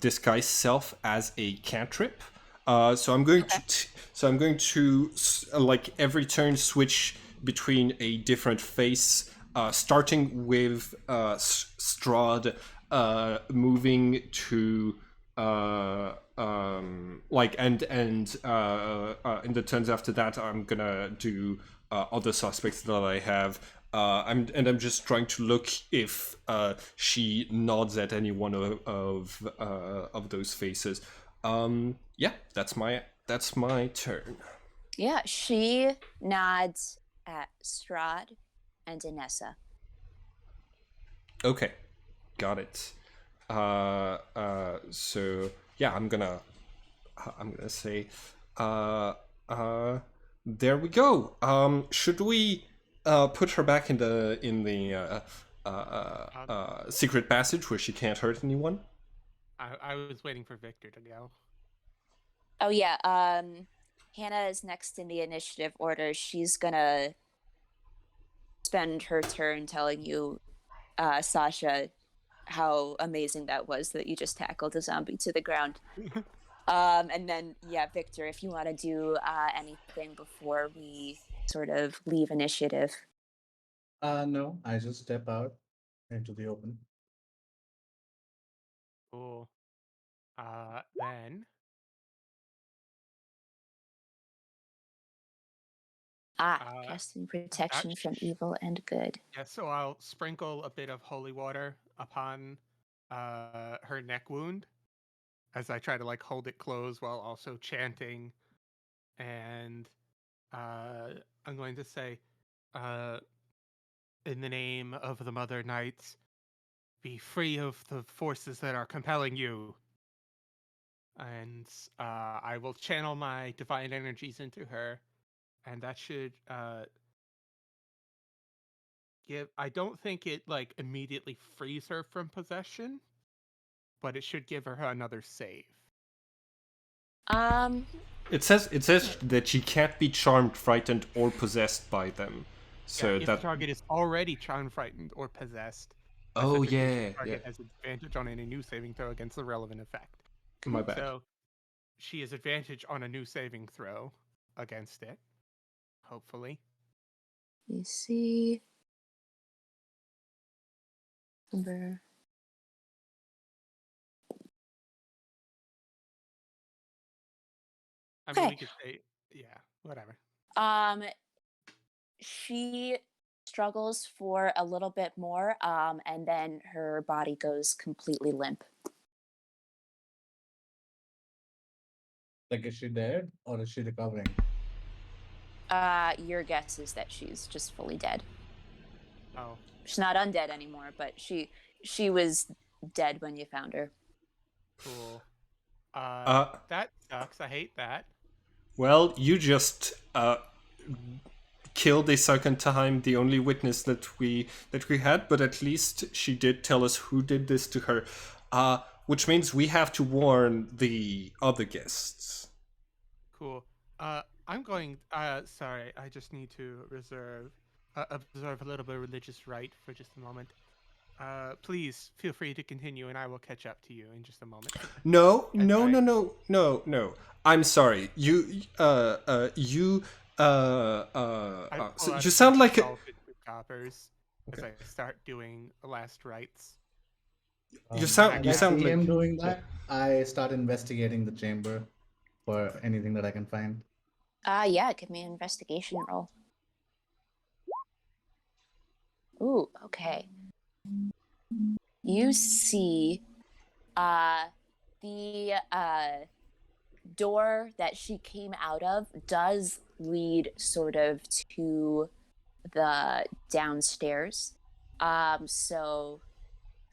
disguise self as a cantrip. So I'm going to like every turn switch between a different face, starting with Strahd, moving to like and in the turns after that, I'm gonna do other suspects that I have. I'm just trying to look if she nods at any one of those faces. Yeah, that's my turn. Yeah, she nods at Strahd and Inessa. Okay, got it. So yeah, I'm gonna say, uh, uh, there we go. Should we put her back in the secret passage where she can't hurt anyone? I was waiting for Victor to go. Oh yeah, Hannah is next in the initiative order. She's gonna spend her turn telling you, Sasha, how amazing that was that you just tackled a zombie to the ground. And then, yeah, Victor, if you want to do anything before we sort of leave initiative. No, I just step out into the open. Cool. Then Casting that protection from evil and good. yeah. So I'll sprinkle a bit of holy water upon her neck wound as I try to like hold it closed while also chanting, and I'm going to say, uh, in the name of the Mother Knights, be free of the forces that are compelling you. And I will channel my divine energies into her, and that should give. I don't think it like immediately frees her from possession, but it should give her another save. Um, It says that she can't be charmed, frightened, or possessed by them. So Yeah, if the that. target is already charmed, frightened, or possessed, Oh specification yeah, yeah. target has advantage on any new saving throw against the relevant effect. My bad. So she has advantage on a new saving throw against it. Hopefully. you see. Number. I mean, Okay. we could say, yeah, whatever. She struggles for a little bit more, and then her body goes completely limp. Like, is she dead or is she recovering? Your guess is that she's just fully dead. Oh, She's not undead anymore, but she was dead when you found her. cool. Uh, That sucks. I hate that. well, you just killed a second time the only witness that we had, but at least she did tell us who did this to her. Which means we have to warn the other guests. Cool. I'm going. Sorry, I just need to observe a little bit of religious rite for just a moment. Please feel free to continue, and I will catch up to you in just a moment. No. I'm sorry. I pull So out you a sound bunch like of salted coppers as I start doing the last rites. You sound- and you I sound see like- him doing that. I start investigating the chamber for anything that I can find. Yeah, give me an investigation roll. Ooh, okay. You see the door that she came out of does lead sort of to the downstairs. So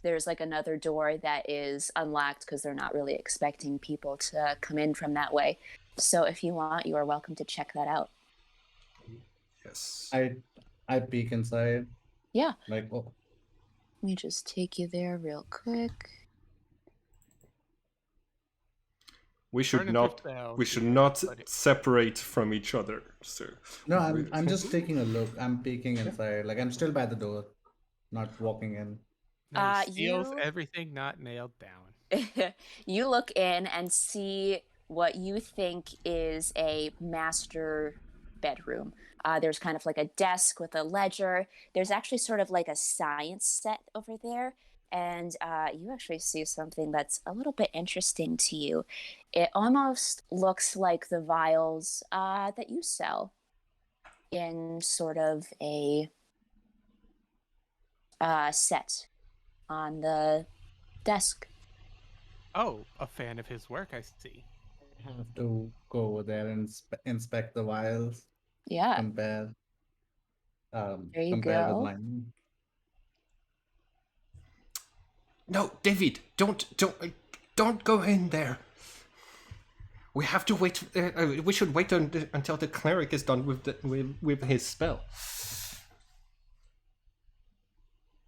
there's like another door that is unlocked because they're not really expecting people to come in from that way. So if you want, you are welcome to check that out. Yes. I peek inside. Yeah. Like, oh, Let me just take you there real quick. We should Burn another not. spell We should here, not but separate from each other. So. No, I'm just taking a look. I'm peeking inside. Like I'm still by the door, not walking in. no, steals You everything not nailed down. you look in and see what you think is a master bedroom. There's kind of like a desk with a ledger. There's actually sort of like a science set over there. And you actually see something that's a little bit interesting to you. It almost looks like the vials that you sell in sort of a set on the desk. Oh, a fan of his work, I see. I have to go over there and inspect the vials, Yeah, compare, there you compare with go. mine. No, David, don't go in there. We have to wait. We should wait until the cleric is done with his spell.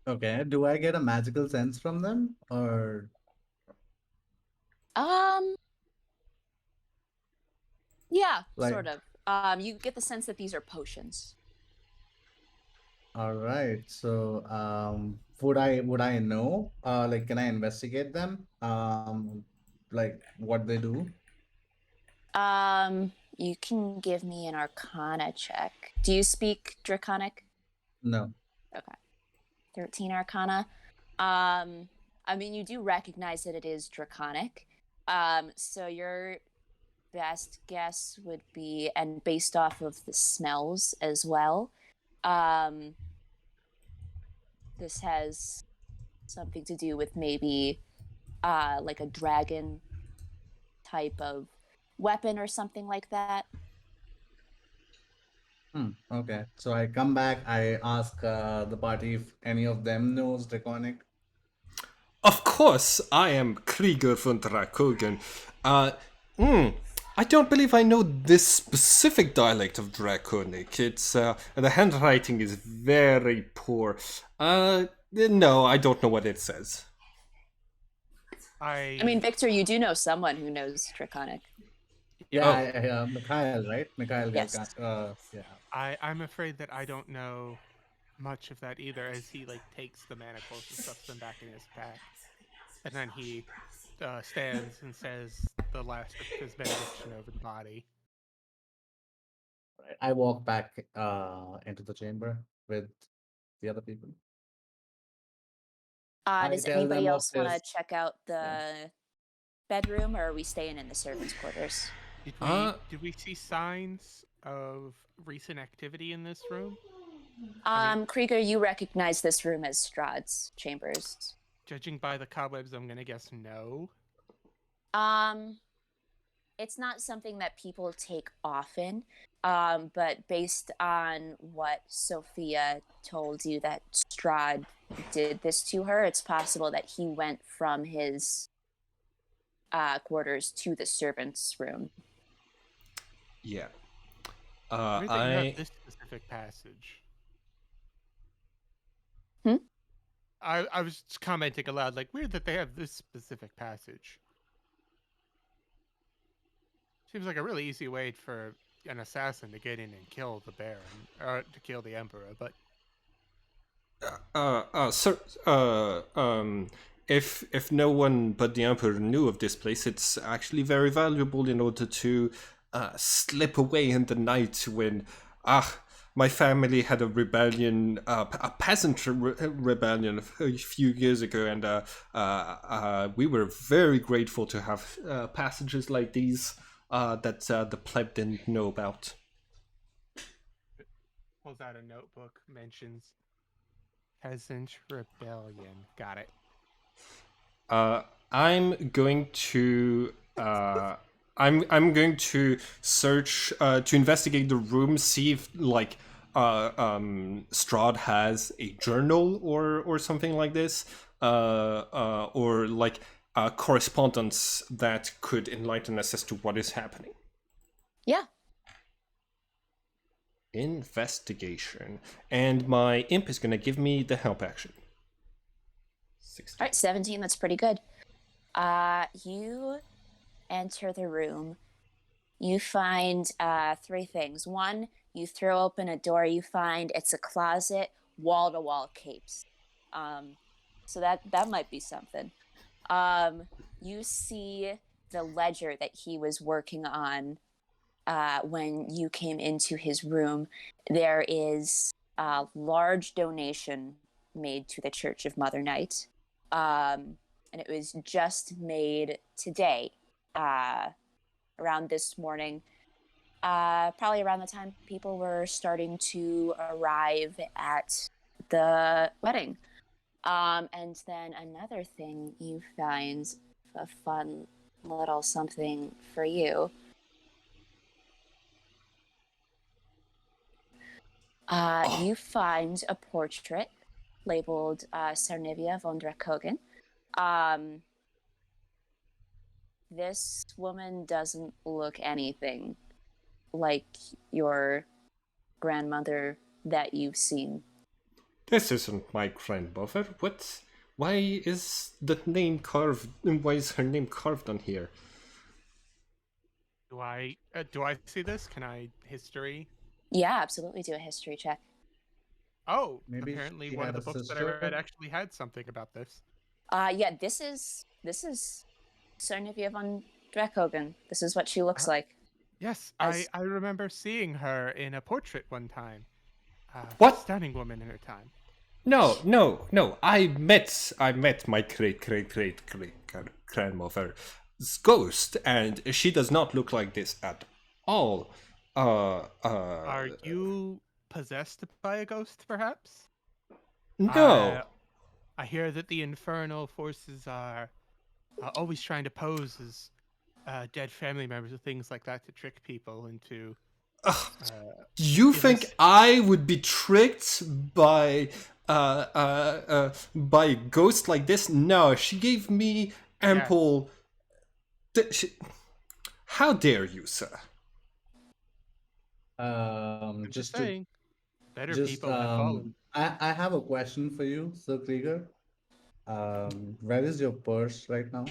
Okay, do I get a magical sense from them, or Um, yeah, like? sort of. You get the sense that these are potions. All right. So, would I know? Like, can I investigate them? Like what they do? You can give me an Arcana check. Do you speak Draconic? No. Okay, 13 Arcana. I mean, you do recognize that it is Draconic. So your best guess would be, and based off of the smells as well, um, this has something to do with maybe like a dragon type of weapon or something like that. Okay. So I come back. I ask the party if any of them knows Draconic. Of course, I am Krieger von Drakogen. Uh, I don't believe I know this specific dialect of Draconic. It's the handwriting is very poor. No, I don't know what it says. I mean, Victor, you do know someone who knows Draconic. Yeah, Mikhail, right? Mikhail Yes. yeah. I'm afraid that I don't know much of that either, as he like takes the manacles and stuffs them back in his pack, and then he stands and says the last of his benediction over the body. Right. I walk back into the chamber with the other people. I Does tell anybody them of else want to this. check out the bedroom, or are we staying in the servants' quarters? Did we see signs of recent activity in this room? Krieger, you recognize this room as Strahd's chambers. Judging by the cobwebs, I'm gonna guess no. It's not something that people take often, but based on what Sophia told you that Strahd did this to her, it's possible that he went from his quarters to the servants' room. Yeah. Weird that you have this specific passage. I was just commenting aloud, like, weird that they have this specific passage. Seems like a really easy way for an assassin to get in and kill the Baron, or to kill the Emperor, but... Sir, if no one but the Emperor knew of this place, it's actually very valuable in order to slip away in the night when, my family had a rebellion, a peasant rebellion a few years ago, and we were very grateful to have passages like these that the pleb didn't know about. Pulls out a notebook, mentions peasant rebellion. Got it. I'm going to I'm going to search to investigate the room, see if like Strahd has a journal or something like this, or like correspondence that could enlighten us as to what is happening. Yeah. Investigation, and my imp is going to give me the help action. 16. All right, 17. That's pretty good. You enter the room, you find three things. One, you throw open a door, you find it's a closet, wall to wall capes. So that might be something. You see the ledger that he was working on when you came into his room. There is a large donation made to the Church of Mother Night. And it was just made today, around this morning, probably around the time people were starting to arrive at the wedding. And then another thing you find, a fun little something for you. You find a portrait labeled Sarnivia von Drakogen. This woman doesn't look anything like your grandmother that you've seen. This isn't my grandmother. What? Why is the name carved? Why is her name carved on here? Do I see this? Can I history? Yeah, absolutely. Do a history check. Oh, Maybe apparently she one of had the a books that I read sister. actually had something about this. Yeah, this is Sarnivia von Drakogen. This is what she looks like. Yes, As I remember seeing her in a portrait one time. What? Stunning woman in her time. No. I met my great grandmother's ghost, and she does not look like this at all. Are you possessed by a ghost, perhaps? No. I hear that the infernal forces are always trying to pose as dead family members or things like that to trick people into. You Give think us- I would be tricked by a ghost like this? No, she gave me ample. How dare you, sir? I'm just Just to saying, better just people have fallen. I have a question for you, Sir Krieger. Where is your purse right now?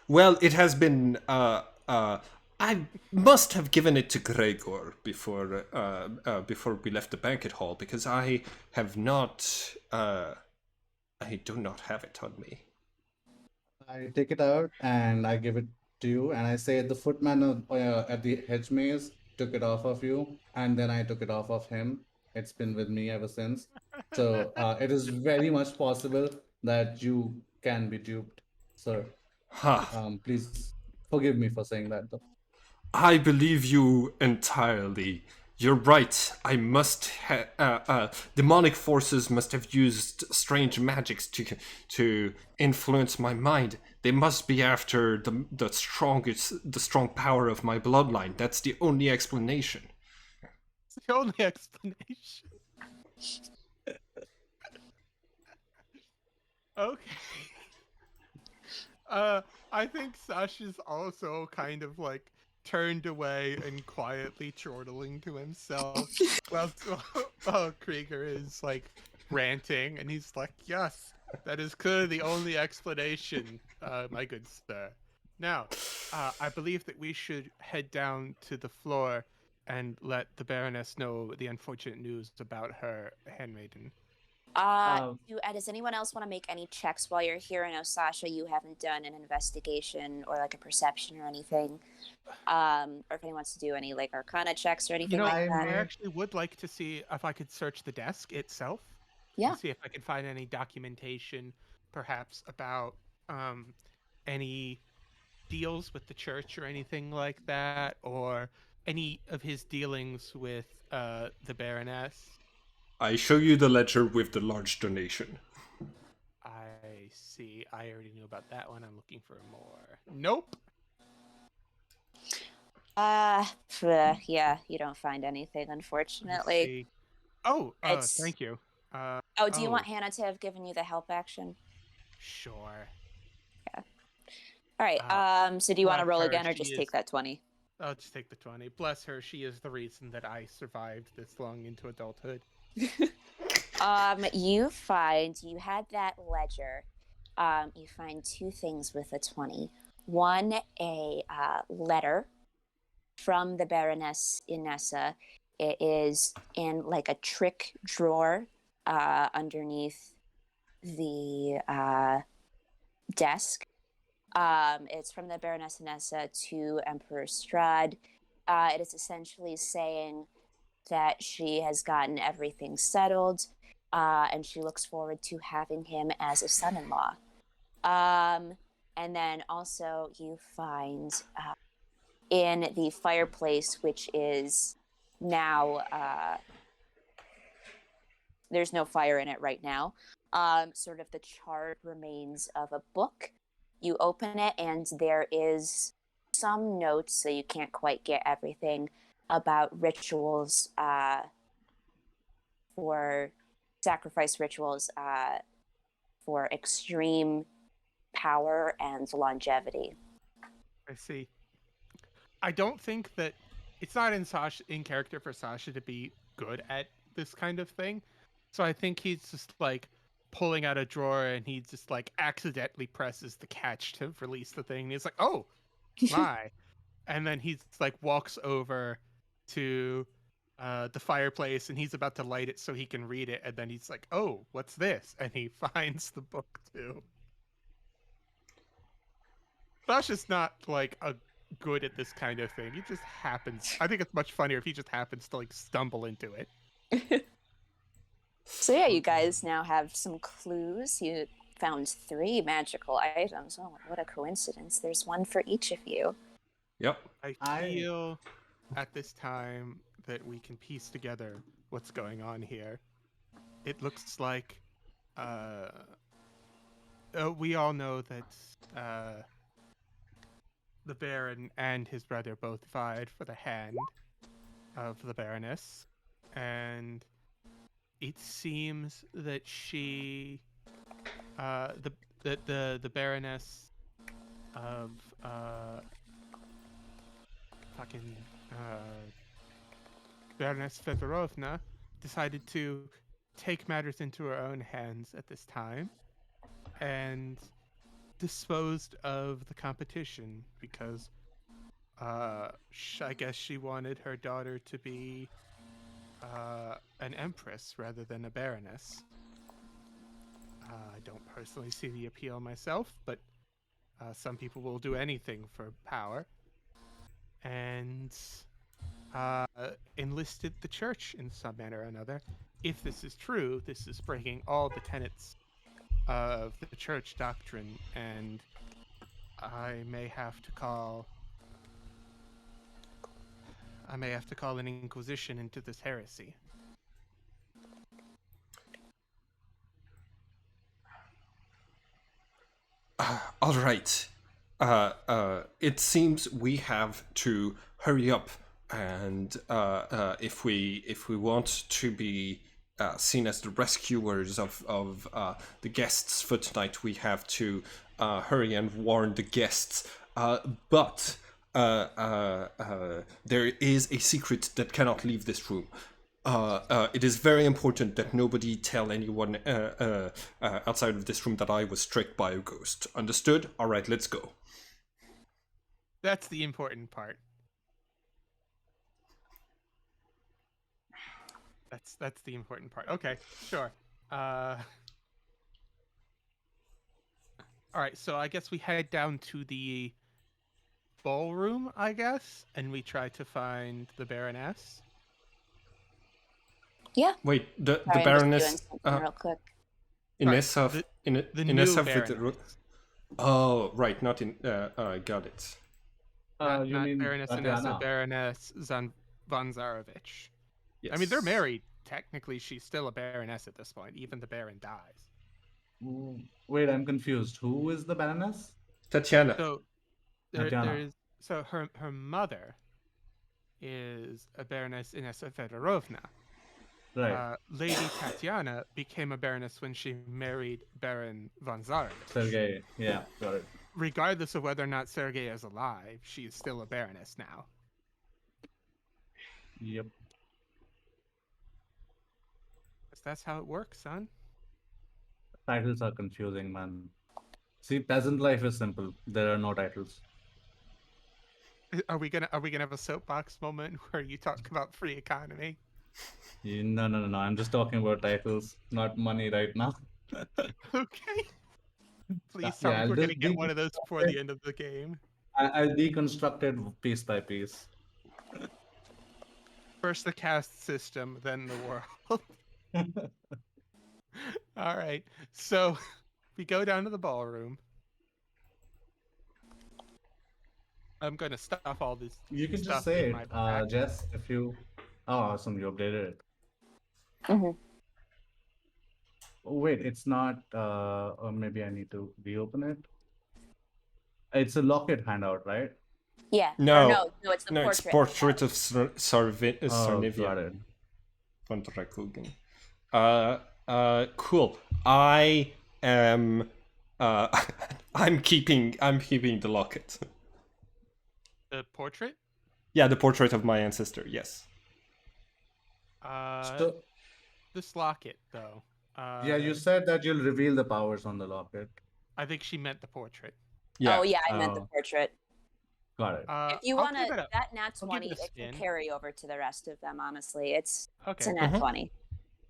Well, it has been. I must have given it to Gregor before we left the banquet hall because I have not. I do not have it on me. I take it out and I give it to you, and I say the footman at the hedge maze took it off of you, and then I took it off of him. It's been with me ever since. So it is very much possible that you can be duped, sir. Ha! Please forgive me for saying that, though. I believe you entirely. You're right. Demonic forces must have used strange magics to influence my mind. They must be after the strong power of my bloodline. That's the only explanation. It's the only explanation. Okay. I think Sasha's also kind of like turned away and quietly chortling to himself while Krieger is like ranting, and he's like, "Yes, that is clearly the only explanation, my good sir. Now, I believe that we should head down to the floor and let the Baroness know the unfortunate news about her handmaiden." does anyone else want to make any checks while you're here? I know, Sasha, you haven't done an investigation or like a perception or anything. Or if anyone wants to do any like Arcana checks or anything like I that. I may actually would like to see if I could search the desk itself. Yeah. And see if I can find any documentation, perhaps about any deals with the church or anything like that, or any of his dealings with the Baroness. I show you the ledger with the large donation. I see. I already knew about that one. I'm looking for more. Nope. Yeah, you don't find anything, Let's unfortunately. see. Oh, It's- thank you. Oh, do you want Hannah to have given you the help action? Sure. All right. So do you want to bless roll her, again or she just is- take that 20? I'll just take the 20. Bless her. She is the reason that I survived this long into adulthood. You find you had that ledger, you find two things with a 20. One, a letter from the Baroness Inessa. It is in like a trick drawer underneath the desk. It's from the Baroness Inessa to Emperor Strahd. It is essentially saying that she has gotten everything settled, and she looks forward to having him as a son-in-law. And then also you find in the fireplace, which is now there's no fire in it right now, sort of the charred remains of a book. You open it and there is some notes, so you can't quite get everything, about rituals for sacrifice rituals for extreme power and longevity. I see. I don't think that it's not in character for Sasha to be good at this kind of thing. So I think he's just like pulling out a drawer and he just like accidentally presses the catch to release the thing. And he's like, "Oh my!" And then he's like walks over to the fireplace and he's about to light it so he can read it. And then he's like, "Oh, what's this?" And he finds the book too. Sasha's not like a good at this kind of thing. He just happens. I think it's much funnier if he just happens to like stumble into it. So yeah, you guys now have some clues. You found 3 magical items. Oh, what a coincidence. There's one for each of you. Yep. I feel at this time that we can piece together what's going on here. It looks like we all know that the Baron and his brother both vied for the hand of the Baroness, and it seems that she, the Baroness of fucking Baroness Fedorovna, decided to take matters into her own hands at this time and disposed of the competition because I guess she wanted her daughter to be an empress rather than a baroness. I don't personally see the appeal myself, but some people will do anything for power. And enlisted the church in some manner or another. If this is true, this is breaking all the tenets of the church doctrine, and I may have to call an inquisition into this heresy. All right. It seems we have to hurry up, and if we want to be seen as the rescuers of the guests for tonight, we have to hurry and warn the guests. But there is a secret that cannot leave this room. It is very important that nobody tell anyone outside of this room that I was struck by a ghost. Understood? All right, let's go. That's the important part. That's the important part. Okay, sure. All right, so I guess we head down to the ballroom, I guess, and we try to find the Baroness. Yeah. Wait, the Sorry, I'm just Baroness doing something real quick. Inessa the Inessa new Baroness. Oh, right, not in. I got it. Not, You not mean Baroness Tatiana? Inessa, Baroness Von Zarovich. Yes. I mean, they're married. Technically, she's still a Baroness at this point. Even the Baron dies. Wait, I'm confused. Who is the Baroness? Tatiana. So Tatiana. there's her mother is a Baroness Inessa Fedorovna. Right. Lady Tatiana became a Baroness when she married Baron Von Zarovich. Sergei. Yeah, got it. Regardless of whether or not Sergei is alive, she is still a Baroness now. Yep. That's how it works, son. Titles are confusing, man. See, peasant life is simple. There are no titles. Are we gonna have a soapbox moment where you talk about free economy? No, no, no, no. I'm just talking about titles, not money right now. Okay. Please tell Yeah, me I'll we're just gonna get one of those before the end of the game. I'll deconstruct it piece by piece. First the caste system, then the world. All right. So we go down to the ballroom. I'm gonna stuff all this You can just stuff say in my it, pack. Jess, if you. Oh, awesome, you updated it. Hmm. Oh, wait, it's not. Or maybe I need to reopen it. It's a locket handout, right? Yeah. Or No, no, it's the no, it's portrait. Portrait of Oh, Sarnivia got it. von Drakugen. Cool. I am. Uh, I'm keeping the locket. The portrait? Yeah, the portrait of my ancestor. Yes. So, This locket though. yeah, you said that you'll reveal the powers on the locket. I think she meant the portrait. Yeah. Oh yeah, I meant the Oh, portrait. got it. If you I'll want give to, it a that nat I'll give 20, it a it can spin. carry over to the rest of them. Honestly, it's a Okay. nat Mhm. 20.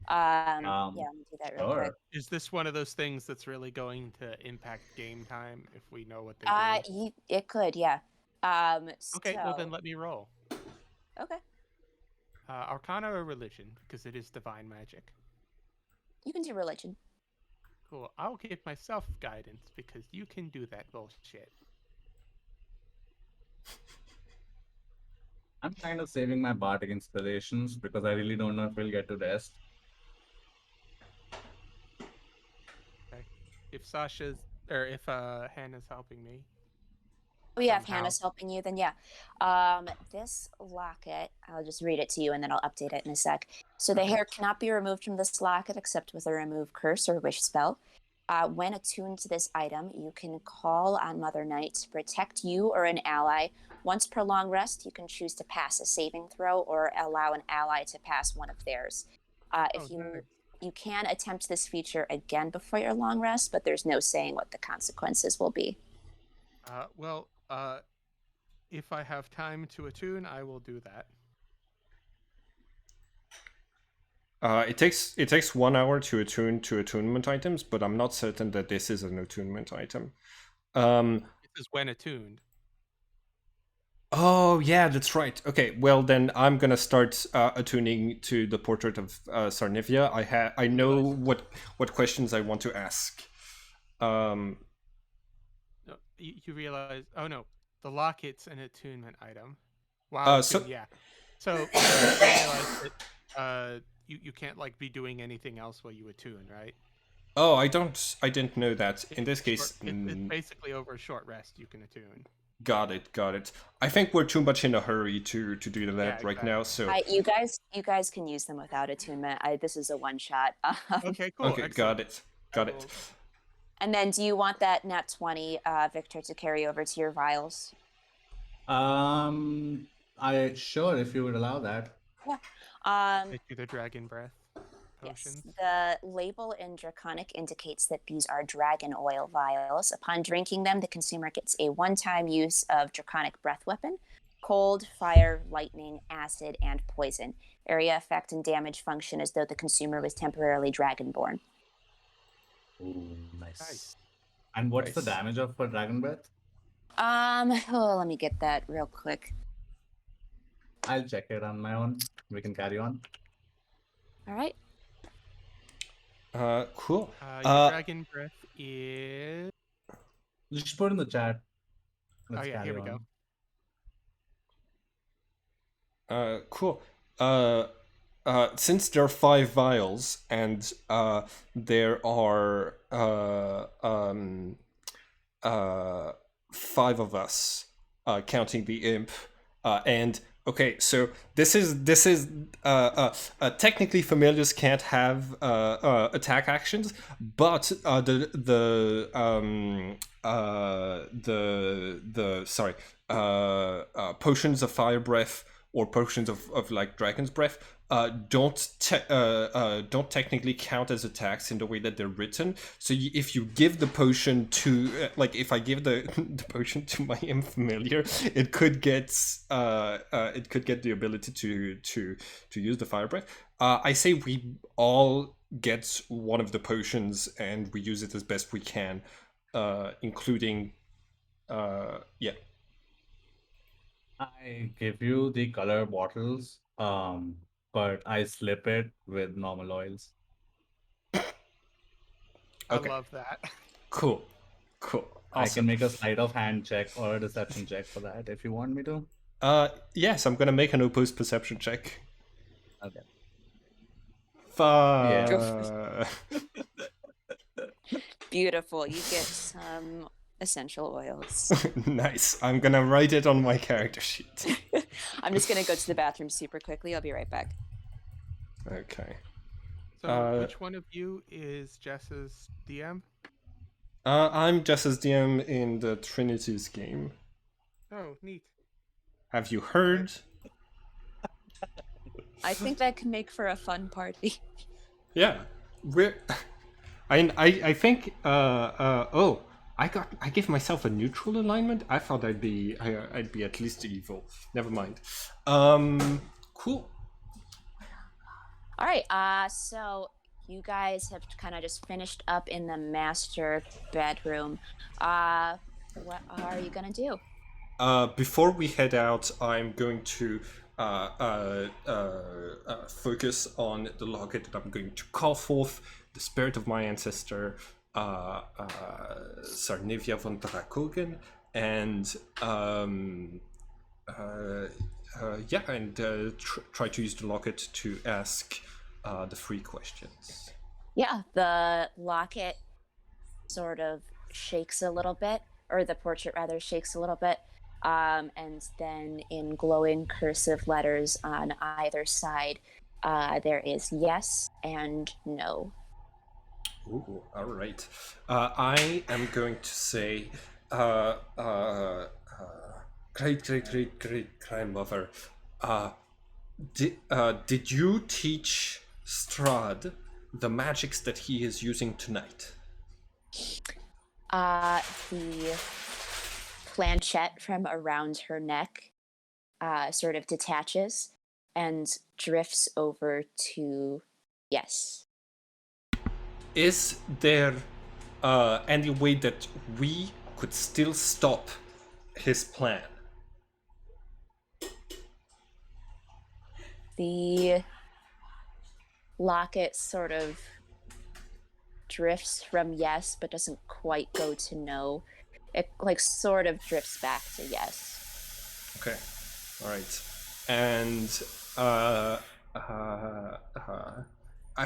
Um, Yeah, let me do that real quick. Sure. Is this one of those things that's really going to impact game time if we know what they do? It could, yeah. Okay, well then So let me roll. okay, Arcana or religion, because it is divine magic. you can do religion. Cool. I'll give myself guidance because you can do that bullshit. I'm kind of saving my bardic inspirations because I really don't know if we'll get to rest. Okay. If Sasha's or if Hannah's helping me. Oh yeah, if Somehow. Hannah's helping you, then yeah. This locket, I'll just read it to you and then I'll update it in a sec. So the hair cannot be removed from this locket except with a remove curse or wish spell. When attuned to this item, you can call on Mother Night to protect you or an ally. Once per long rest, you can choose to pass a saving throw or allow an ally to pass one of theirs. If you can attempt this feature again before your long rest, but there's no saying what the consequences will be. If I have time to attune, I will do that. It takes 1 hour to attune to attunement items, but I'm not certain that this is an attunement item. This is when attuned. Oh yeah, that's right. Okay, well then I'm gonna start attuning to the portrait of Sarnivia. I know what questions I want to ask. No, you realize? Oh no, the locket's an attunement item. Wow. Yeah. So you realize that you can't like be doing anything else while you attune, right? Oh, I didn't know that. In this case, it's basically over a short rest you can attune. Got it. I think we're too much in a hurry to do that right now. So you guys can use them without attunement. This is a one shot. Okay, cool. Okay, Excellent. got it. And then, do you want that nat 20, Victor, to carry over to your vials? I sure if you would allow that. Yeah. They do the dragon breath potions. Yes. The label in Draconic indicates that these are dragon oil vials. Upon drinking them, the consumer gets a one-time use of Draconic breath weapon, cold, fire, lightning, acid, and poison. Area effect and damage function as though the consumer was temporarily dragonborn. Ooh, nice. And what's the damage of for dragon breath? Let me get that real quick. I'll check it on my own. We can carry on. All right. Cool. Your dragon breath is. Just put in the chat. Let's here we on. go. Cool. Since there are 5 vials and there are 5 of us, counting the imp, and okay, so this is technically familiars can't have attack actions, but potions of fire breath or potions of like dragon's breath don't technically count as attacks in the way that they're written. So if you give the potion to like if I give the the potion to my unfamiliar, it could get the ability to use the fire breath. I say we all get one of the potions and we use it as best we can, including yeah. I give you the color bottles, but I slip it with normal oils. I Okay. love that. Cool. I can Awesome. make a sleight of hand check or a deception check for that if you want me to. Yes, I'm gonna make an opposed perception check. Okay. Fuck. Beautiful. You get some essential oils. Nice. I'm gonna write it on my character sheet. I'm just going to go to the bathroom super quickly. I'll be right back. Okay. So, which one of you is Jess's DM? I'm Jess's DM in the Trinities game. Oh, neat. Have you heard? I think that can make for a fun party. Yeah. I think oh, I gave myself a neutral alignment. I thought I'd be at least evil. Never mind. Cool. All right. So you guys have kind of just finished up in the master bedroom. What are you gonna do? Before we head out, I'm going to focus on the locket that I'm going to call forth the spirit of my ancestor, Sarnivia von Drakogen, and try to use the locket to ask the 3 questions. Yeah, the locket sort of shakes a little bit, or the portrait rather shakes a little bit. And then in glowing cursive letters on either side, there is yes and no. Ooh, all right. I am going to say, great grandmother, did you teach Strahd the magics that he is using tonight? The planchette from around her neck sort of detaches and drifts over to yes. Is there any way that we could still stop his plan? The locket sort of drifts from yes, but doesn't quite go to no. It like sort of drifts back to yes. Okay, all right. And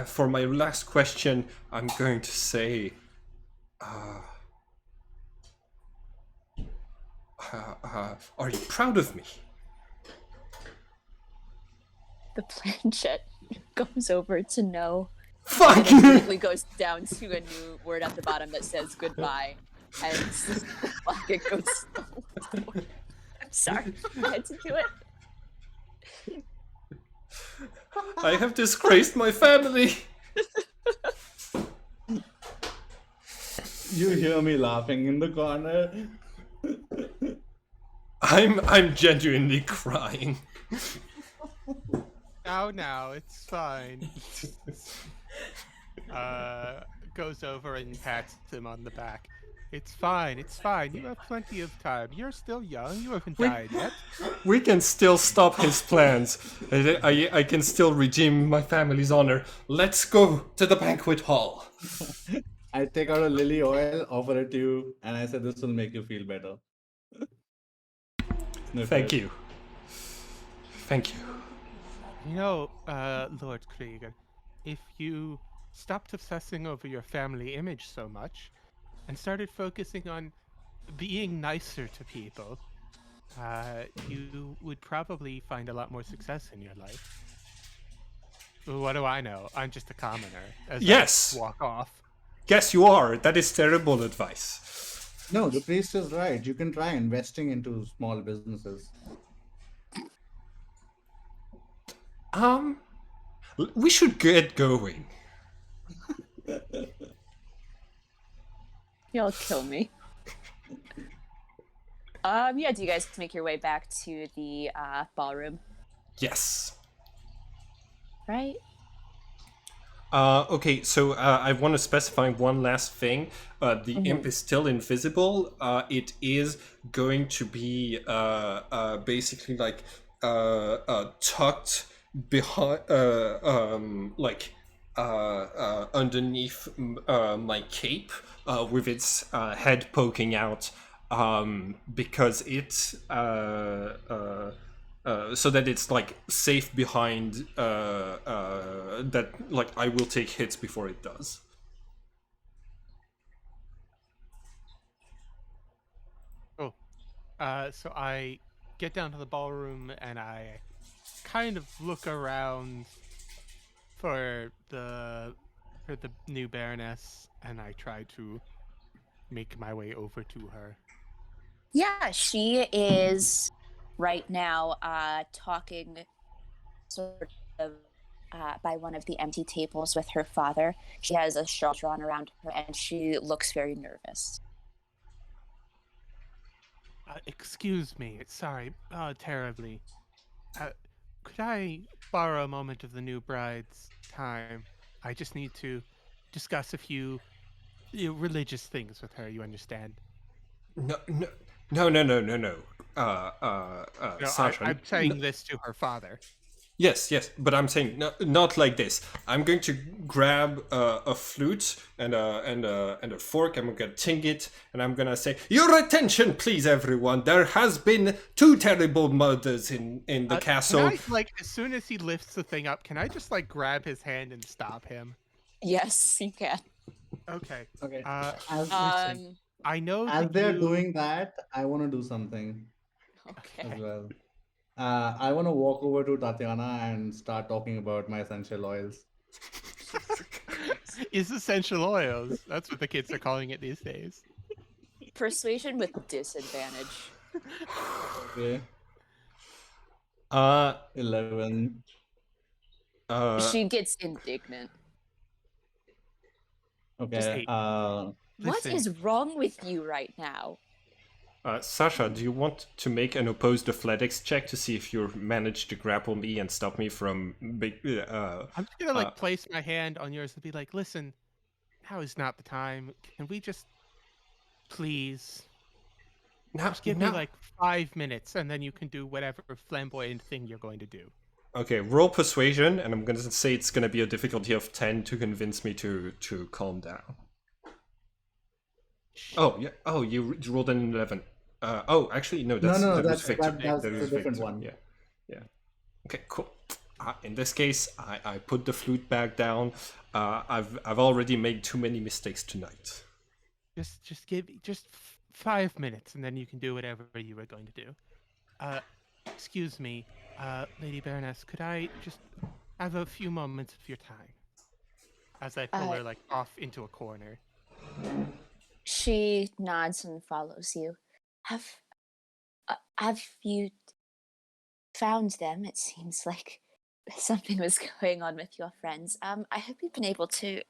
for my last question, I'm going to say, are you proud of me? The planchette goes over to no. Fuck! And immediately goes down to a new word at the bottom that says goodbye. And the locket goes I'm sorry, I had to do it. I have disgraced my family. You hear me laughing in the corner. I'm genuinely crying. Now, it's fine. Goes over and pats him on the back. It's fine. You have plenty of time. You're still young. You haven't died yet. We can still stop his plans. I can still redeem my family's honor. Let's go to the banquet hall. I take out a lily oil, offer it to you, and I said, this will make you feel better. Thank you. Thank you. You know, Lord Krieger, if you stopped obsessing over your family image so much and started focusing on being nicer to people, you would probably find a lot more success in your life. What do I know? I'm just a commoner. As Yes. I walk off. Yes, you are. That is terrible advice. No, the priest is right. You can try investing into small businesses. We should get going. You'll kill me. Yeah, do you guys make your way back to the ballroom? Yes. Right? Okay, so I want to specify one last thing. The imp Mm-hmm. is still invisible. It is going to be basically like tucked behind, underneath my cape, with its head poking out, because it so that it's like safe behind that, like I will take hits before it does. Oh, so I get down to the ballroom and I kind of look around for the new Baroness, and I try to make my way over to her. Yeah, she is right now talking sort of by one of the empty tables with her father. She has a shawl drawn around her and she looks very nervous. Excuse me, sorry, terribly. Uh, could I borrow a moment of the new bride's time? I just need to discuss a few religious things with her. You understand? No, no, no, no, no, no, no. No, Sasha. I'm saying this to her father. Yes, yes, but I'm saying no, not like this. I'm going to grab a flute and a fork. I'm gonna ting it, and I'm gonna say, "Your attention, please, everyone. There has been 2 terrible murders in the Can castle." I, like, as soon as he lifts the thing up, can I just, like, grab his hand and stop him? Yes, you can. Okay. Okay. Uh, As listen, Um, I know as that they're you. doing that, I want to do something as okay. well. I want to walk over to Tatiana and start talking about my essential oils. Jesus Christ. Is essential oils. That's what the kids are calling it these days. Persuasion with disadvantage. Okay. Uh, 11. uh, She gets indignant. Just Okay. 8. What Listen, is wrong with you right now? Sasha, do you want to make an opposed athletics check to see if you manage to grapple me and stop me from I'm just gonna, like, place my hand on yours and be like, listen, now is not the time. Can we just please now, just give me now. like 5 minutes and then you can do whatever flamboyant thing you're going to do. Okay, roll persuasion, and I'm gonna say it's gonna be a difficulty of 10 to convince me to calm down. Oh yeah. Oh, you rolled an 11. Oh, actually no. No, no, That was that's Victor. that's That a was different Victor. one. Yeah, yeah. Okay, cool. In this case, I put the flute back down. I've already made too many mistakes tonight. Just give me just 5 minutes and then you can do whatever you were going to do. Uh, excuse me, Lady Baroness, could I just have a few moments of your time as I pull Uh, her like off into a corner? she nods and follows you. Have you found them? It seems like something was going on with your friends. I hope you've been able to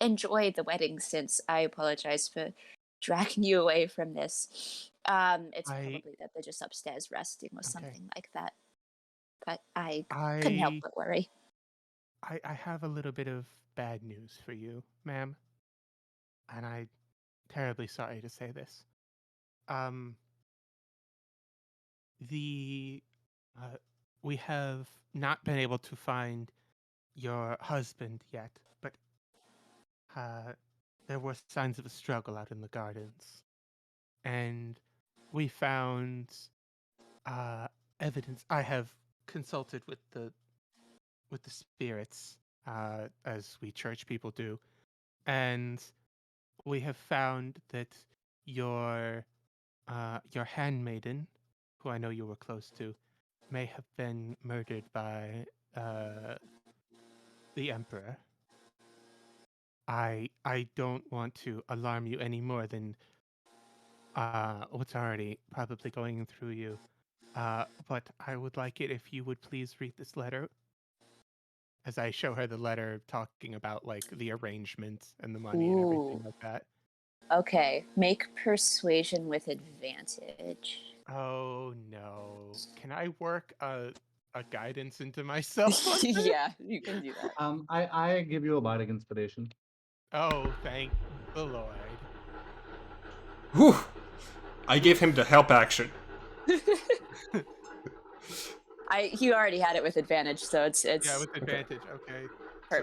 enjoy the wedding since I apologize for dragging you away from this. It's I probably that they're just upstairs resting or okay. something like that. But I couldn't help I but worry. I have a little bit of bad news for you, ma'am, and I'm terribly sorry to say this. Um, the uh, we have not been able to find your husband yet, but uh, there were signs of a struggle out in the gardens, and we found uh, evidence. I have consulted with the spirits, as we church people do, and we have found that your your handmaiden, who I know you were close to, may have been murdered by uh, the emperor. I don't want to alarm you any more than what's already probably going through you. But I would like it if you would please read this letter as I show her the letter talking about like the arrangement and the money and everything Ooh. like that. Okay, make persuasion with advantage. Oh no. Can I work a guidance into myself on this? Yeah, you can do that. I give you a bardic inspiration. Oh, thank the Lord. Whew. I gave him the help action. He already had it with advantage, so it's Yeah, with advantage. Okay.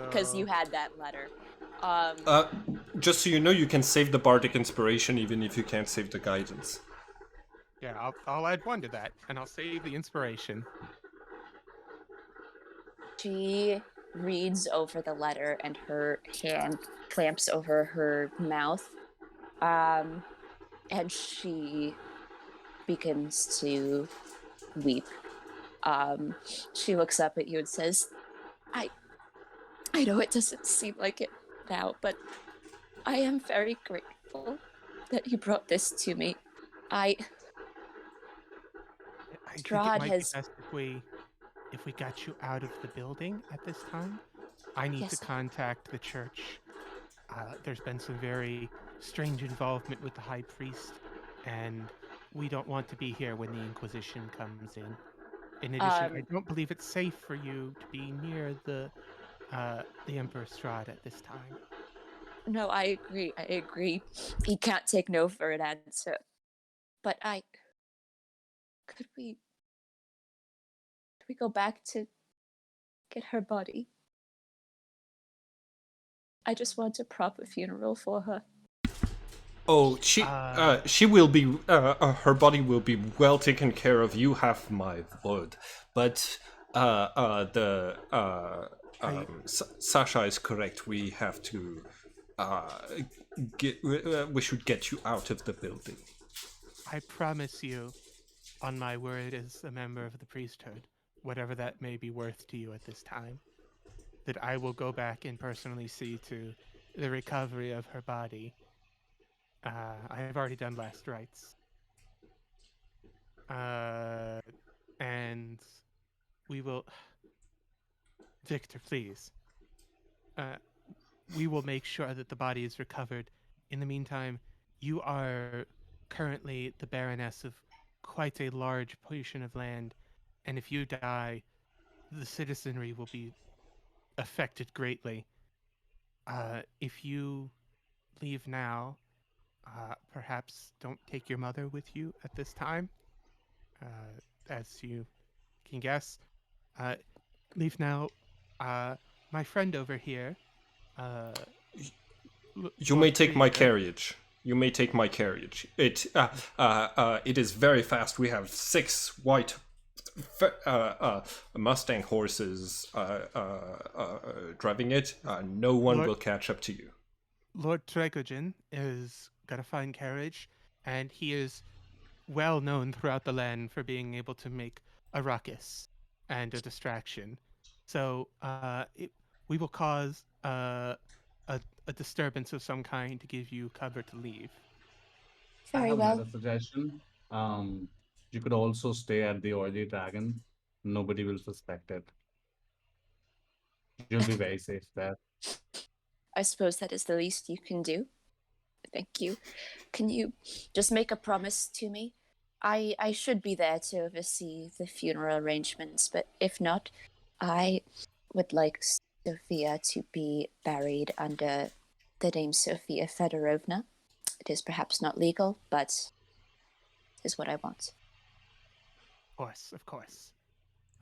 because So you had that letter. Just so you know, you can save the bardic inspiration even if you can't save the guidance. yeah, I'll add 1 to that, and I'll save the inspiration. She reads over the letter and her hand clamps over her mouth. And she begins to weep. She looks up at you and says, I know it doesn't seem like it now, but I am very grateful that you brought this to me. I think it Strahd might be has, best if we got you out of the building at this time. I need to yes, contact the church. There's been some very strange involvement with the high priest, and we don't want to be here when the Inquisition comes in. In addition, I don't believe it's safe for you to be near the Emperor Strahd at this time. no, I agree. He can't take no for an answer. But could we go back to get her body? I just want a proper funeral for her. Oh, she will be. Her body will be well taken care of. You have my word. But Sasha is correct. We have to we should get you out of the building. I promise you, on my word as a member of the priesthood, whatever that may be worth to you at this time, that I will go back and personally see to the recovery of her body. I have already done last rites. And we will... Victor, please. We will make sure that the body is recovered. In the meantime, you are currently the Baroness of quite a large portion of land, and if you die, the citizenry will be affected greatly. If you leave now, perhaps don't take your mother with you at this time. As you can guess, leave now. My friend over here, You may take my carriage. You may take my carriage. It is very fast. We have 6 white Mustang horses driving it. No one will catch up to you. Lord Tregogen is got a fine carriage, and he is well known throughout the land for being able to make a ruckus and a distraction. So we will cause a disturbance of some kind to give you cover to leave. Very I have well. another suggestion. You could also stay at the Oily Dragon. Nobody will suspect it. You'll be very safe there. I suppose that is the least you can do. Thank you. Can you just make a promise to me? I should be there to oversee the funeral arrangements, but if not, I would like Sophia to be buried under the name Sophia Fedorovna. It is perhaps not legal, but is what I want. Of course.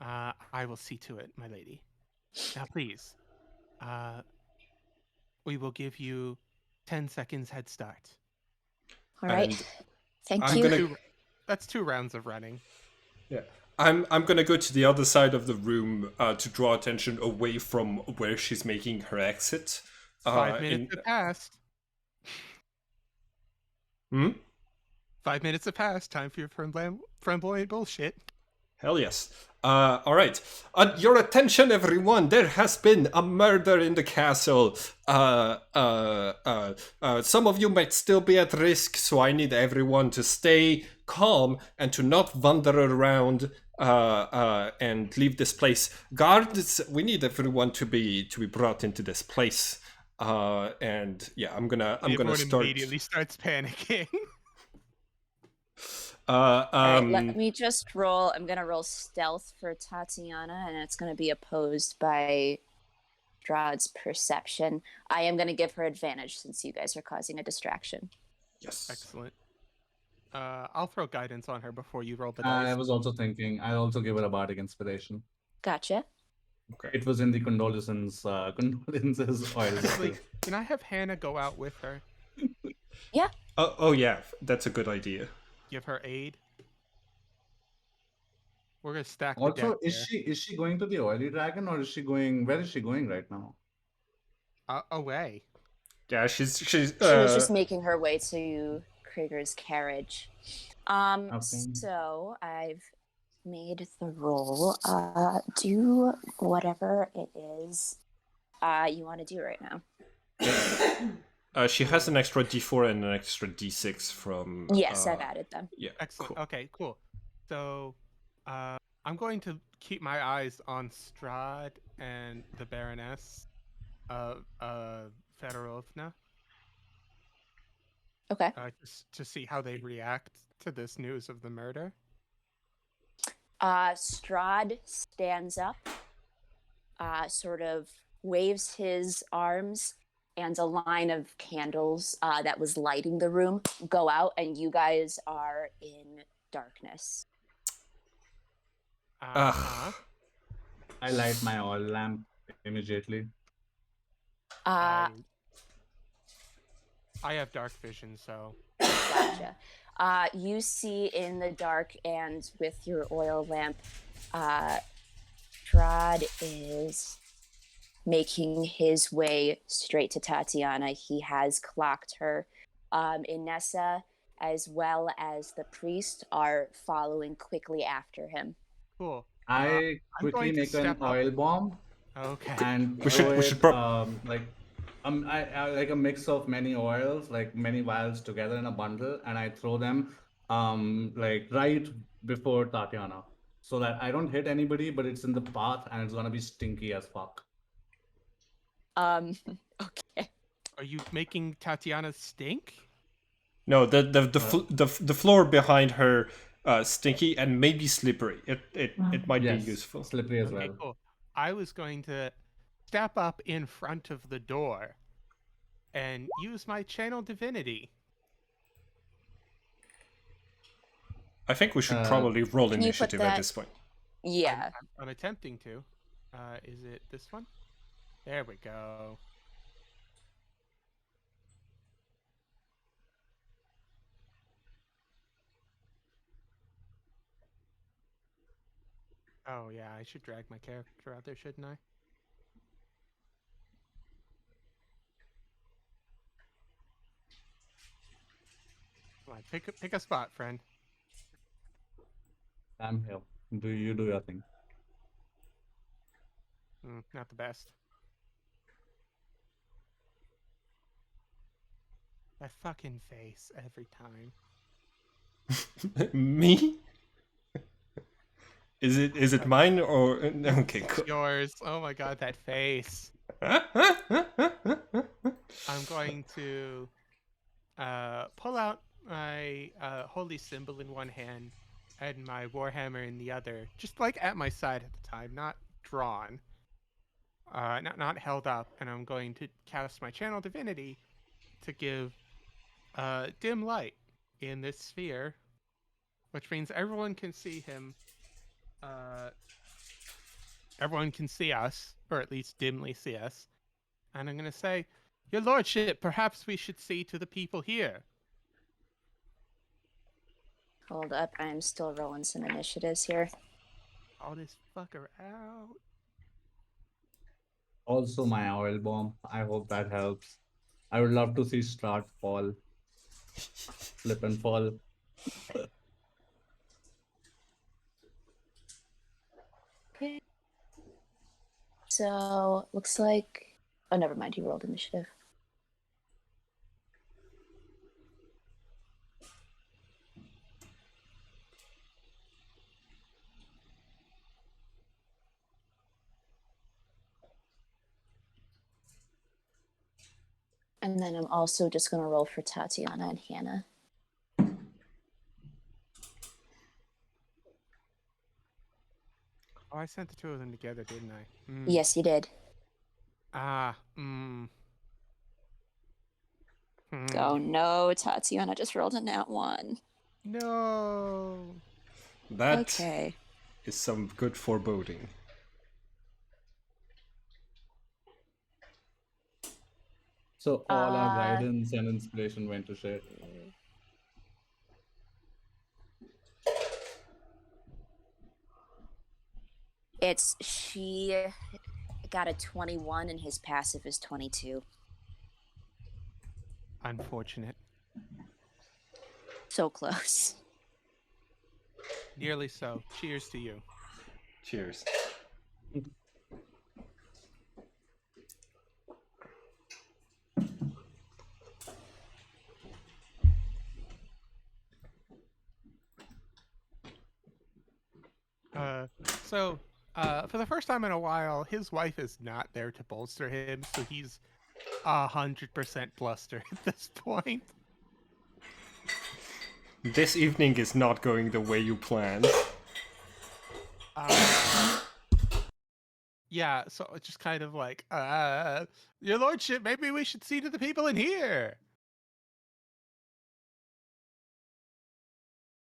I will see to it, my lady. Now, please, we will give you 10 seconds head start. All right. And Thank I'm you. gonna- That's 2 rounds of running. Yeah, I'm gonna go to the other side of the room to draw attention away from where she's making her exit. 5 minutes have passed. 5 minutes have passed. Time for your flamboyant bullshit. Hell yes. All right. Your attention, everyone. There has been a murder in the castle. Some of you might still be at risk, so I need everyone to stay calm and to not wander around and leave this place. Guards, we need everyone to be brought into this place. And yeah, I'm gonna Everyone start. immediately starts panicking. All right, let me just roll. I'm going to roll stealth for Tatiana, and it's going to be opposed by Strahd's perception. I am going to give her advantage since you guys are causing a distraction. Yes. Excellent. I'll throw guidance on her before you roll the I dice. was also thinking, I also give her a bardic inspiration. Gotcha. Okay. It was in the condolences oil Actually, bottle. can I have Hannah go out with her? Yeah. Oh yeah, that's a good idea. Give her aid? We're gonna stack the Also, deck here. is she going to the oily dragon, or is she going? Where is she going right now? Away. Yeah, she's She was just making her way to Krieger's carriage. Okay. So I've made the roll. Do whatever it is you want to do right now. she has an extra D4 and an extra D6 from. Yes, I've added them. Yeah. Excellent. Cool. Okay, cool. So, I'm going to keep my eyes on Strahd and the Baroness of Fedorovna, Okay. just to see how they react to this news of the murder. Strahd stands up, sort of waves his arms, and a line of candles that was lighting the room go out, and you guys are in darkness. Ugh. I light my oil lamp immediately. Uh, I have dark vision, so Gotcha. You see in the dark and with your oil lamp, Strahd is making his way straight to Tatiana. He has clocked her. Inessa, as well as the priest, are following quickly after him. cool. I I'm quickly going to make an step up. oil bomb Okay. and We should- throw we it should like I like a mix of many oils, like many vials together in a bundle, and I throw them like right before Tatiana, so that I don't hit anybody, but it's in the path and it's gonna be stinky as fuck. Okay. Are you making Tatiana stink? No, the floor behind her stinky and maybe slippery. It might be Yes, useful. slippery as Okay, well. cool. I was going to step up in front of the door and use my channel divinity. I think we should Uh, probably roll Can you put initiative at that- this point. Yeah. I'm attempting to. Is it this one? There we go. Oh yeah, I should drag my character out there, shouldn't I? Come on, pick a spot, friend. I'm here. Do you do your thing? Not the best. That fucking face every time. Me? Is it mine or okay? Cool. Yours. Oh my god, that face. I'm going to pull out my holy symbol in one hand and my warhammer in the other, just like at my side at the time, not drawn, not held up. And I'm going to cast my channel divinity to give dim light in this sphere, which means everyone can see him. Everyone can see us, or at least dimly see us. And I'm going to say, Your Lordship, perhaps we should see to the people here. Hold up. I'm still rolling some initiatives here. Call this fucker out. Also, my oil bomb. I hope that helps. I would love to see Strahd fall, slip and fall. Okay. So, looks like... Oh, never mind. You rolled initiative. And then I'm also just going to roll for Tatiana and Hannah. Oh, I sent the two of them together, didn't I? Yes, you did. Ah. Oh no, Tatiana just rolled a nat 1. No. That Okay. is some good foreboding. So all our guidance and inspiration went to shit. She got a 21 and his passive is 22. Unfortunate. So close. Nearly so. Cheers to you. Cheers. So, for the first time in a while, his wife is not there to bolster him, so he's 100% bluster at this point. This evening is not going the way you planned. Yeah, so it's just kind of like, your lordship, maybe we should see to the people in here.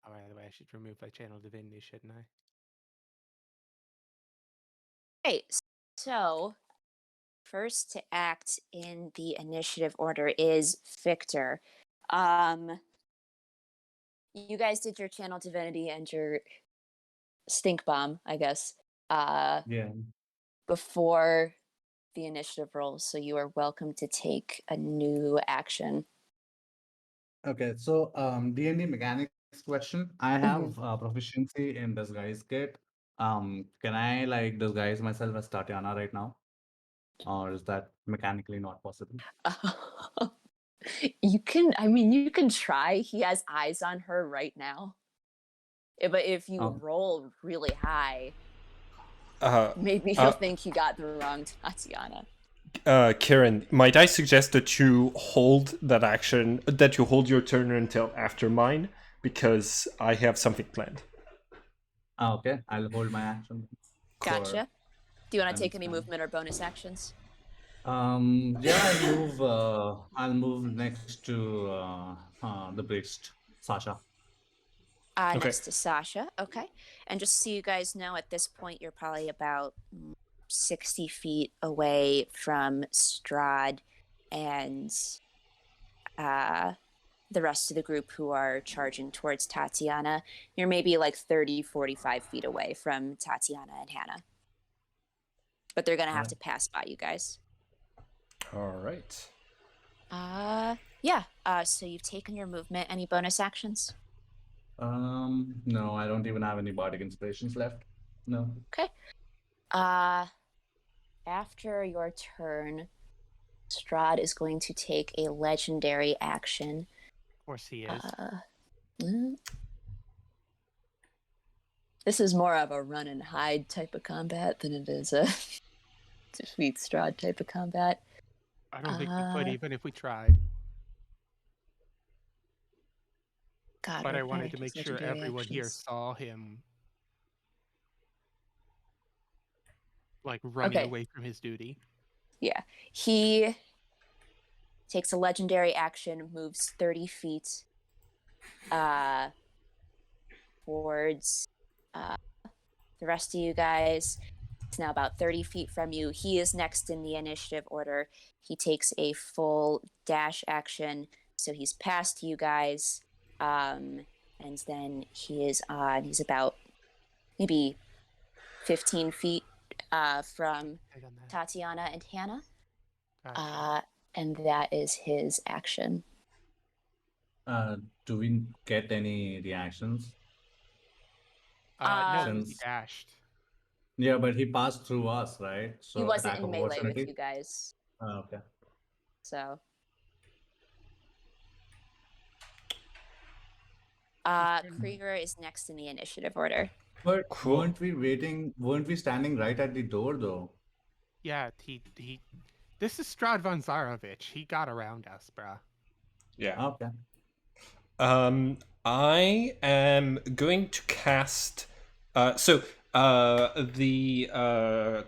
Oh, by the way, I should remove my channel divinity, shouldn't I? Okay, so first to act in the initiative order is Victor. You guys did your channel divinity and your stink bomb, I guess, Yeah. before the initiative rolls, so you are welcome to take a new action. Okay, so D&D mechanics question. I have proficiency in disguise kit. Can I like disguise myself as Tatiana right now? Or is that mechanically not possible? You can try. He has eyes on her right now. But if you roll really high, maybe he'll think you got the wrong Tatiana. Karen, might I suggest that you hold that action, that you hold your turn until after mine, because I have something planned. Okay, I'll hold my action. Gotcha. Do you want to take any Understand. movement or bonus actions? Yeah, I'll move next to the priest, Sasha. Okay. Next to Sasha. Okay. And just so you guys know, at this point, you're probably about 60 feet away from Strahd and the rest of the group who are charging towards Tatiana. You're maybe like 30, 45 feet away from Tatiana and Hannah. But they're going to have to pass by you guys. All right. Yeah. So you've taken your movement. Any bonus actions? No, I don't even have any bardic inspirations left. No. Okay. After your turn, Strahd is going to take a legendary action. Of course he is. This is more of a run and hide type of combat than it is a defeat Strahd type of combat. I don't think we could, even if we tried. God, But I what are wanted to his make sure legendary everyone here actions? saw him, like, running away from his duty. Yeah. He takes a legendary action, moves 30 feet towards the rest of you guys. It's now about 30 feet from you. He is next in the initiative order. He takes a full dash action, so he's past you guys. And then he's about maybe 15 feet from Tatiana and Hannah. Gotcha. And that is his action. Do we get any reactions? No, Since he dashed. yeah, but he passed through us, right? He So wasn't attack in of melee with opportunity. you guys. Okay. So Krieger is next in the initiative order. But Cool. weren't we standing right at the door though? Yeah, he This is Strad von Zarovich. He got around us, bruh. Yeah. Okay. I am going to cast. The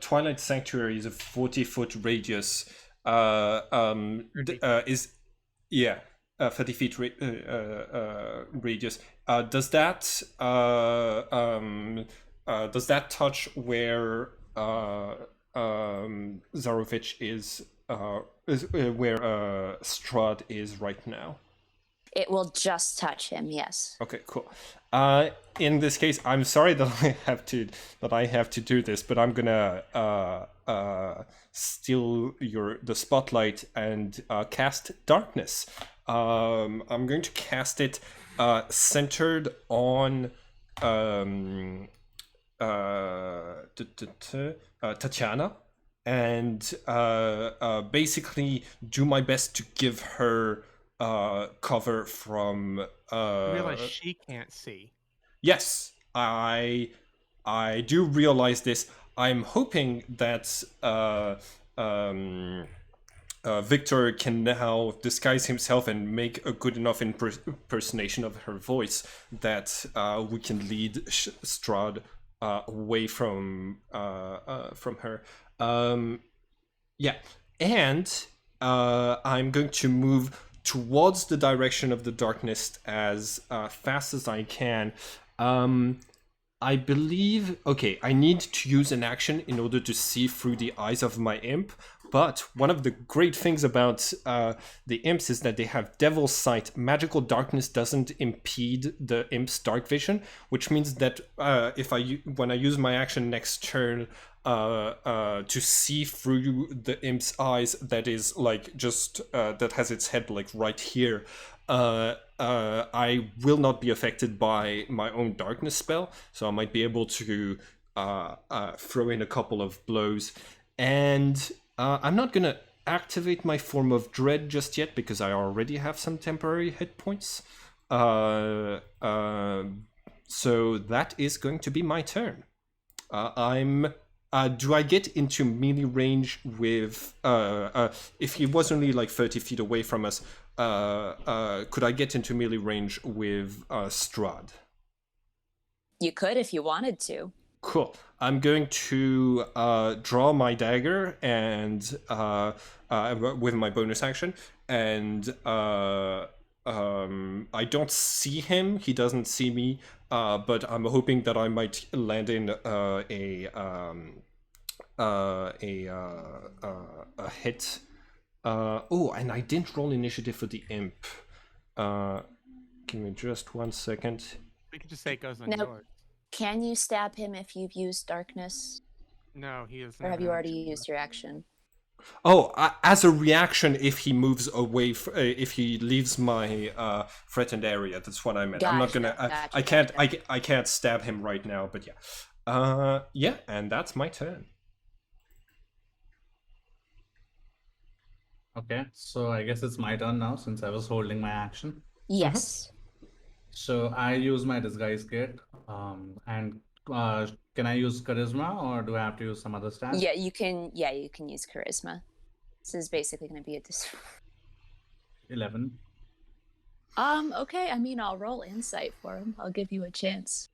Twilight Sanctuary is a 40-foot radius. 30 Is yeah, 30 feet radius. Does that touch where Zarovich is where Strahd is right now? It will just touch him, yes. Okay, cool. In this case, I'm sorry that I have to do this, but I'm gonna steal the spotlight and cast darkness. I'm going to cast it centered on Tatiana, and basically do my best to give her cover from. You realize she can't see. Yes, I do realize this. I'm hoping that Victor can now disguise himself and make a good enough impersonation of her voice that we can lead Strahd away from her. Yeah, and I'm going to move towards the direction of the darkness as fast as I can. I believe, okay, I need to use an action in order to see through the eyes of my imp, but one of the great things about the imps is that they have devil's sight. Magical darkness doesn't impede the imp's dark vision, which means that when I use my action next turn to see through the imp's eyes, that is like just that has its head like right here, I will not be affected by my own darkness spell, so I might be able to throw in a couple of blows. And I'm not gonna activate my form of dread just yet because I already have some temporary hit points. So that is going to be my turn. Do I get into melee range with? If he was only like 30 feet away from us, could I get into melee range with Strahd? You could if you wanted to. Cool. I'm going to draw my dagger and with my bonus action, and I don't see him. He doesn't see me. But I'm hoping that I might land in a hit. And I didn't roll initiative for the imp. Give me just 1 second. We can just say it goes on No. yours. Can you stab him if you've used darkness? No, he is. Or have you already used your action? Oh, as a reaction, if he moves away, if he leaves my threatened area, that's what I meant. I'm not gonna. I can't stab him right now, but yeah. Yeah, and that's my turn. Okay, so I guess it's my turn now since I was holding my action. Yes. So I use my disguise kit. And can I use charisma or do I have to use some other stat? Yeah, you can. Yeah, you can use charisma. This is basically going to be a 11. Okay. I mean, I'll roll insight for him. I'll give you a chance.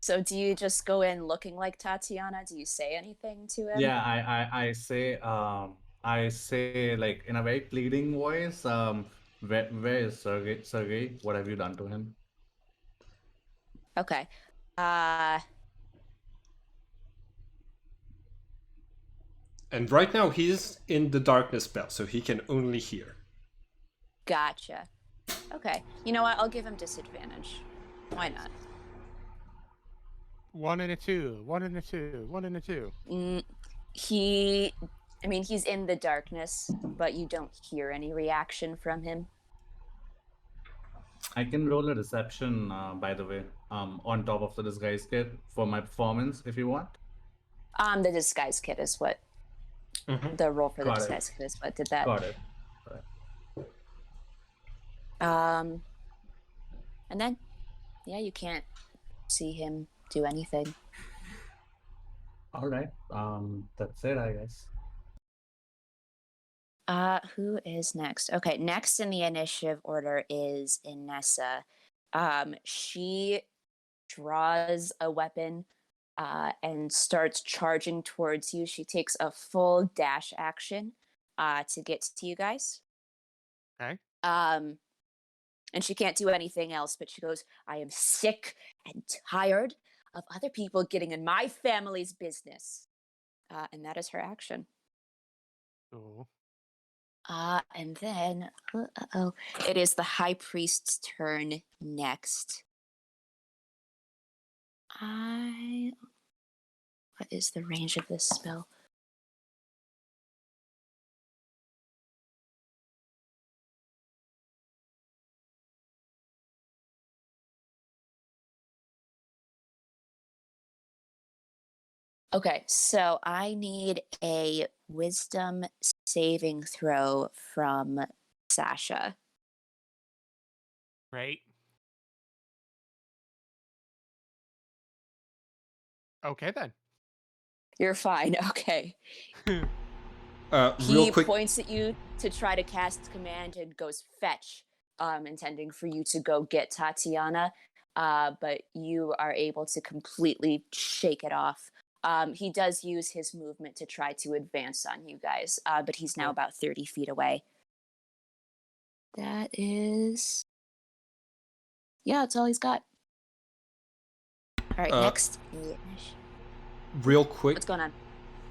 So do you just go in looking like Tatiana? Do you say anything to him? Yeah, I say like in a very pleading voice, where is Sergey? Sergey, what have you done to him? Okay. And right now he's in the darkness spell, so he can only hear. Gotcha. Okay. You know what? I'll give him disadvantage. Why not? 1 and a 2. 1 and a 2. 1 and a 2. He's in the darkness, but you don't hear any reaction from him. I can roll a deception, by the way, on top of the disguise kit for my performance if you want. The disguise kit is what the roll for the disguise kit is what did that. Got it. And then Yeah, you can't see him do anything. All right. That's it, I guess. Who is next? Okay, next in the initiative order is Inessa. She draws a weapon and starts charging towards you. She takes a full dash action to get to you guys. Okay. And she can't do anything else, but she goes, I am sick and tired of other people getting in my family's business. And that is her action. Cool. And then, it is the high priest's turn next. What is the range of this spell? Okay, so I need a wisdom saving throw from Sasha. Right. Okay then. You're fine. Okay. Real He quick, points at you to try to cast command and goes fetch, intending for you to go get Tatiana. But you are able to completely shake it off. He does use his movement to try to advance on you guys, but he's now Cool. about 30 feet away. That is. Yeah, that's all he's got. All right, Uh, next. real quick, What's going on?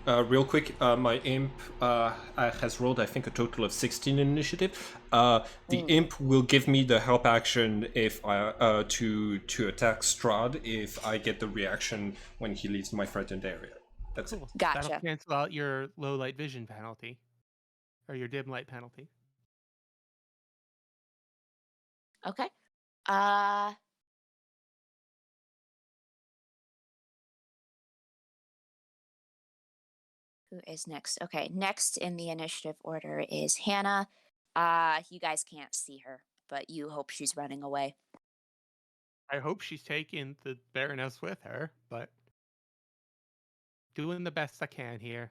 my imp has rolled, I think, a total of 16 initiative. The imp will give me the help action if I to attack Strahd if I get the reaction when he leaves my threatened area. That's it. Cool. That'll Gotcha. cancel out your low light vision penalty, or your dim light penalty. Okay. Uh, who is next? Okay, next in the initiative order is Hannah. You guys can't see her, but you hope she's running away. I hope she's taking the Baroness with her, but doing the best I can here.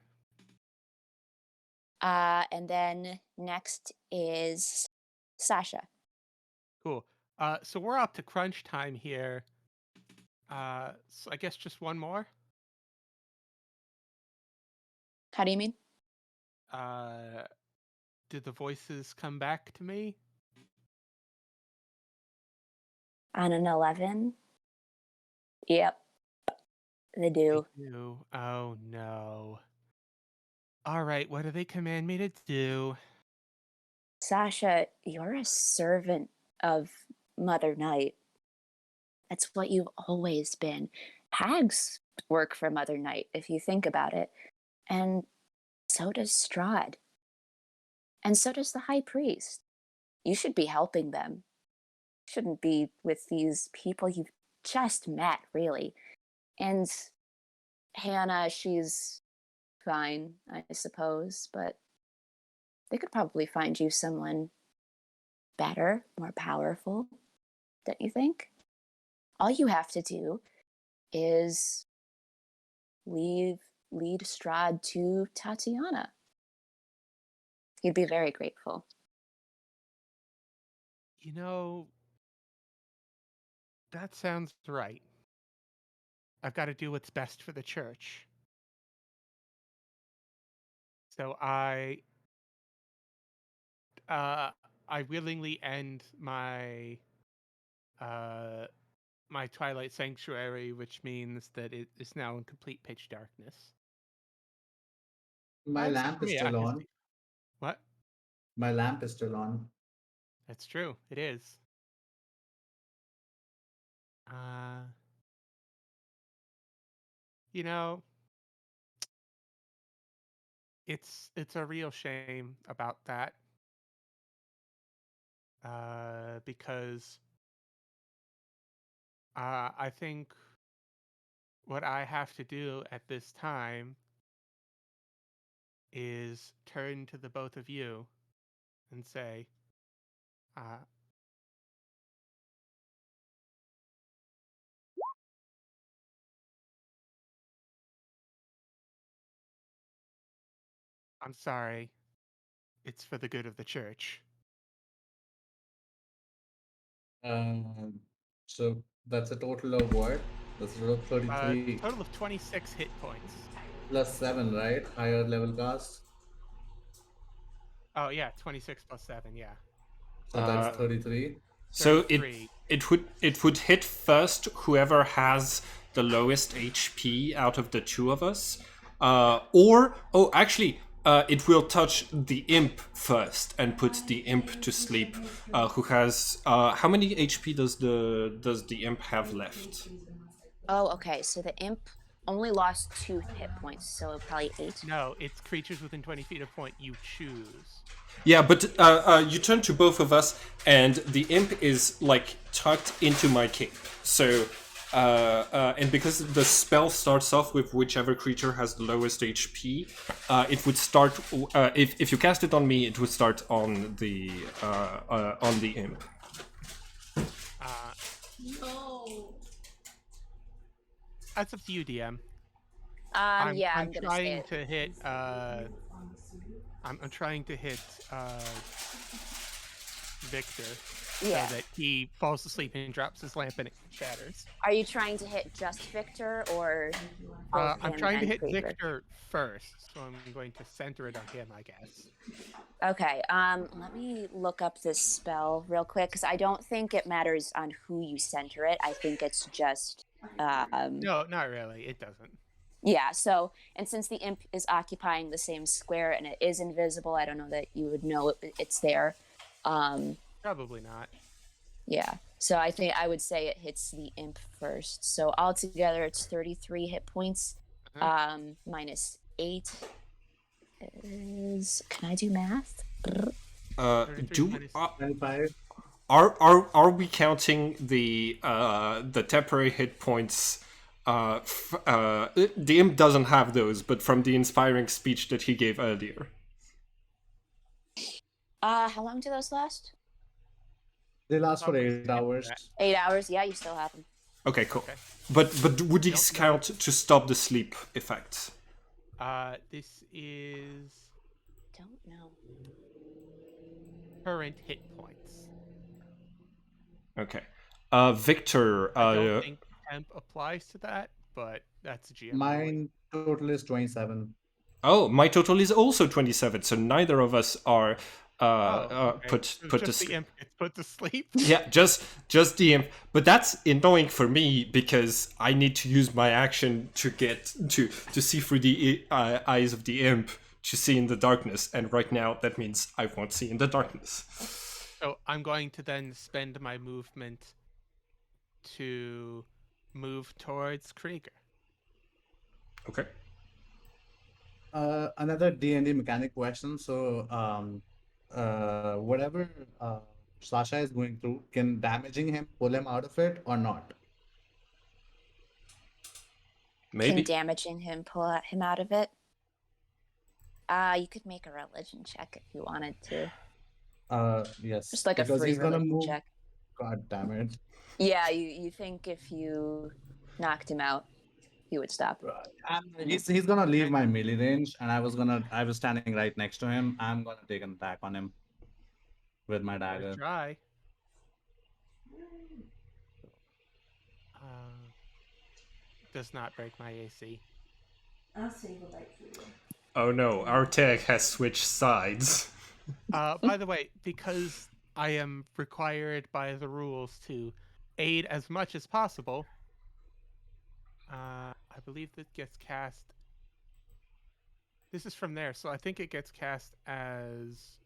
And then next is Sasha. Cool. So we're up to crunch time here. So I guess just one more. How do you mean? Uh, did the voices come back to me? On an 11? Yep, they do. Do. Oh no. All right, what do they command me to do? Sasha, you're a servant of Mother Night. That's what you've always been. Hags work for Mother Night, if you think about it. And so does Strahd. And so does the High Priest. You should be helping them. Shouldn't be with these people you've just met, really. And Hannah, she's fine, I suppose, but they could probably find you someone better, more powerful, don't you think? All you have to do is lead Strahd to Tatiana. He'd be very grateful. You know, that sounds right. I've got to do what's best for the church. So uh I willingly end uh my Twilight Sanctuary, which means that it is now in complete pitch darkness. My Except lamp for is me, I still can on. see. What? My lamp is still on. That's true. It is. Uh, you know, it's a real shame about that. Because I think what I have to do at this time is turn to the both of you and say, uh, I'm sorry. It's for the good of the church. So that's a total of what? That's a total of 33 Total of 26 hit points. plus 7, right? Higher level cast. Oh yeah, 26 plus 7, yeah. So that's 33. So 33. it would hit first whoever has the lowest HP out of the two of us, it will touch the imp first and put the imp to sleep. Who has how many HP does the imp have left? Oh, okay. So the imp only lost 2 hit points, so probably 8. No, it's creatures within 20 feet of point you choose. Yeah, but you turn to both of us, and the imp is like tucked into my cape. So, and because the spell starts off with whichever creature has the lowest HP, it would start. If you cast it on me, it would start on the imp. No. That's up to you, DM. Yeah, I'm gonna trying say to hit. I'm trying to hit Victor Yeah. so that he falls asleep and drops his lamp and it shatters. Are you trying to hit just Victor or both I'm him trying to and hit Krieger? Victor first, so I'm going to center it on him, I guess. Okay, let me look up this spell real quick because I don't think it matters on who you center it. I think it's just No, not really. It doesn't. yeah. So, and since the imp is occupying the same square and it is invisible, I don't know that you would know it's there. Probably not. Yeah. So I think I would say it hits the imp first. So altogether, it's 33 hit points. Minus 8 is. Can I do math? 33 minus- 25. Are we counting the temporary hit points? The imp doesn't have those, but from the inspiring speech that he gave earlier. How long do those last? They last for Probably 8 skip hours. that. 8 hours. Yeah, you still have them. Okay, cool. Okay. But would these Nope. count to stop the sleep effect? This is Don't know. current hit points. Okay. Victor. I don't think temp applies to that, but that's a GM. ruling. Mine total is 27. Oh, my total is also 27. So neither of us are Okay. put So to just the sleep. imp gets put to sleep. Yeah, just the imp. But that's annoying for me because I need to use my action to get to see through the eyes of the imp to see in the darkness, and right now that means I won't see in the darkness. So I'm going to then spend my movement to move towards Krieger. Okay. Another D&D mechanic question. So, whatever Sasha is going through, can damaging him pull him out of it or not? Maybe. Can damaging him pull him out of it? You could make a religion check if you wanted to. Yes. Just like a because free he's gonna religion move. check. God damn it. Yeah, you think if you knocked him out, he would stop. He's gonna leave my melee range, and I was standing right next to him. I'm gonna take an attack on him with my dagger. Try. Does not break my AC. I'll save a bite for you. Oh no, our tag has switched sides. By the way, because I am required by the rules to aid as much as possible, I believe that gets cast. This is from there, so I think it gets cast as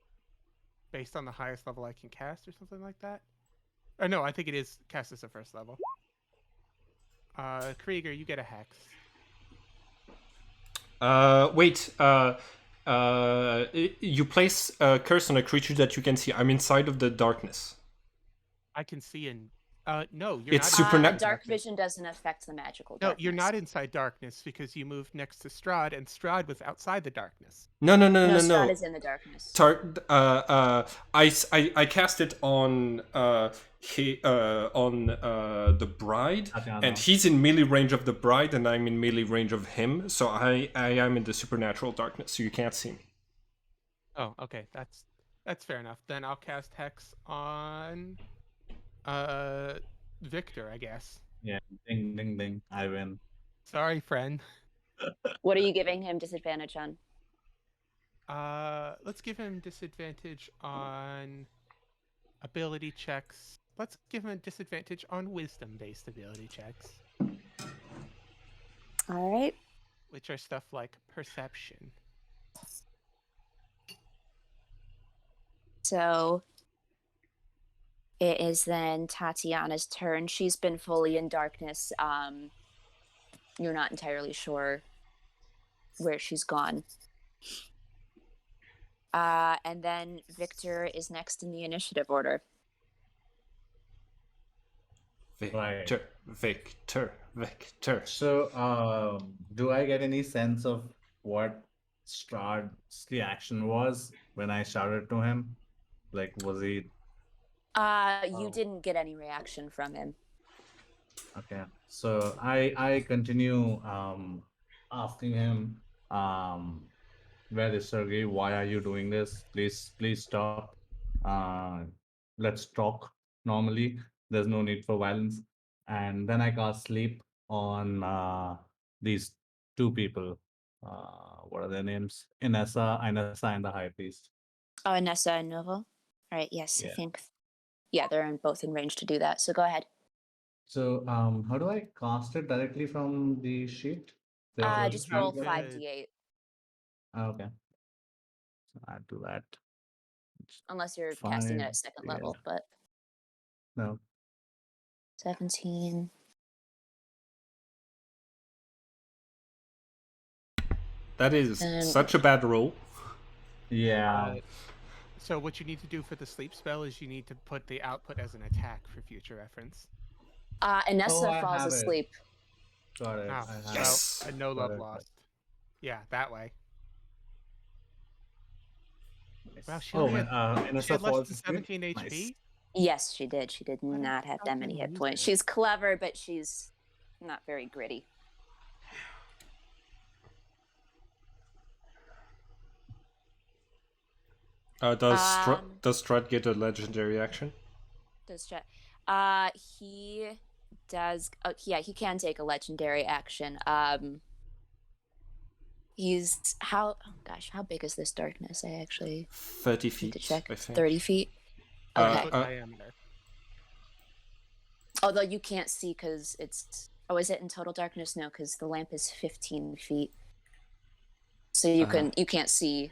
based on the highest level I can cast or something like that. Or no, I think it is cast as the first level. Krieger, you get a hex. You place a curse on a creature that you can see. I'm inside of the darkness. I can see in. No, you're It's not. supernat- Dark vision doesn't affect the magical No, darkness. you're not inside darkness because you moved next to Strahd, and Strahd was outside the darkness. No. No, Strahd is in the darkness. I cast it on the bride, Tatiana. and he's in melee range of the bride, and I'm in melee range of him. So I am in the supernatural darkness, so you can't see me. Oh, okay. That's fair enough. Then I'll cast Hex on Victor, I guess. Yeah, ding, ding, ding. I win. Sorry, friend. What are you giving him disadvantage on? Let's give him disadvantage on ability checks. Let's give him a disadvantage on wisdom-based ability checks, All right. which are stuff like perception. So it is then Tatiana's turn. She's been fully in darkness. You're not entirely sure where she's gone. And then Victor is next in the initiative order. Right. Victor. So, do I get any sense of what Strahd's reaction was when I shouted to him? Like, was he You Oh. didn't get any reaction from him. okay? So I continue asking him, where is Sergey? Why are you doing this? Please stop. Uh, let's talk normally. There's no need for violence. And then I cast sleep on these two people. What are their names? Inessa, and the High Priest. Oh, Nessa and Novo. All right. Yes, I Yeah. think. Yeah, they're both in range to do that. So go ahead. So how do I cast it directly from the sheet? There's Oh, a you Just have roll sheet. to. 5d8, Okay, so I do that. It's unless you're casting it five. at second Yeah. level. But No. 17. That is And such a bad roll. Yeah. So what you need to do for the sleep spell is you need to put the output as an attack for future reference. Oh, Inessa I falls have it. asleep. Got it. Oh, I have Yes. well, no Got love it. lost. Yeah, that way. it. Wow, she Oh, only had she Inessa had less falls than asleep. 17 HP. Nice. Yes, she did. She did Why did not you have tell that her many to hit use points. it? She's clever, but she's not very gritty. Does Strut get a legendary action? Does check. He does. Oh, yeah, he can take a legendary action. He's how? Oh gosh, how big is this darkness? I actually 30 need to feet, check. I think. 30 feet. 30 Okay. foot diameter. Although you can't see because it's. Oh, is it in total darkness? No, because the lamp is 15 feet. So you can't see.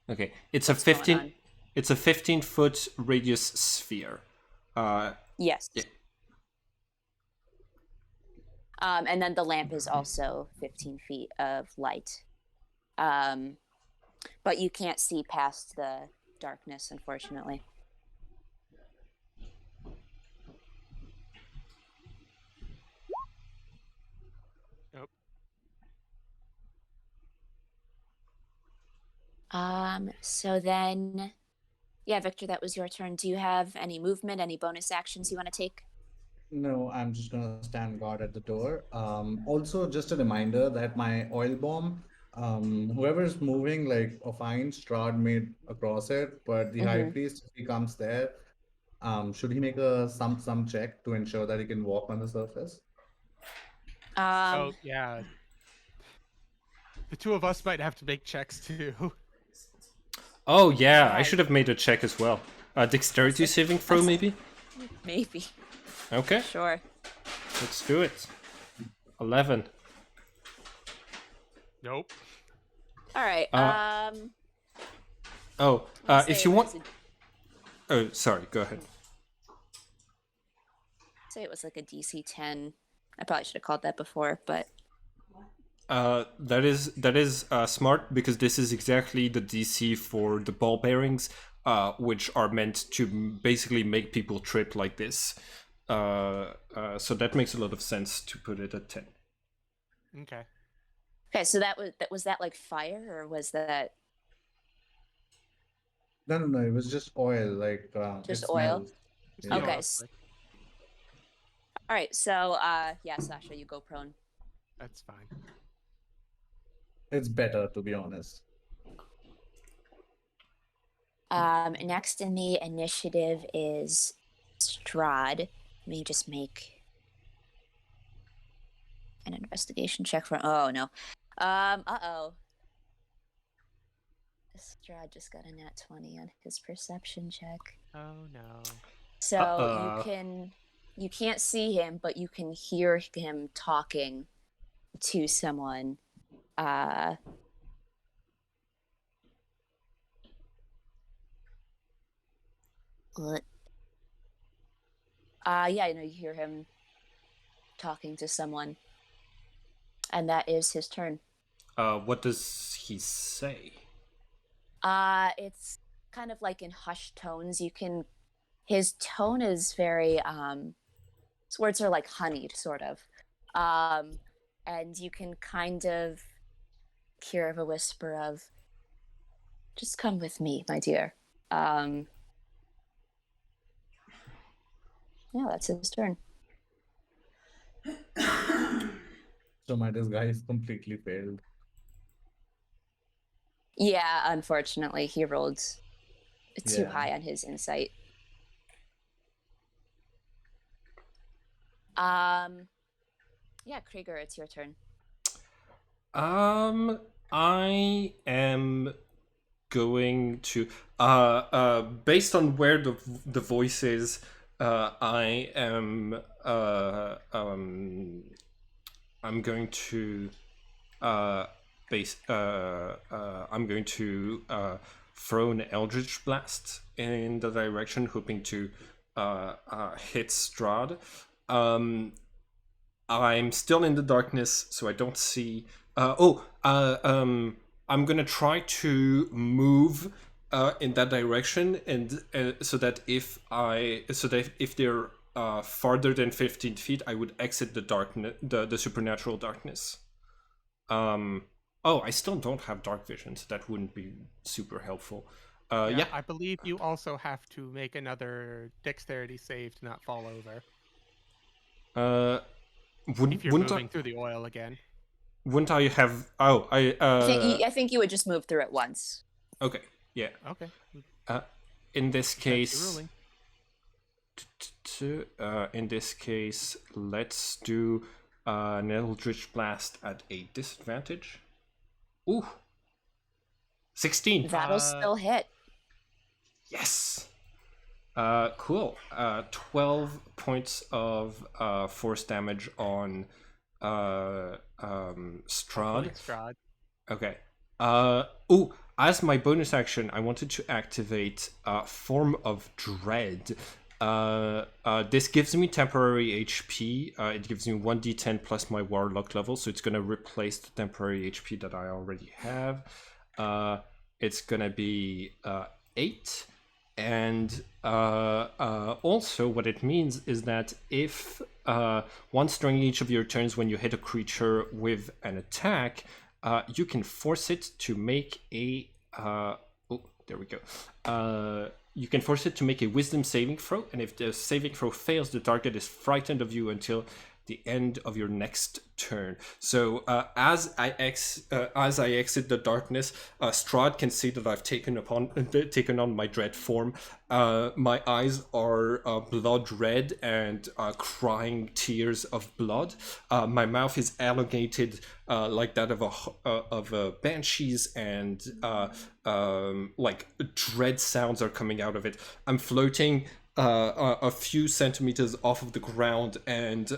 Okay, it's What's a going 15. on. It's a 15-foot radius sphere. Yes. Yeah. And then the lamp is also 15 feet of light. But you can't see past the darkness, unfortunately. Nope. So then, yeah, Victor, that was your turn. Do you have any movement, any bonus actions you want to take? No, I'm just gonna stand guard at the door. Also, just a reminder that my oil bomb, whoever's moving, like a fine Strahd made across it, but the High Mm-hmm. Priest, if he comes there, should he make a some check to ensure that he can walk on the surface? Oh, yeah. The two of us might have to make checks too. Oh yeah, I Yeah. should have made a check as well. Dexterity saving throw, maybe. Maybe. Okay, Sure. let's do it. 11. Nope. All right. Oh, let's if say you it want. was Oh, sorry. Go ahead. say it was like a DC 10. I probably should have called that before, but That is smart because this is exactly the DC for the ball bearings, which are meant to basically make people trip like this. So that makes a lot of sense to put it at 10. Okay. okay. So that was that like fire or was that No. It was just oil. Like just it oil? smells. Just the Yeah. Okay. oil slick. All right. So yeah, Sasha, you go prone. That's fine. It's better, to be honest. Next in the initiative is Strahd. Let me just make an investigation check for. Oh no. Uh-oh. Strahd just got a nat 20 on his perception check. Oh no. So you can't see him, but you can hear him talking to someone. Yeah, you hear him talking to someone, and that is his turn. What does he say? It's kind of like in hushed tones. His tone is very his words are like honeyed, sort of. And you can kind of hear a whisper of, just come with me, my dear. Yeah, that's his turn. So my disguise completely failed. Yeah, unfortunately, he rolled too Yeah. high on his insight. Yeah, Krieger, it's your turn. I am going to based on where the voice is, I am I'm going to I'm going to throw an Eldritch Blast in the direction, hoping to hit Strahd. I'm still in the darkness, so I don't see. I'm gonna try to move in that direction, and so that if they're farther than 15 feet, I would exit the darkness, the supernatural darkness. I still don't have dark vision, so that wouldn't be super helpful. Yeah. I believe you also have to make another dexterity save to not fall over if you're moving through the oil again. Wouldn't I have? Oh, I think you would just move through it once. Okay. Yeah. Okay. In this That's your case, ruling. let's do an Eldritch Blast at a disadvantage. Ooh, 16. That'll still hit. Yes. Cool. 12 points of force damage on Strahd. Strahd. Okay. As my bonus action, I wanted to activate Form of Dread. This gives me temporary HP. It gives me 1d10 plus my Warlock level, so it's going to replace the temporary HP that I already have. It's going to be 8. And also, what it means is that if once during each of your turns, when you hit a creature with an attack, you can force it to make a. There we go. You can force it to make a Wisdom saving throw, and if the saving throw fails, the target is frightened of you until the end of your next turn. So as I exit the darkness, Strahd can see that I've taken on my dread form. My eyes are blood red and crying tears of blood. My mouth is elongated like that of a banshee's, and like dread sounds are coming out of it. I'm floating a few centimeters off of the ground, and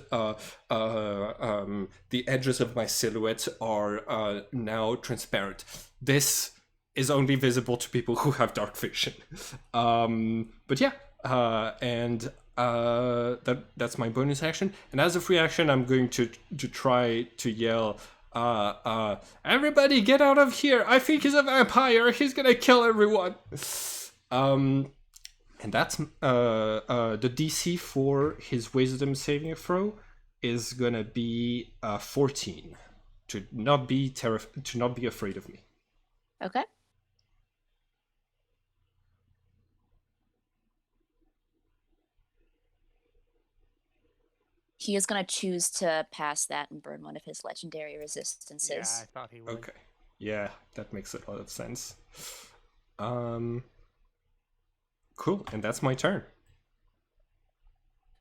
the edges of my silhouette are now transparent. This is only visible to people who have dark vision. But yeah, and that's my bonus action. And as a free action, I'm going to try to yell, everybody get out of here! I think he's a vampire! He's gonna kill everyone! And that's the DC for his Wisdom saving throw is gonna be 14 to not be afraid of me. Okay. He is going to choose to pass that and burn one of his legendary resistances. Yeah, I thought he would. Okay. Yeah, that makes a lot of sense. Cool, and that's my turn.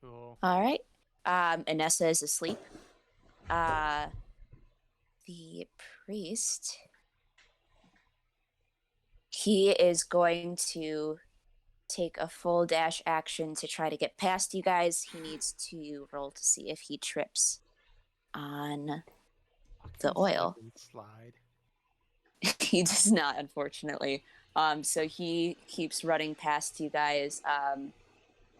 Cool. All right. Inessa is asleep. The priest, he is going to take a full dash action to try to get past you guys. He needs to roll to see if he trips on the oil. Slide. He does not, unfortunately. So he keeps running past you guys.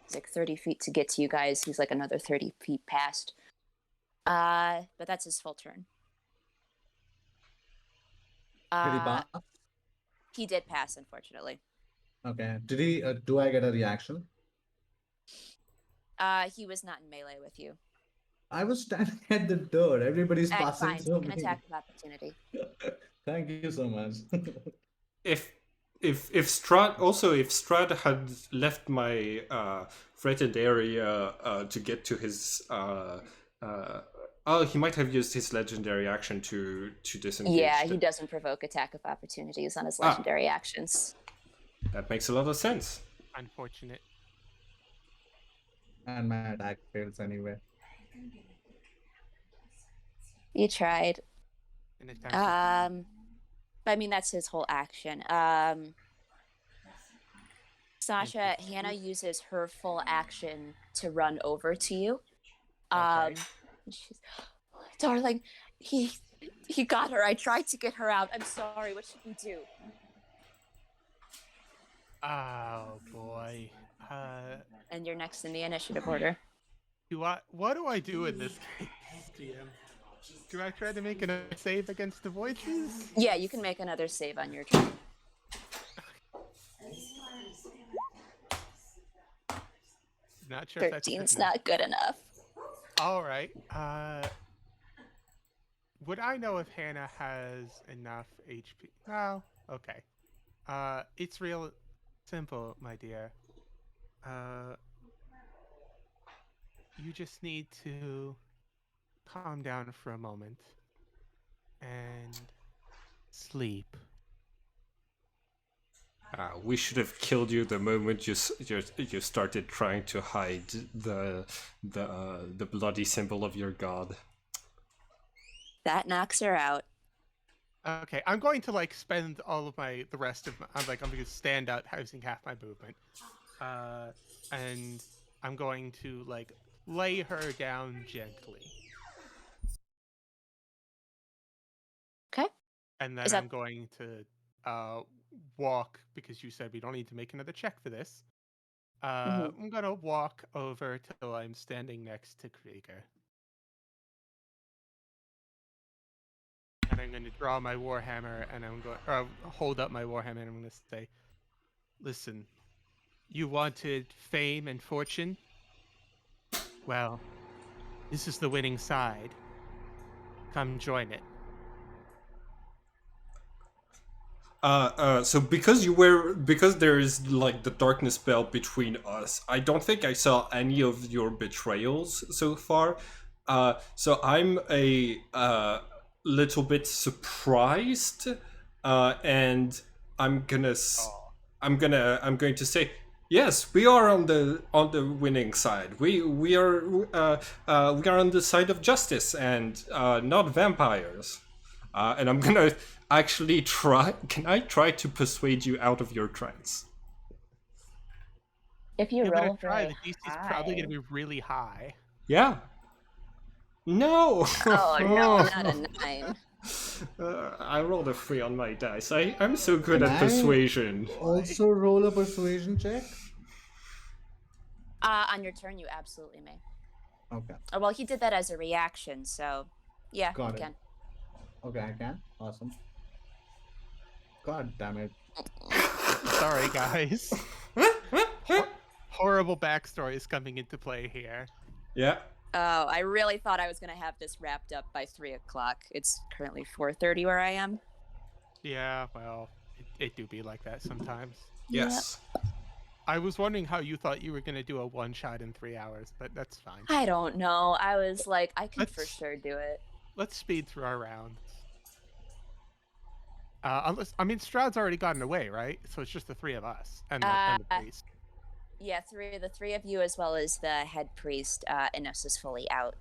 It's like 30 feet to get to you guys. He's like another 30 feet past. But that's his full turn. Did he pass? He did pass, unfortunately. Okay. Did he? Do I get a reaction? He was not in melee with you. I was standing at the door. Everybody's passing Fine, through an me. attack of opportunity. Thank you so much. If Strad had left my threatened area to get to his he might have used his legendary action to disengage. Yeah, he doesn't provoke attack of opportunities on his legendary actions. That makes a lot of sense. Unfortunate. And my attack fails anyway. You tried. An attack. I mean, that's his whole action. Sasha, Hannah uses her full action to run over to you. Okay. She's, darling, he got her. I tried to get her out. I'm sorry. What should we do? Oh boy. And you're next in the initiative order. What do I do in this case, DM? Do I try to make another save against the voices? Yeah, you can make another save on your turn. Not sure if that's 13's good enough. not good enough. All right. Would I know if Hannah has enough HP? No. Okay. It's real simple, my dear. You just need to calm down for a moment and sleep. We should have killed you the moment you started trying to hide the bloody symbol of your god. That knocks her out. Okay, I'm going to spend all of the rest of my, I'm going to stand up using half my movement, and I'm going to lay her down gently. Okay. And then I'm going to walk, because you said we don't need to make another check for this. I'm gonna walk over till I'm standing next to Krieger. And I'm going to draw my warhammer, and I'm going to hold up my warhammer, and I'm going to say, "Listen, you wanted fame and fortune? Well, this is the winning side. Come join it." So because there is the darkness spell between us, I don't think I saw any of your betrayals so far. So I'm a little bit surprised, and I'm going to say, yes, we are on the winning side. We are on the side of justice and not vampires. And I'm gonna actually try. Can I try to persuade you out of your trance? If you Give it roll a try. very The DC is probably going to be really high. Yeah. No. Oh no, not a 9. I rolled a 3 on my dice. I'm so good Can at I persuasion. Also roll a persuasion check. On your turn, you absolutely may. Okay. Oh, well, he did that as a reaction, so yeah, Got you it. can. Okay, I can. Awesome. God damn it. Sorry, guys. Horrible backstory is coming into play here. Yeah. Oh, I really thought I was going to have this wrapped up by 3 o'clock. It's currently 4:30 where I am. Yeah, well, it do be like that sometimes. Yes. I was wondering how you thought you were going to do a one-shot in 3 hours, but that's fine. I don't know. I was like, I can for Let's- sure do it. Let's speed through our rounds. Unless, Strad's already gotten away, right? So it's just the 3 of us and the priest. Yeah, the three of you as well as the head priest, Ines is fully out,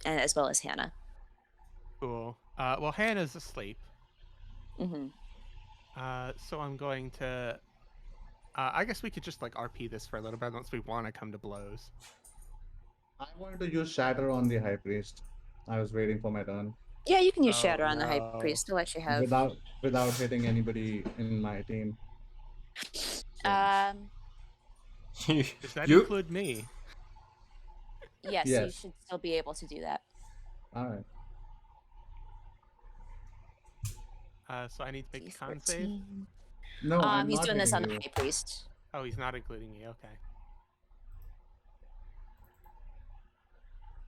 and as well as Hannah. Cool. Well, Hannah's asleep. Mm-hmm. So I'm going to. I guess we could just like RP this for a little bit once we want to come to blows. I wanted to use Shatter on the High Priest. I was waiting for my turn Yeah, you can use Oh, Shatter on the High no. Priest. I'll let you have. without hitting anybody in my team. So, Um, Does that You include me? yes, you yes. should still be able to do that. All right. So I need to make a con save. D14. No, I'm He's not doing this hitting on the you. High Priest. Oh, he's not including me. Okay.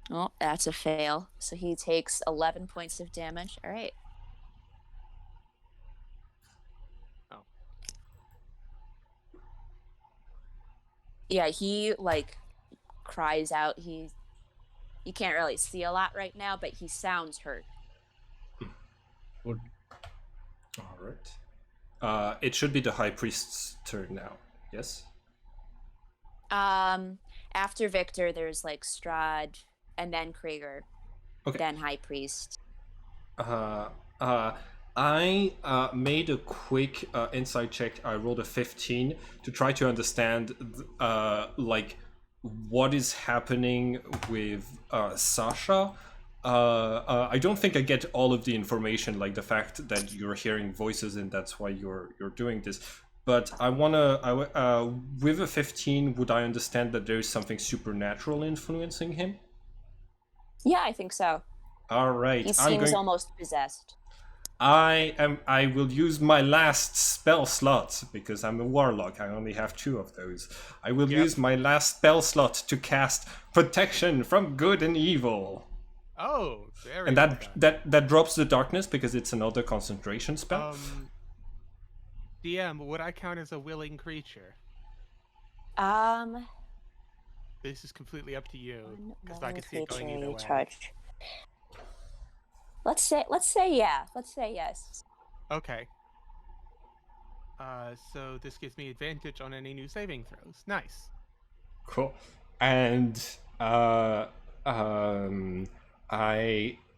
Oh, that's a fail. So he takes 11 points of damage. All right. Oh. Yeah, he like cries out. You can't really see a lot right now, but he sounds hurt. Good. all right? It should be the high priest's turn now. Yes. After Victor, there's like Strahd, and then Krieger, Okay. then High Priest. Uh, uh, I made a quick insight check. I rolled a 15 to try to understand, like, what is happening with Sasha. I don't think I get all of the information, like the fact that you're hearing voices and that's why you're doing this. But I wanna, with a 15, would I understand that there is something supernatural influencing him? Yeah, I think so. All right, He seems almost possessed. I will use my last spell slot because I'm a warlock. I only have 2 of those. I will use my last spell slot to cast Protection from Good and Evil. Oh, very. And well done. that drops the darkness because it's another concentration spell. DM, would I count as a willing creature? This is completely up to you because I can see it going either way. Touch. Let's say yeah. Let's say yes. Okay. So this gives me advantage on any new saving throws. Nice. Cool. And I,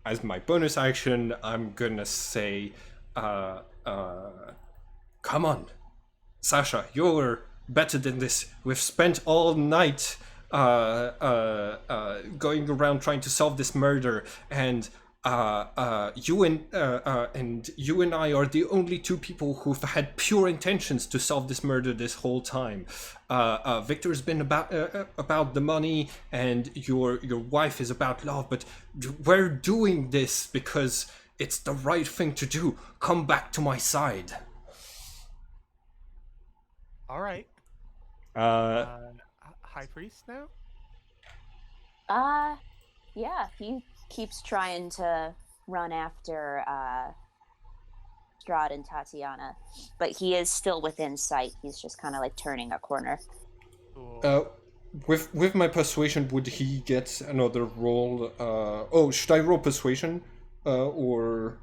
as my bonus action, I'm gonna say, come on, Sasha, you're better than this. We've spent all night going around trying to solve this murder, and you and I are the only 2 people who've had pure intentions to solve this murder this whole time. Victor's been about the money, and your wife is about love, but we're doing this because it's the right thing to do. Come back to my side. All right. High Priest now? Yeah, he keeps trying to run after Strahd and Tatiana, but he is still within sight. He's just kind of like turning a corner. Cool. With my persuasion, would he get another roll? Should I roll persuasion, or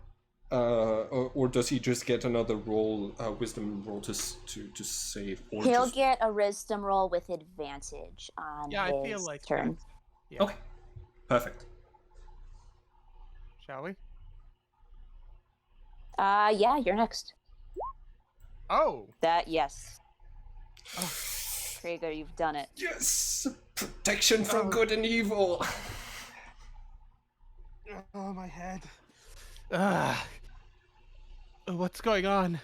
does he just get another roll, wisdom roll to save? Or He'll just... get a wisdom roll with advantage on Yeah, his I feel like turn. Yeah. Okay, perfect. Shall we? Yeah, you're next. Oh. Yes. Oh, Krieger, you've done it. Yes, protection from good and evil. Oh, my head. What's going on?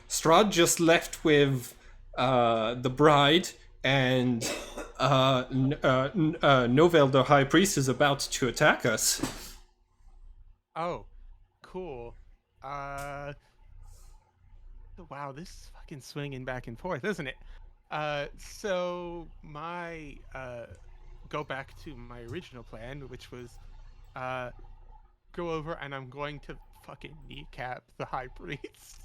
Strahd just left with the bride, and Novel, the high priest, is about to attack us. Oh, cool. Wow, this is fucking swinging back and forth, isn't it? So my go back to my original plan, which was go over and I'm going to fucking kneecap the high priest.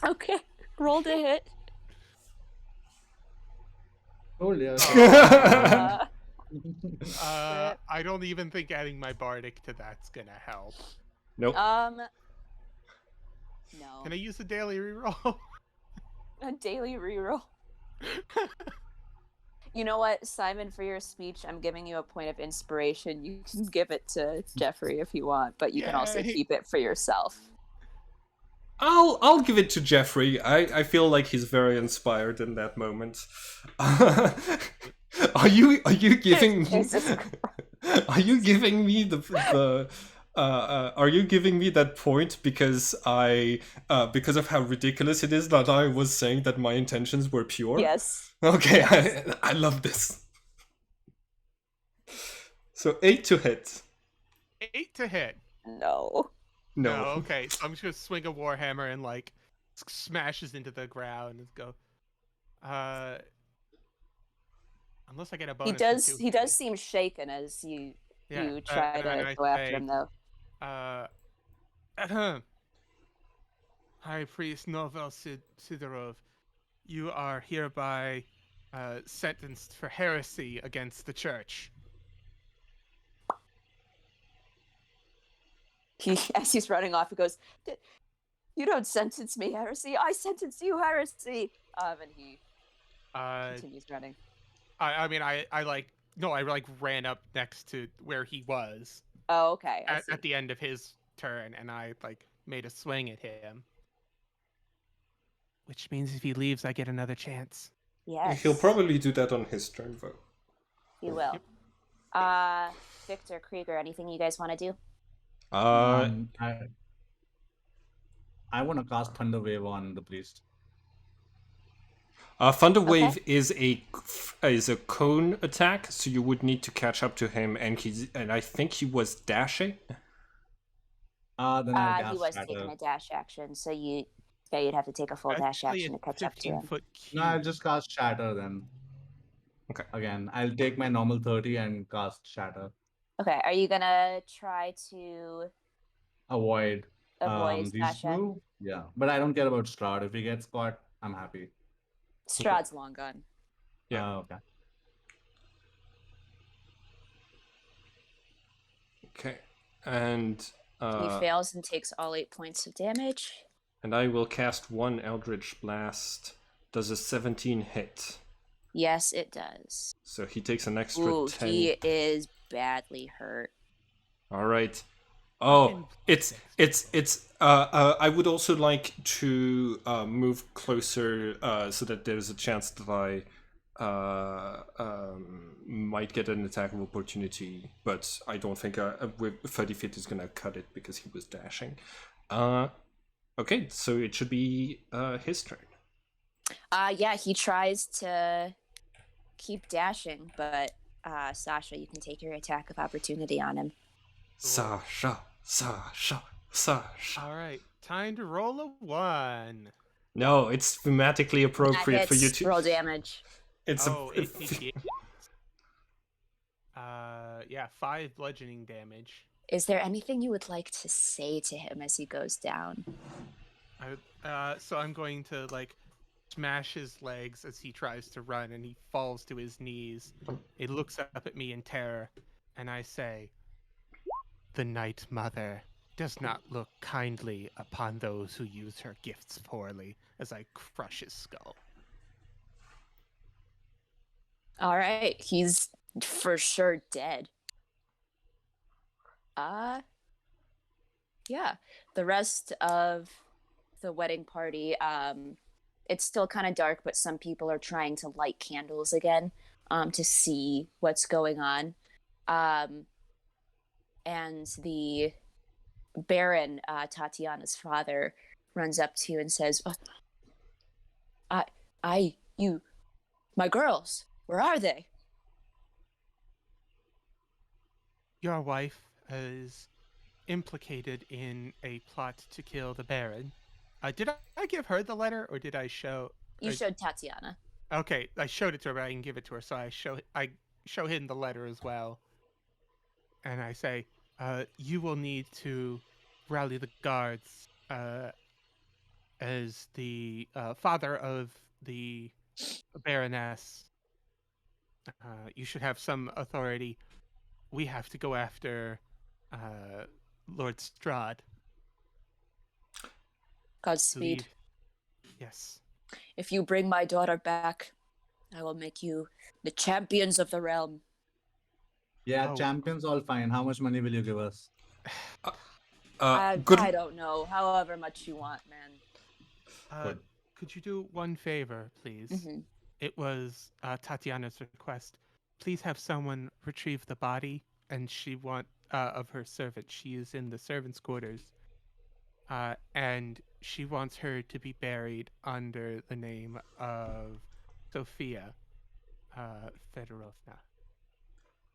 Okay, roll to hit. Oh, yeah. I don't even think adding my bardic to that's gonna help. Nope. No. Can I use a daily reroll? A daily reroll. You know what, Simon, for your speech, I'm giving you a point of inspiration. You can give it to Jeffrey if you want, but you can also Yay. keep it for yourself. I'll give it to Jeffrey. I feel like he's very inspired in that moment. Are you giving me Jesus are you giving me the are you giving me that point because because of how ridiculous it is that I was saying that my intentions were pure? Yes. Okay, Yes. I love this. So 8 to hit. 8 to hit. No. No. Okay. So I'm just gonna swing a warhammer and like smashes into the ground and go. Unless I get a bonus. He does seem shaken as you try and to I go after say, him, though. High Priest Novel Sidorov, you are hereby sentenced for heresy against the church. As he's running off, he goes, "You don't sentence me heresy. I sentence you heresy." And he continues running. I mean, I ran up next to where he was. Oh, okay. At the end of his turn, and I like made a swing at him. Which means if he leaves, I get another chance. Yes. He'll probably do that on his turn, though. He will. Victor, Krieger, anything you guys want to do? I want to cast Thunder Wave on the priest. Thunder Wave is a cone attack, so you would need to catch up to him, and I think he was dashing. Then I'll cast he was Shatter. taking a dash action, so you'd have to take a full dash action to catch up to him. 15-foot cube. No, I'll just cast Shatter then. Okay. Again, I'll take my normal 30 and cast Shatter. Okay, are you gonna try to Avoid avoid these Sasha? two? Yeah, but I don't care about Strahd. If he gets caught, I'm happy. Strahd's long gone. Yeah. Okay. Okay. And He fails and takes all 8 points of damage. and I will cast one Eldritch Blast. Does a 17 hit? Yes, it does. So he takes an extra Ooh, 10. he is badly hurt. All right. Oh, it's I would also like to move closer so that there's a chance that I might get an attack of opportunity, but I don't think with 30 feet is gonna cut it because he was dashing. Okay, so it should be his turn. Yeah, he tries to keep dashing, but Sasha, you can take your attack of opportunity on him. Sasha. All right, time to roll a 1. No, it's thematically appropriate for you to roll damage. It's APT. Yeah, 5 bludgeoning damage. Is there anything you would like to say to him as he goes down? So I'm going to like smash his legs as he tries to run, and he falls to his knees. He looks up at me in terror, and I say, "The Night Mother does not look kindly upon those who use her gifts poorly," as I crush his skull. All right, he's for sure dead. Yeah, the rest of the wedding party, it's still kind of dark, but some people are trying to light candles again to see what's going on. And the Baron, Tatiana's father, runs up to you and says, my girls, where are they?" Your wife is implicated in a plot to kill the Baron. Did I give her the letter, or did I show? You showed Tatiana. Okay, I showed it to her, but I didn't give it to her, so I show him the letter as well. And I say, you will need to rally the guards as the father of the Baroness. You should have some authority. We have to go after Lord Strahd. Godspeed. Leave. Yes. If you bring my daughter back, I will make you the champions of the realm. Yeah, Oh. champions all fine. How much money will you give us? Good. I don't know. However much you want, man. Good. Could you do one favor, please? Mm-hmm. It was Tatiana's request. Please have someone retrieve the body, and she want of her servant. She is in the servants' quarters, and she wants her to be buried under the name of Sophia Fedorovna.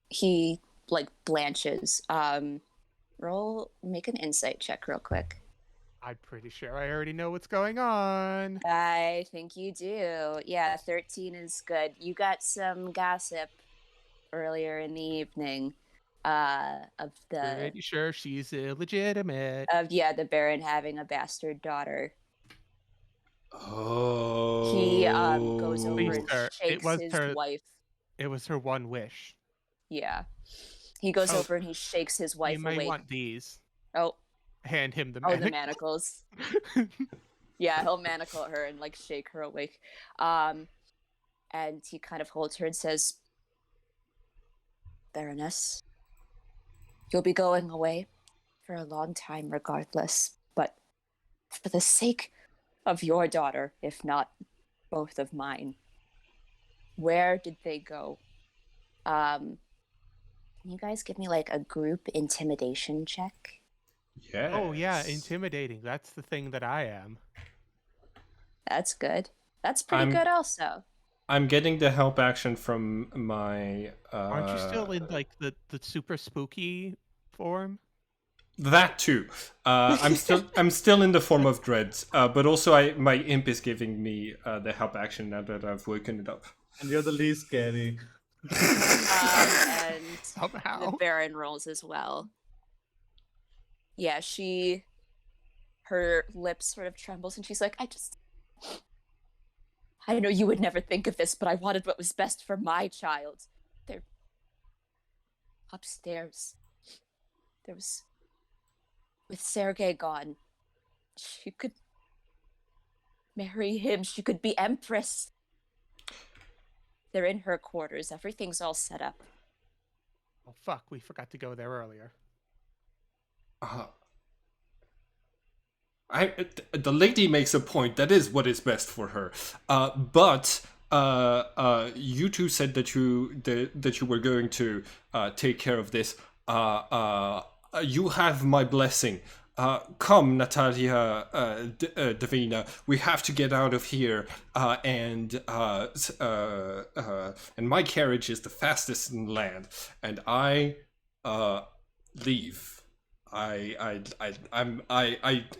He like blanches. Make an insight check real quick. I'm pretty sure I already know what's going on. I think you do. Yeah, 13 is good. You got some gossip earlier in the evening of Pretty sure she's illegitimate. the Baron having a bastard daughter. Oh. He goes over Please, and sir. It shakes was his her. wife. It was her one wish. Yeah. He goes Oh, over and he shakes his You wife may awake. want these. Oh, Hand him the the manic. manacles. Yeah, he'll manacle her and like shake her awake. And he kind of holds her and says, Baroness, you'll be going away for a long time regardless, but for the sake of your daughter, if not both of mine, where did they go? Can you guys give me like a group intimidation check? Yes. Oh yeah, intimidating. That's the thing that I am. That's good. That's pretty I'm- good also. I'm getting the help action from my. Aren't you still in like the super spooky form? That too. I'm still in the form of dread, but also my imp is giving me the help action now that I've woken it up. And you're the least scary. And Somehow. the Baron rolls as well. Yeah, her lips sort of trembles and she's like, I know you would never think of this, but I wanted what was best for my child. They're upstairs. There was, with Sergei gone, she could marry him. She could be empress. They're in her quarters. Everything's all set up. Oh fuck, we forgot to go there earlier. The lady makes a point. That is what is best for her. But you two said that you were going to take care of this. You have my blessing. Come, Natalia Davina. We have to get out of here. And my carriage is the fastest in the land. And I leave.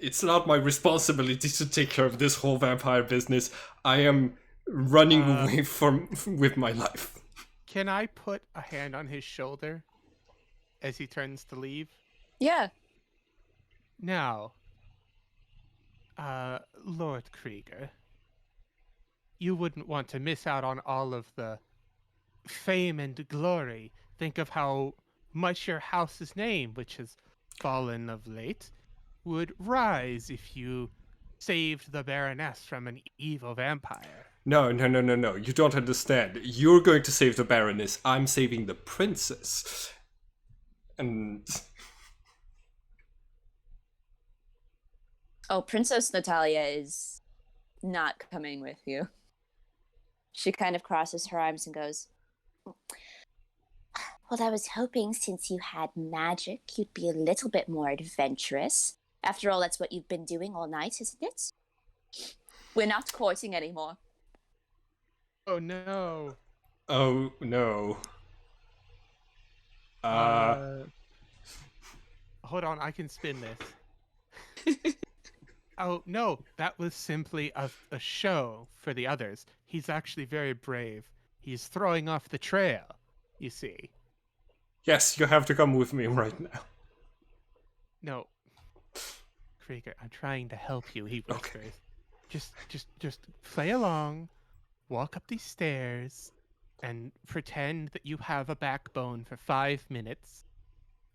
It's not my responsibility to take care of this whole vampire business. I am running away with my life. Can I put a hand on his shoulder as he turns to leave? Yeah. Now, Lord Krieger, you wouldn't want to miss out on all of the fame and glory. Think of how much your house's name, which has fallen of late, would rise if you saved the Baroness from an evil vampire. No. You don't understand. You're going to save the Baroness. I'm saving the princess. And Oh, Princess Natalia is not coming with you. She kind of crosses her arms and goes, well, I was hoping since you had magic, you'd be a little bit more adventurous. After all, that's what you've been doing all night, isn't it? We're not courting anymore. Oh no. oh no. Hold on, I can spin this. Oh no, that was simply a show for the others. He's actually very brave. He's throwing off the trail, you see. Yes, you have to come with me right now. No. Krieger, I'm trying to help you, he whispers. Just play along, walk up these stairs, and pretend that you have a backbone for 5 minutes,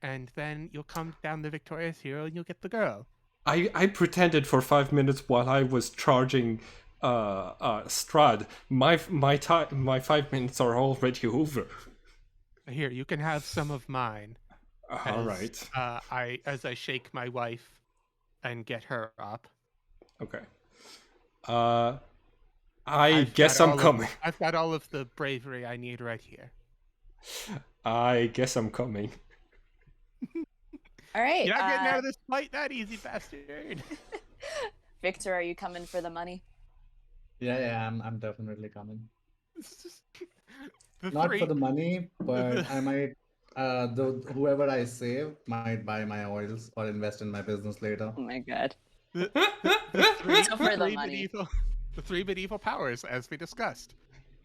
and then you'll come down the victorious hero and you'll get the girl. I pretended for 5 minutes while I was charging Strad. My 5 minutes are already over. Here, you can have some of mine. All right. As I shake my wife and get her up. Okay. I guess I'm coming. I've got all of the bravery I need right here. I guess I'm coming. All right. You're not getting out of this fight that easy, bastard. Victor, are you coming for the money? Yeah, I'm definitely coming. The Not three, for the money, but I might. Whoever I save might buy my oils or invest in my business later. Oh my god. the So for the money. the three medieval powers, as we discussed.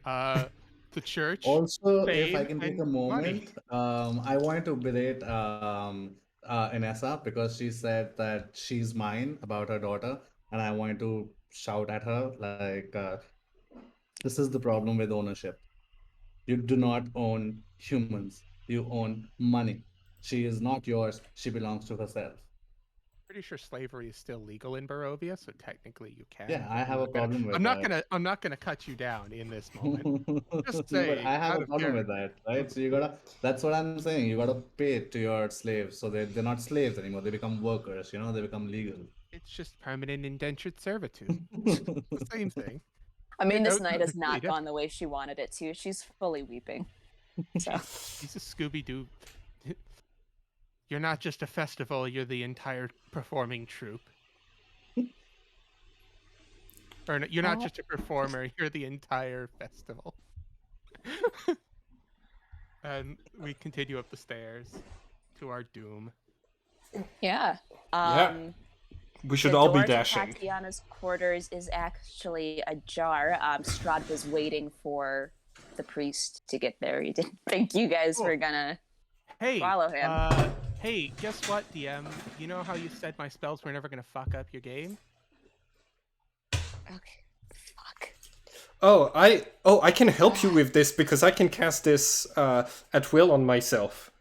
The church. Also, if I fame, can take and a money. moment, I wanted to berate Inessa because she said that she's mine about her daughter, and I wanted to shout at her like, this is the problem with ownership. You do not own humans. You own money. She is not yours. She belongs to herself. Pretty sure slavery is still legal in Barovia, so technically you can. Yeah, I have a problem with that. I'm not gonna cut you down in this moment. Just No, but say I have out a of problem with character. that, right? So you gotta, that's what I'm saying. You gotta pay to your slaves so they're not slaves anymore. They become workers, they become legal. It's just permanent indentured servitude. The same thing. I mean, this No, night has it's not really gone the way she wanted it to. She's fully weeping. So He's a Scooby Doo. You're not just a festival, you're the entire performing troupe. Or you're not just a performer, you're the entire festival. And we continue up the stairs to our doom. yeah. Yeah. We should The all be door to dashing. Tatiana's quarters is actually ajar. Strahd was waiting for the priest to get there. He didn't think you guys were gonna Hey, follow him. Hey, guess what, DM? You know how you said my spells were never gonna fuck up your game? Okay. Fuck. I can help you with this because I can cast this at will on myself.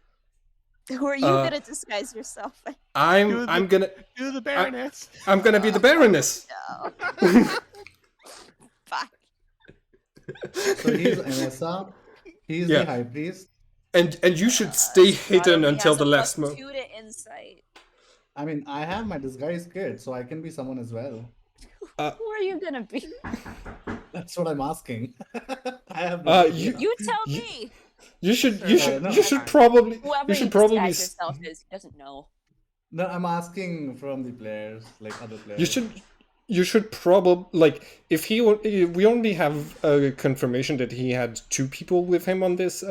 Who are you gonna disguise yourself as? I'm gonna Do the Baroness. I'm gonna be the Baroness. No. Fuck. So he's Inessa. He's Yeah. the high priest. And you should stay hidden until the last moment. +2 to insight. I mean, I have my disguise kit, so I can be someone as well. Who are you gonna be? That's what I'm asking. I have no idea. You tell me. You should Whoever probably you disguise yourself is, he doesn't know. No, I'm asking from the players, like other players. you should probably, like, if we only have a confirmation that he had 2 people with him on this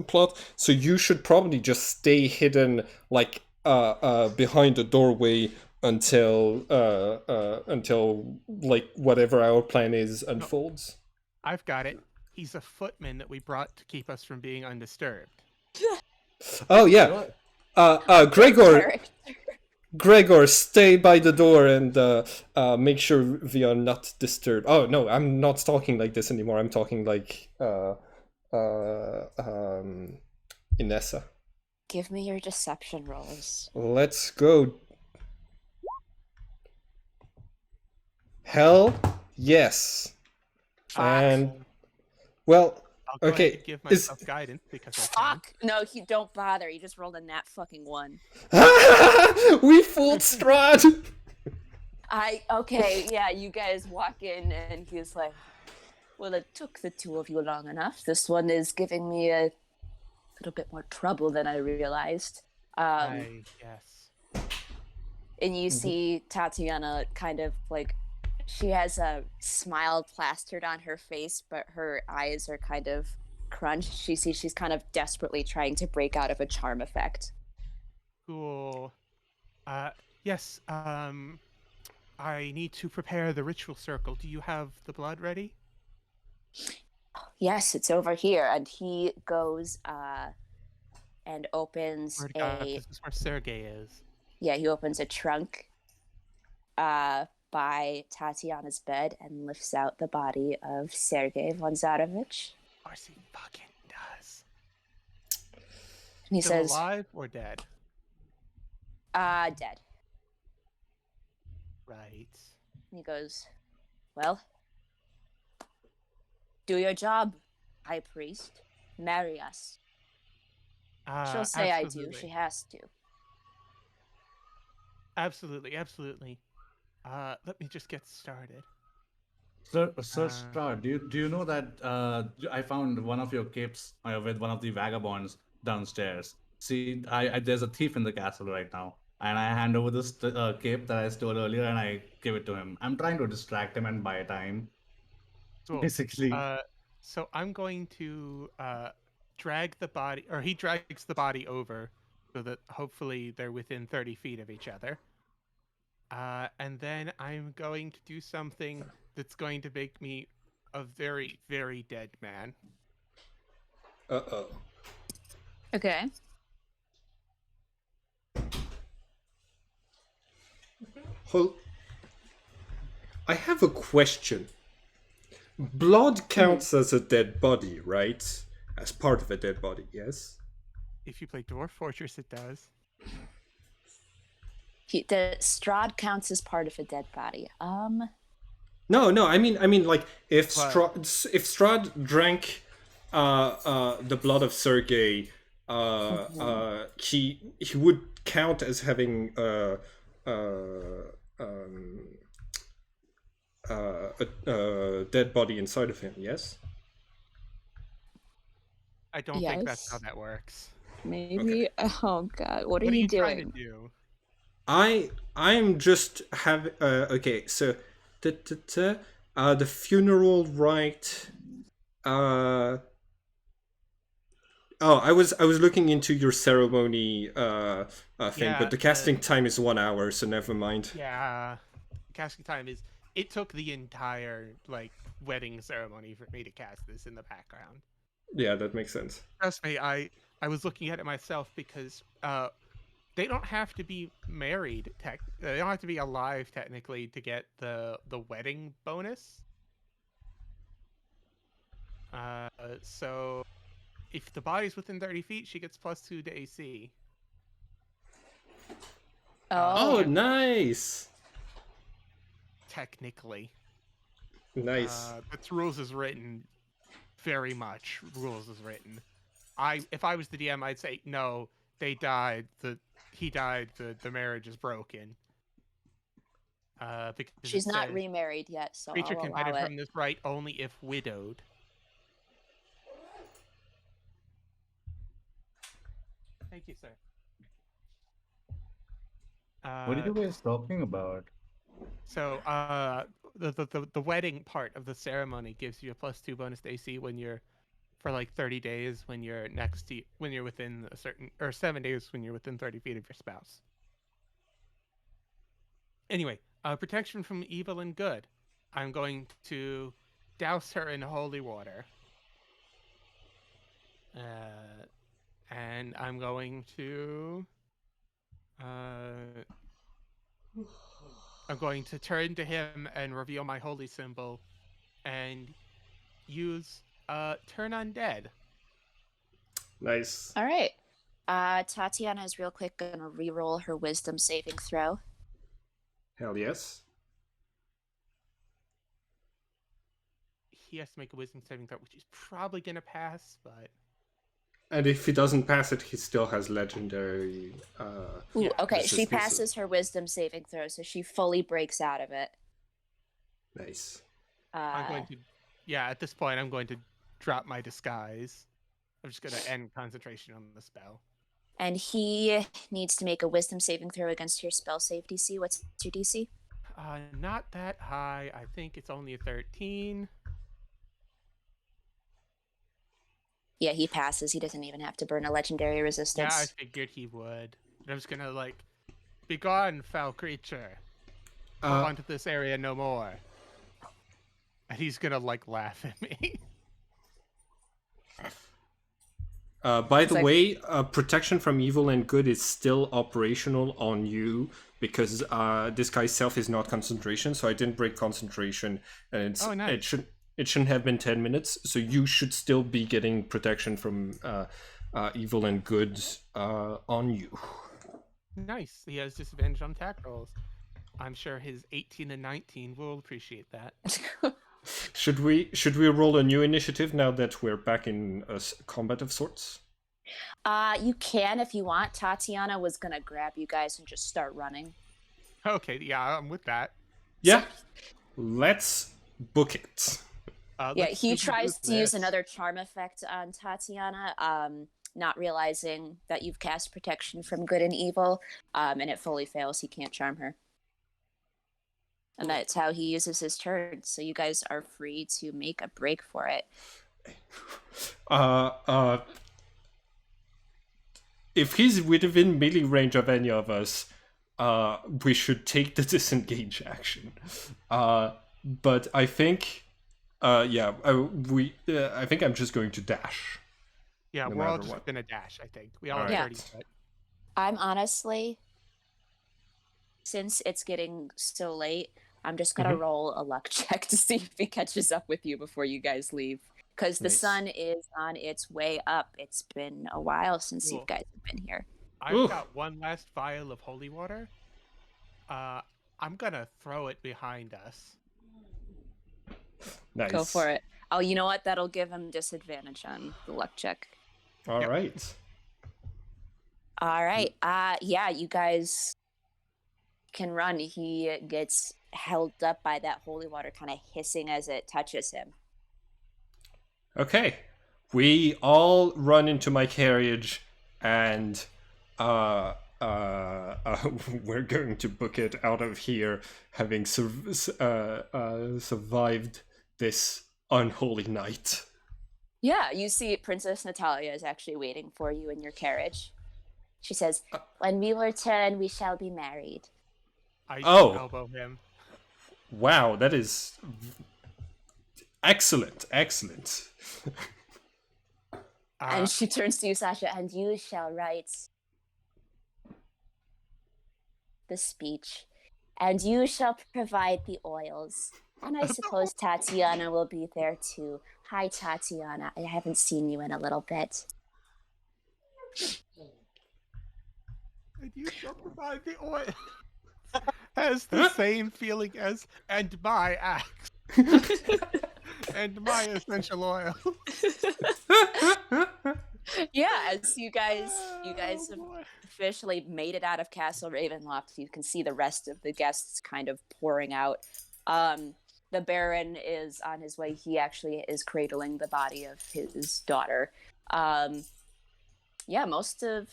plot, so you should probably just stay hidden, like, behind the doorway until like whatever our plan is unfolds. I've got it. He's a footman that we brought to keep us from being undisturbed. Oh yeah. Gregor, stay by the door and make sure we are not disturbed. Oh no, I'm not talking like this anymore. I'm talking like Inessa. Give me your deception rolls. Let's go. Hell yes. Fuck. And well, I'll go okay. ahead and give myself guidance because I can. Fuck! No, don't bother. You just rolled a nat fucking 1. We fooled Strahd. Okay, yeah, you guys walk in and he's like, well, it took the 2 of you long enough. This one is giving me a little bit more trouble than I realized. Yes. And you see Tatiana kind of like, she has a smile plastered on her face, but her eyes are kind of crunched. She's kind of desperately trying to break out of a charm effect. Cool. Yes, I need to prepare the ritual circle. Do you have the blood ready? Yes, it's over here. And he goes and opens This is where Sergei is. Yeah, he opens a trunk by Tatiana's bed and lifts out the body of Sergei von Zarovich. Of course he fucking does. And he Still says, alive or dead? dead. Right. He goes, well, do your job, High Priest. Marry us. She'll say I do. Absolutely. She has to. Absolutely. Let me just get started. Sir Star, do you know that I found one of your capes with one of the vagabonds downstairs? See, there's a thief in the castle right now, and I hand over this cape that I stole earlier, and I give it to him. I'm trying to distract him and buy time, Cool. basically. So I'm going to drag the body, or he drags the body over, so that hopefully they're within 30 feet of each other. And then I'm going to do something that's going to make me a very, very dead man. Uh-oh. Okay. Hold. I have a question. Blood counts as a dead body, right? As part of a dead body, yes? If you play Dwarf Fortress, it does. The Strahd counts as part of a dead body. No. I mean, like if Blood. Strahd drank the blood of Sergei, he would count as having a dead body inside of him. Yes. I don't think that's how Yes. that works. Maybe. Oh God, what are What are you you trying to doing? do? I'm just have okay. So the funeral rite. Oh, I was looking into your ceremony thing, Yeah, but the casting time is 1 hour, so never mind. yeah. Casting time is. It took the entire wedding ceremony for me to cast this in the background. Yeah, that makes sense. Trust me, I was looking at it myself because they don't have to be married. They don't have to be alive technically to get the wedding bonus. So if the body's within 30 feet, she gets +2 to AC. Oh, Oh, nice, Technically, nice. that's rules is written. Very much rules is written. If I was the DM, I'd say no. They died. He died. The marriage is broken. Because she's it not says remarried yet, so creature I'll can allow benefit it. from this right only if widowed. Thank you, sir. What are you guys talking about? So the wedding part of the ceremony gives you a +2 bonus to AC when you're for 30 days when you're when you're within a certain, or 7 days when you're within 30 feet of your spouse. Anyway, protection from evil and good. I'm going to douse her in holy water. And I'm going to turn to him and reveal my holy symbol and use turn undead. Nice. All right. Tatiana is real quick gonna re-roll her wisdom saving throw. Hell yes. He has to make a wisdom saving throw, which is probably gonna pass, but And if he doesn't pass it, he still has legendary. Ooh, yeah. okay, This she is- this is- passes her wisdom saving throw, so she fully breaks out of it. Nice. I'm going to, at this point, I'm going to drop my disguise. I'm just gonna end concentration on the spell. And he needs to make a wisdom saving throw against your spell save DC. What's your DC? Not that high. I think it's only a 13. Yeah, he passes. He doesn't even have to burn a legendary Yeah, I resistance. figured he would. And I'm just gonna be gone, foul creature. Come Uh, onto this area no more. And he's gonna laugh at me. By the like- way, protection from evil and good is still operational on you because this guy's self is not concentration, so I didn't break concentration, and Oh, nice. it shouldn't have been 10 minutes, so you should still be getting protection from evil and good on you. Nice. He has disadvantage on attack rolls. I'm sure his 18 and 19 will appreciate that. Should we roll a new initiative now that we're back in combat of sorts? You can if you want. Tatiana was gonna grab you guys and just start running. Okay, yeah, I'm with that. Yeah. Let's book it. Yeah, Let's he do tries to use this. another charm effect on Tatiana, not realizing that you've cast protection from good and evil, and it fully fails. He can't charm her. And that's how he uses his turn. So you guys are free to make a break for it. If he's within melee range of any of us, we should take the disengage action. But I think, I think I'm just going to dash. Yeah, no we're all matter just what. gonna dash, I think. We all have Alright. 30 foot. I'm honestly, since it's getting so late, I'm just gonna roll a luck check to see if he catches up with you before you guys leave. Because the Nice. sun is on its way up. It's been a while since you Cool. guys have been here. I've got one last vial of holy water. I'm gonna throw it behind us. Nice. Go for it. Oh, you know what? That'll give him disadvantage on the luck check. All Yep. right. All right. Yeah, you guys can run. He gets held up by that holy water kind of hissing as it touches him. Okay. We all run into my carriage and we're going to book it out of here, having survived this unholy night. Yeah, you see Princess Natalia is actually waiting for you in your carriage. She says, "When we return, we shall be married." I elbow him. Wow, that is excellent. And she turns to you, Sasha, and you shall write the speech, and you shall provide the oils. And I suppose Tatiana will be there too. Hi, Tatiana. I haven't seen you in a little bit. And you shall provide the oil. Has the same feeling as and my axe. And my essential oil. Yeah, as you guys have officially made it out of Castle Ravenloft. You can see the rest of the guests kind of pouring out. The Baron is on his way. He actually is cradling the body of his daughter. Yeah, most of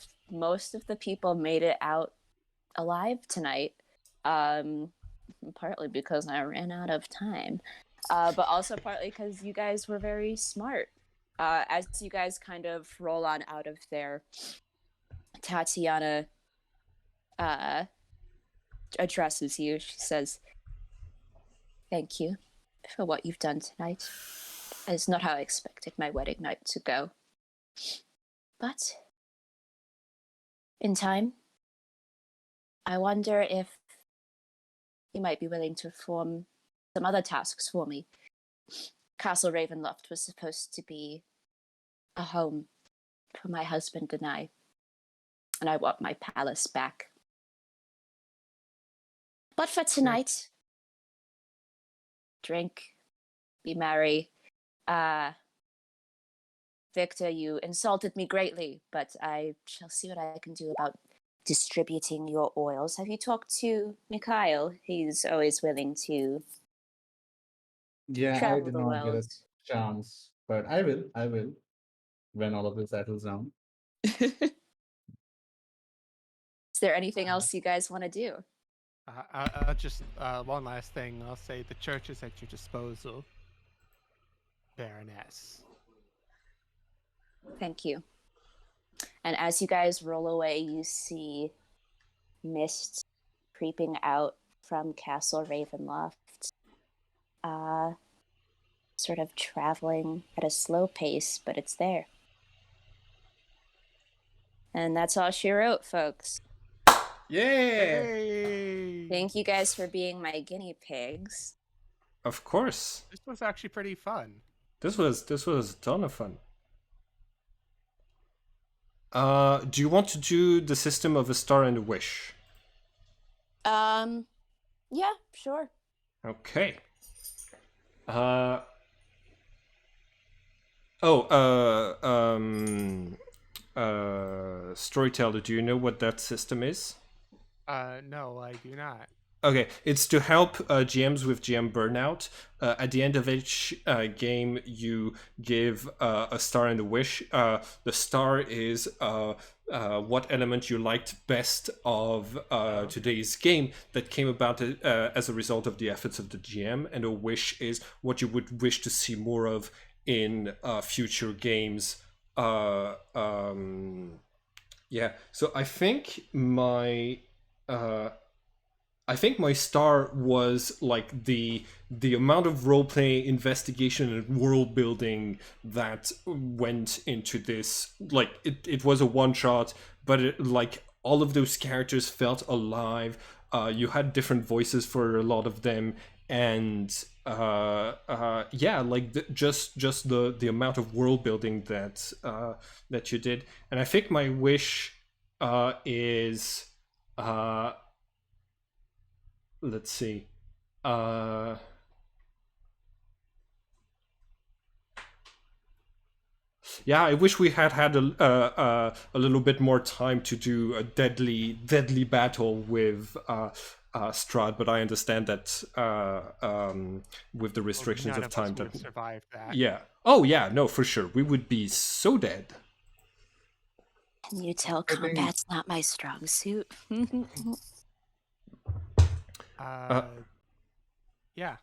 the people made it out alive tonight. Partly because I ran out of time, but also partly because you guys were very smart. As you guys kind of roll on out of there, Tatiana addresses you. She says, "Thank you for what you've done tonight. It's not how I expected my wedding night to go. But in time, I wonder if you might be willing to perform some other tasks for me. Castle Ravenloft was supposed to be a home for my husband and I want my palace back. But for tonight, drink, be merry. Victor, you insulted me greatly, but I shall see what I can do about distributing your oils. Have you talked to Mikhail? He's always willing to Yeah, I travel did the not get a world." chance, but I will when all of this settles down. Is there anything else you guys want to do? I'll just one last thing. I'll say the church is at your disposal, Baroness. Thank you. And as you guys roll away, you see mist creeping out from Castle Ravenloft, sort of traveling at a slow pace, but it's there. And that's all she wrote, folks. Yeah. Hey! Thank you guys for being my guinea pigs. Of course. This was actually pretty fun. This was a ton of fun. Do you want to do the system of a star and a wish? Yeah, sure. Okay. Uh. Oh. Storyteller. Do you know what that system is? No, I do not. Okay, it's to help GMs with GM burnout. At the end of each game, you give a star and a wish. The star is what element you liked best of today's game that came about as a result of the efforts of the GM, and a wish is what you would wish to see more of in future games. Yeah, so uh, I think my star was like the amount of roleplay, investigation, and world building that went into this. Like it was a one shot, but like all of those characters felt alive. You had different voices for a lot of them, and yeah, like just the amount of world building that you did. And I think my wish is. Let's see. Uh, yeah, I wish we had a little bit more time to do a deadly battle with Strahd, but I understand that with the Well, restrictions none of of us time would that have survived that. yeah. Oh yeah, no, for sure. We would be so dead. Can you tell I think combat's not my strong suit? Uh, Uh, yeah.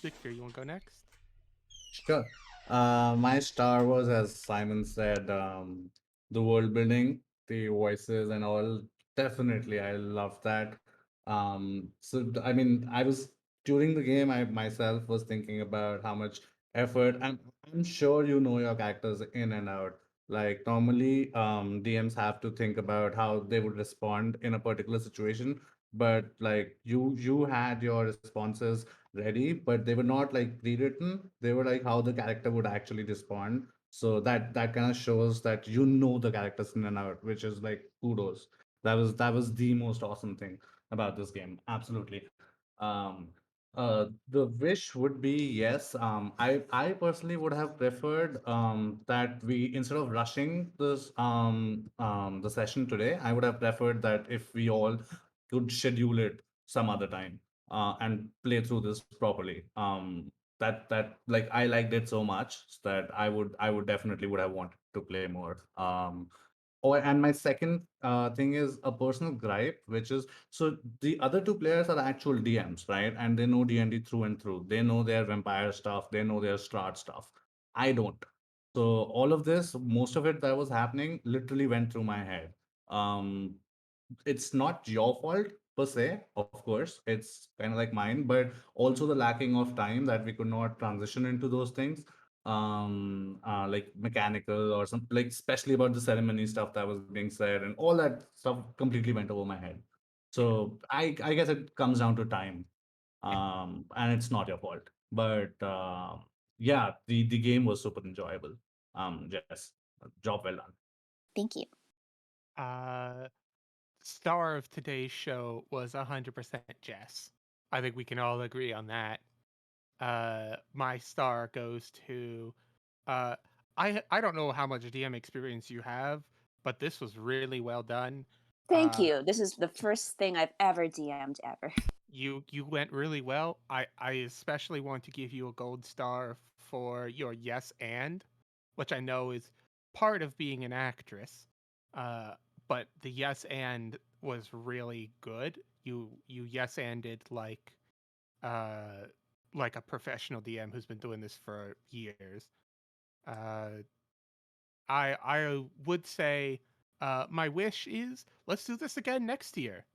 Victor, you want to go next? sure. My Star Wars, as Simon said, the world building, the voices and all, definitely, I love that. I mean, I was during the game, I myself was thinking about how much effort. I'm sure you know your characters in and out. Like normally, DMs have to think about how they would respond in a particular situation, but like you had your responses ready, but they were not like pre-written. They were like how the character would actually respond. So that kind of shows that you know the characters in and out, which is like kudos. That was the most awesome thing about this game. Absolutely. Um, the wish would be yes. I personally would have preferred that we instead of rushing the session today, I would have preferred that if we all could schedule it some other time and play through this properly. That like I liked it so much that I would definitely would have wanted to play more. And my second thing is a personal gripe, which is so the other two players are actual DMs, right? And they know D&D through and through. They know their vampire stuff. They know their Strahd stuff. I don't. So all of this, most of it that was happening, literally went through my head. Um, it's not your fault per se, of course. It's kind of like mine, but also the lacking of time that we could not transition into those things. Like mechanical or some like especially about the ceremony stuff that was being said and all that stuff completely went over my head. So I guess it comes down to time. And it's not your fault. But yeah, the game was super enjoyable. Jess, job well done. Thank you. Uh, Star of today's show was 100% Jess. I think we can all agree on that. My star goes to uh I don't know how much DM experience you have, but this was really well done. Thank Uh you. This is the first thing I've ever DM'd ever. you went really well. I especially want to give you a gold star for your yes and, which I know is part of being an actress. Uh but the yes and was really good. You yes anded uh like a professional DM who's been doing this for years. Uh I would say my wish is let's do this again next year.